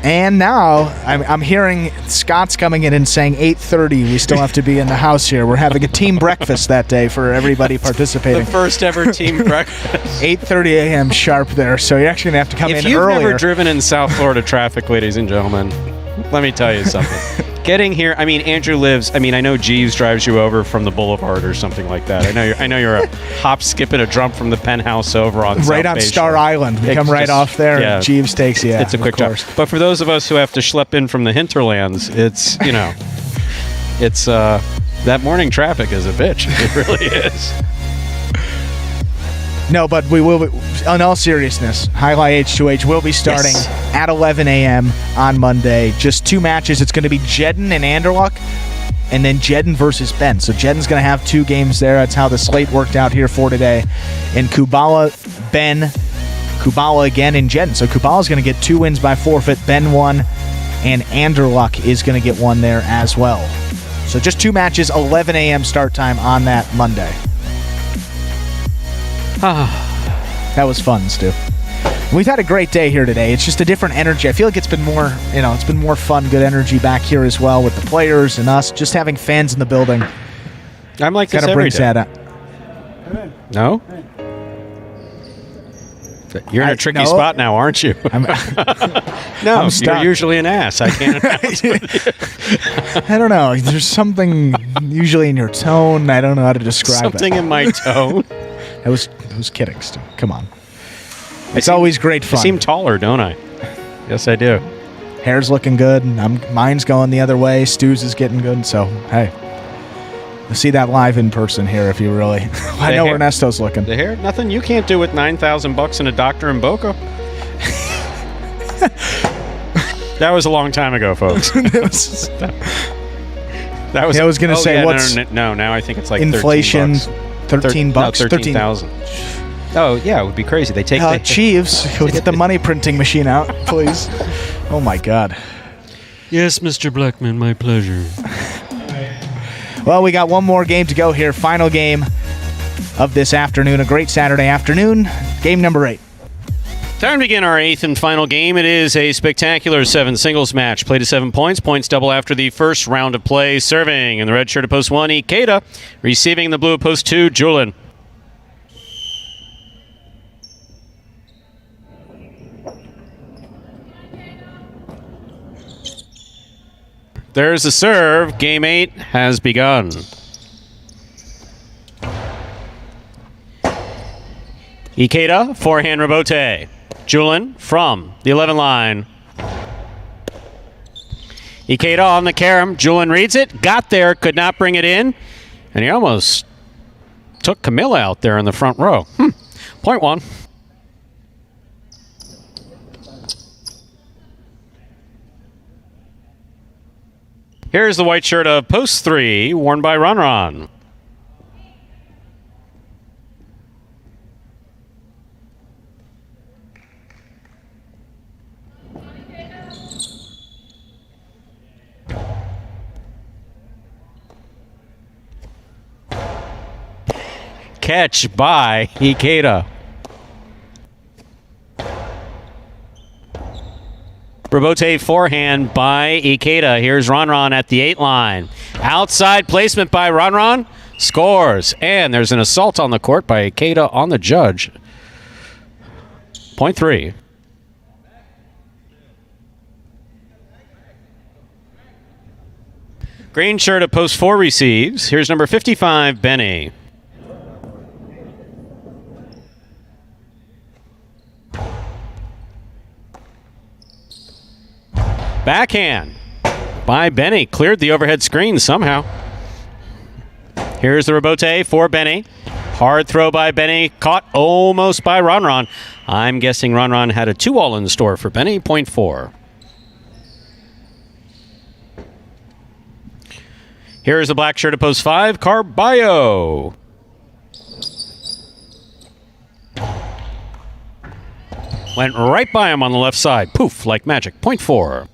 And now I'm hearing Scott's coming in and saying 8:30. We still have to be in the house here. We're having a team breakfast that day for everybody participating. The first ever team breakfast. 8:30 a.m. sharp there. So you're actually going to have to come in earlier. If you've never driven in South Florida traffic, ladies and gentlemen, let me tell you something. Getting here, I mean, Andrew lives, I know Jeeves drives you over from the Boulevard or something like that. I know you're a hop, skip, and a jump from the penthouse over on right South on Bay Star Shore. Island. We come right off there, and Jeeves takes you. It's a quick job. But for those of us who have to schlep in from the hinterlands, it's, It's that morning traffic is a bitch. It really is. No, but we will be, in all seriousness, Highlight H2H will be starting at 11 a.m. on Monday. Just 2 matches. It's going to be Jedden and Anderluck, and then Jedden versus Ben. So Jedden's going to have 2 games there. That's how the slate worked out here for today. And Kubala, Ben, Kubala again, and Jedden. So Kubala's going to get 2 wins by forfeit. Ben 1, and Anderluck is going to get 1 there as well. So just 2 matches, 11 a.m. start time on that Monday. That was fun, Stu. We've had a great day here today. It's just a different energy. I feel like it's been more, it's been more fun, good energy back here as well with the players and us, just having fans in the building. I'm like this Kinda every brings day. that up. No? You're in a tricky no. spot now, aren't you? I'm you're stuck. usually an ass. I can't. I don't know. There's something usually in your tone. I don't know how to describe Something it. in my tone. I was kidding, Stu. Come on. It's always great fun. I seem taller, don't I? Yes, I do. Hair's looking good. Mine's going the other way. Stu's is getting good. So, hey. You'll see that live in person here if you really... I know Ernesto's looking. The hair? Nothing you can't do with $9,000 and a doctor in Boca. That was a long time ago, folks. That was. I was going to say, what's... No, now I think it's like inflation, $13. $13? No, 13,000. Oh, yeah, it would be crazy. They take... Chiefs, get the money printing machine out, please. Oh, my God. Yes, Mr. Blackman, my pleasure. Well, we got one more game to go here. Final game of this afternoon. A great Saturday afternoon. Game number 8. Time to begin our 8th and final game. It is a spectacular 7 singles match. Play to 7 points. Points double after the first round of play. Serving in the red shirt at post 1, Ikeda. Receiving in the blue at post 2, Julin. There's the serve. Game 8 has begun. Ikeda, forehand rebote. Julin from the 11 line. Ikeda on the carom. Julin reads it. Got there. Could not bring it in. And he almost took Camilla out there in the front row. Point 1. Here's the white shirt of post 3, worn by Ron. Catch by Ikeda. Rebote forehand by Ikeda. Here's Ron at the 8 line. Outside placement by Ron. Scores. And there's an assault on the court by Ikeda on the judge. Point 3. Green shirt at post 4 receives. Here's number 55, Benny. Backhand by Benny. Cleared the overhead screen somehow. Here's the rebote for Benny. Hard throw by Benny. Caught almost by Ron. I'm guessing Ron had a 2-all in store for Benny. Point 4. Here's the black shirt at post 5, Carballo. Went right by him on the left side. Poof, like magic. Point 4.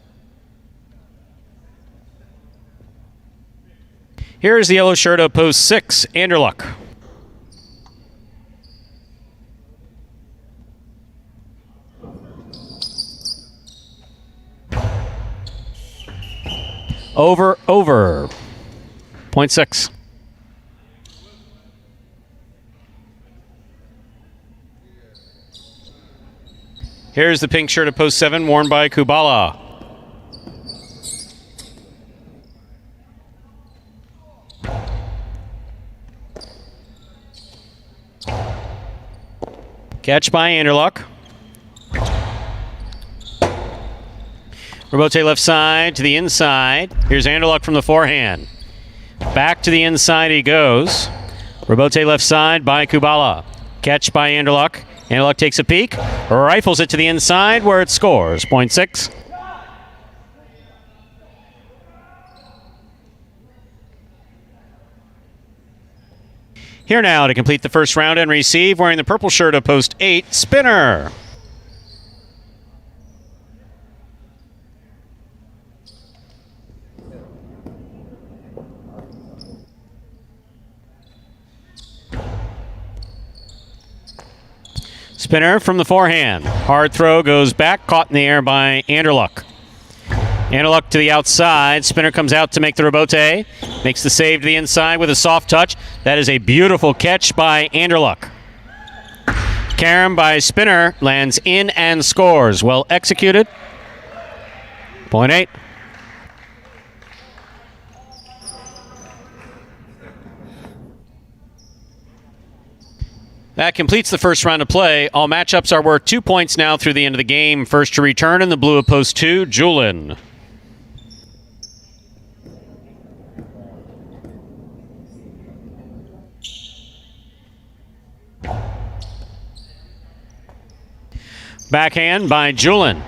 Here's the yellow shirt of post 6, Anderluck. Over. Point 6. Here's the pink shirt of post 7, worn by Kubala. Catch by Anderluck. Rebote left side to the inside. Here's Anderluck from the forehand. Back to the inside he goes. Robote left side by Kubala. Catch by Anderluck. Anderluck takes a peek, rifles it to the inside where it scores. Point 6. Here now to complete the first round and receive, wearing the purple shirt of post 8, Spinner. Spinner from the forehand. Hard throw goes back, caught in the air by Anderluck. Anderluck to the outside. Spinner comes out to make the rebote. Makes the save to the inside with a soft touch. That is a beautiful catch by Anderluck. Carom by Spinner lands in and scores. Well executed. Point 8. That completes the first round of play. All matchups are worth 2 points now through the end of the game. First to return in the blue of post 2, Julin. Backhand by Julin.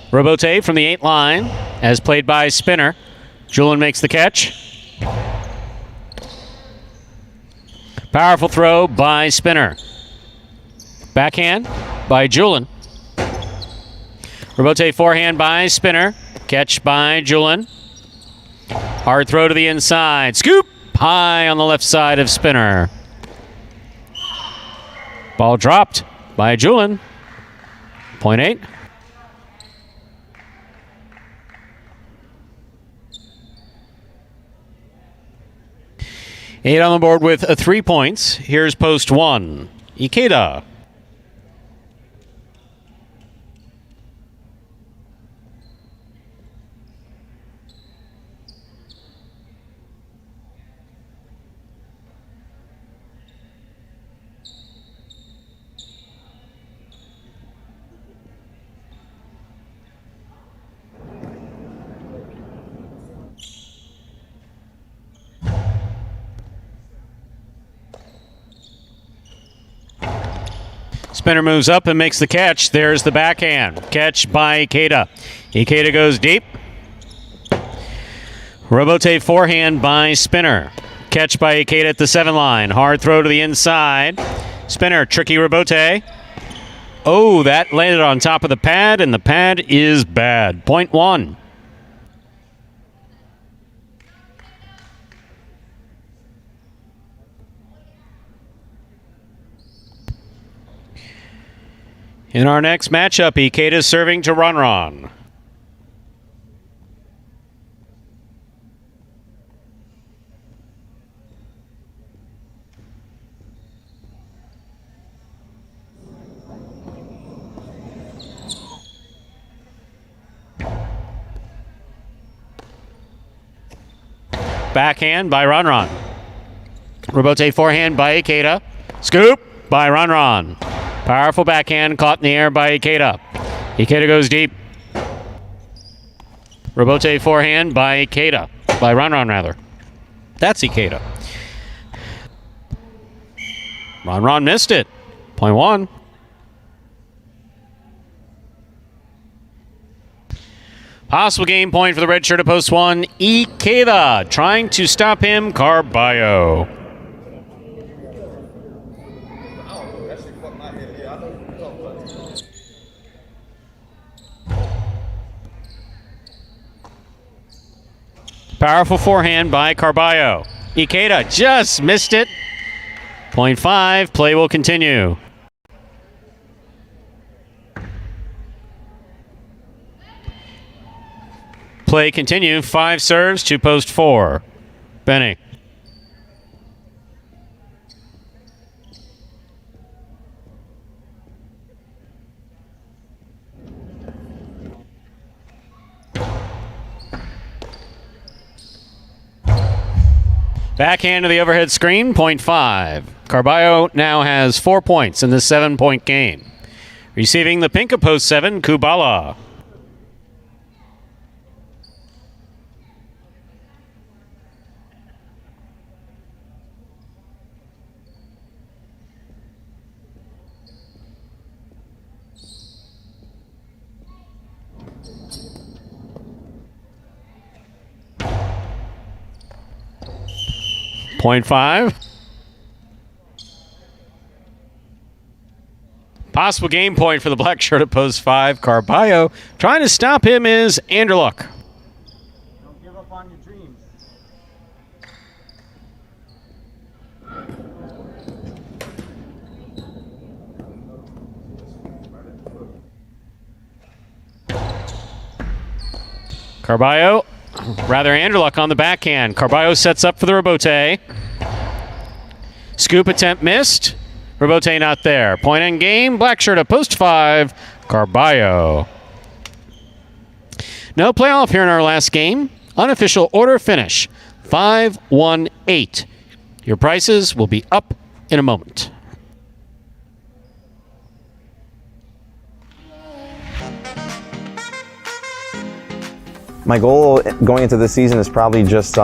Robote from the 8 line, as played by Spinner. Julin makes the catch. Powerful throw by Spinner. Backhand by Julin. Robote forehand by Spinner. Catch by Julin. Hard throw to the inside. Scoop high on the left side of Spinner. Ball dropped by Julin. Point 8. Eight on the board with 3 points. Here's post 1. Ikeda. Spinner moves up and makes the catch. There's the backhand. Catch by Ikeda. Ikeda goes deep. Robote forehand by Spinner. Catch by Ikeda at the 7 line. Hard throw to the inside. Spinner, tricky Robote. Oh, that landed on top of the pad, and the pad is bad. Point 1. In our next matchup, Ikeda serving to Ron. Backhand by Ron. Robote forehand by Ikeda. Scoop by Ron. Powerful backhand caught in the air by Ikeda. Ikeda goes deep. Robote forehand by Ikeda. By Ron rather. That's Ikeda. Ron missed it. Point 1. Possible game point for the red shirt at post 1. Ikeda trying to stop him. Carballo. Powerful forehand by Carballo. Ikeda just missed it. Point 5. Play will continue. Play continue. 5 serves to post 4. Benny. Backhand to the overhead screen, point 5. Carballo now has 4 points in this 7-point game. Receiving the pink of post 7, Kubala. Point 5. Possible game point for the black shirt at post 5. Carballo trying to stop him is Anderluck. Don't give up on your dreams. Carballo, rather Anderluck on the backhand. Carballo sets up for the rebote. Scoop attempt missed. Rebote not there. Point in game. Black shirt at post 5. Carballo. No playoff here in our last game. Unofficial order finish. 5-1-8. Your prices will be up in a moment. My goal going into this season is probably just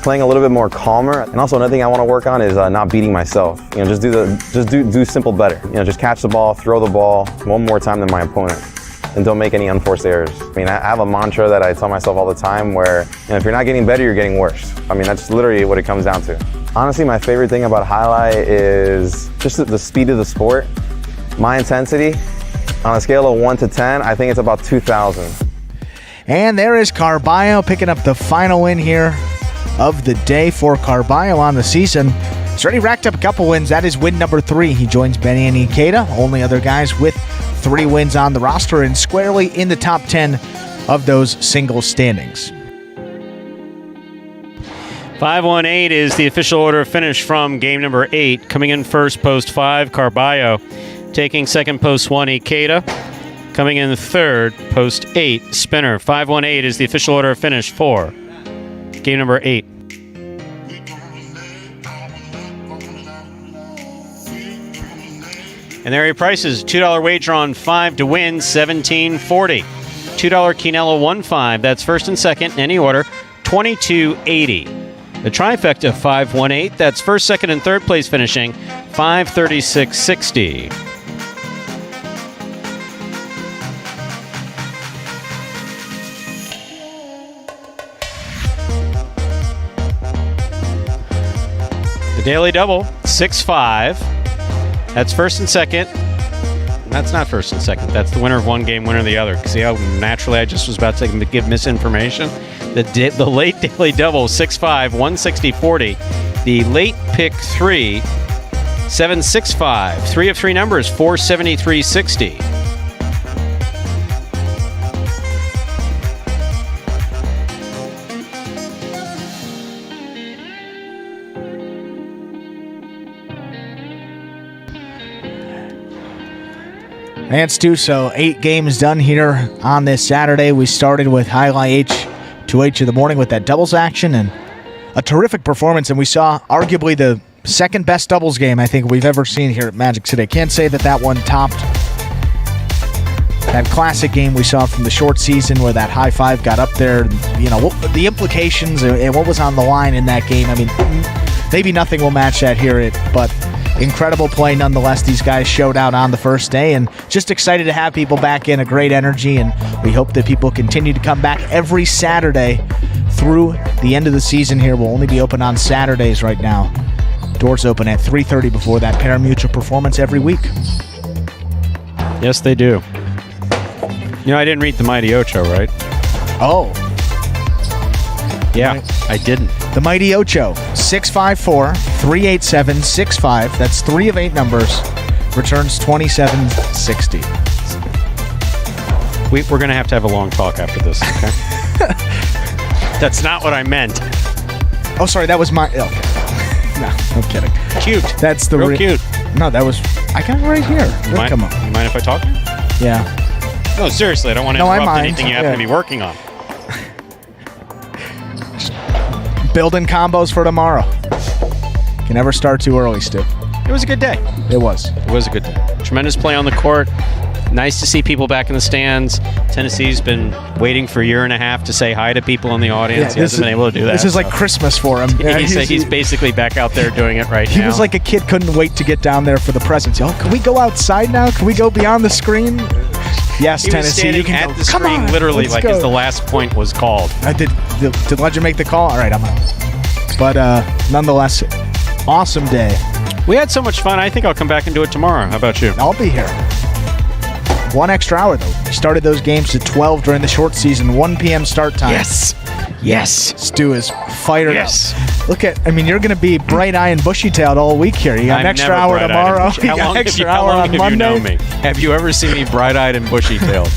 playing a little bit more calmer, and also another thing I want to work on is not beating myself. You know, just do simple better. You know, just catch the ball, throw the ball one more time than my opponent, and don't make any unforced errors. I mean, I have a mantra that I tell myself all the time where, you know, if you're not getting better, you're getting worse. I mean, that's literally what it comes down to. Honestly, my favorite thing about Jai-Alai is just the speed of the sport. My intensity, on a scale of 1 to 10, I think it's about 2,000. And there is Carballo picking up the final win here of the day for Carballo on the season. He's already racked up a couple wins. That is win number 3. He joins Benny and Ikeda, only other guys with 3 wins on the roster and squarely in the top 10 of those singles standings. 5-1-8 is the official order of finish from game number 8. Coming in first, post 5, Carballo. Taking second, post 1, Ikeda. Coming in third, post 8, Spinner. 5-1-8 is the official order of finish for game number 8. And there are your prices. $2 wager on 5 to win, $17.40. $2 Quinella 1-5. That's first and second in any order, $22.80. The trifecta 5-1-8. That's first, second, and third place finishing, $536.60. Daily double, 6-5. That's first and second. That's not first and second. That's the winner of one game, winner of the other. See how naturally I just was about to give misinformation? The late daily double, 6-5, 160-40. The late pick 3, 7-6-5. 3 of 3 numbers, 473.60. And Stu, so 8 games done here on this Saturday. We started with Jai-Alai H2H in the morning with that doubles action and a terrific performance. And we saw arguably the second best doubles game I think we've ever seen here at Magic City. I can't say that that one topped that classic game we saw from the short season where that high five got up there. You know, the implications and what was on the line in that game. I mean, maybe nothing will match that here, but incredible play nonetheless. These guys showed out on the first day, and just excited to have people back in, a great energy, and we hope that people continue to come back every Saturday through the end of the season here. We'll only be open on Saturdays right now. Doors open at 3:30 before that Parimutuel performance every week. Yes, they do. You know, I didn't read the Mighty Ocho, right? Oh. Yeah, I didn't. The Mighty Ocho, 654-387-65. That's 3 of 8 numbers. Returns 27.60. We're going to have a long talk after this, okay? That's not what I meant. Oh, sorry, that was my... Okay. No, I'm kidding. Cute. That's the... Real cute. No, that was... I got it right here. Come on. You mind if I talk? Yeah. No, seriously, I don't want to interrupt anything you happen to be working on. Building combos for tomorrow. Can never start too early, Stu. It was a good day. It was. It was a good day. Tremendous play on the court. Nice to see people back in the stands. Tennessee's been waiting for a year and a half to say hi to people in the audience. He hasn't been able to do that. This is like Christmas for him. Yeah, he's basically back out there doing it right now. He was like a kid, couldn't wait to get down there for the presents. Oh, can we go outside now? Can we go beyond the screen? Yes, he Tennessee. Was standing at the screen literally like as the last point was called. Did Legend make the call? All right, I'm out. But nonetheless, awesome day. We had so much fun. I think I'll come back and do it tomorrow. How about you? I'll be here. 1 extra hour, though. We started those games at 12 during the short season, 1 p.m. start time. Yes. Stu is fired up. Look at, you're going to be bright-eyed and bushy-tailed all week here. You got an extra hour tomorrow. You got an extra hour on Monday. You know me? Have you ever seen me bright-eyed and bushy-tailed?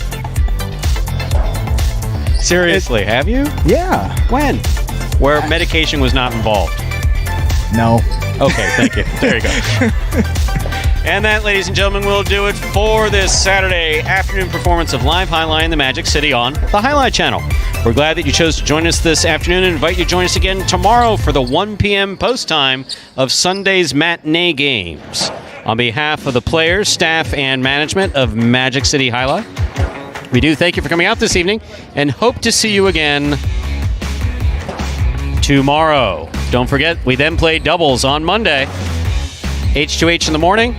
Seriously, have you? Yeah. When? Where medication was not involved? No. Okay, thank you. There you go. And that, ladies and gentlemen, will do it for this Saturday afternoon performance of Live Highlight in the Magic City on the Highlight Channel. We're glad that you chose to join us this afternoon and invite you to join us again tomorrow for the 1 p.m. post time of Sunday's matinee games. On behalf of the players, staff, and management of Magic City Jai-Alai, we do thank you for coming out this evening and hope to see you again tomorrow. Don't forget, we then play doubles on Monday. H2H in the morning,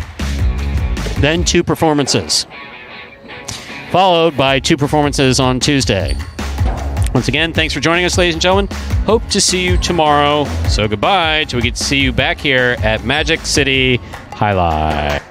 then 2 performances, followed by 2 performances on Tuesday. Once again, thanks for joining us, ladies and gentlemen. Hope to see you tomorrow. So goodbye till we get to see you back here at Magic City Jai-Alai.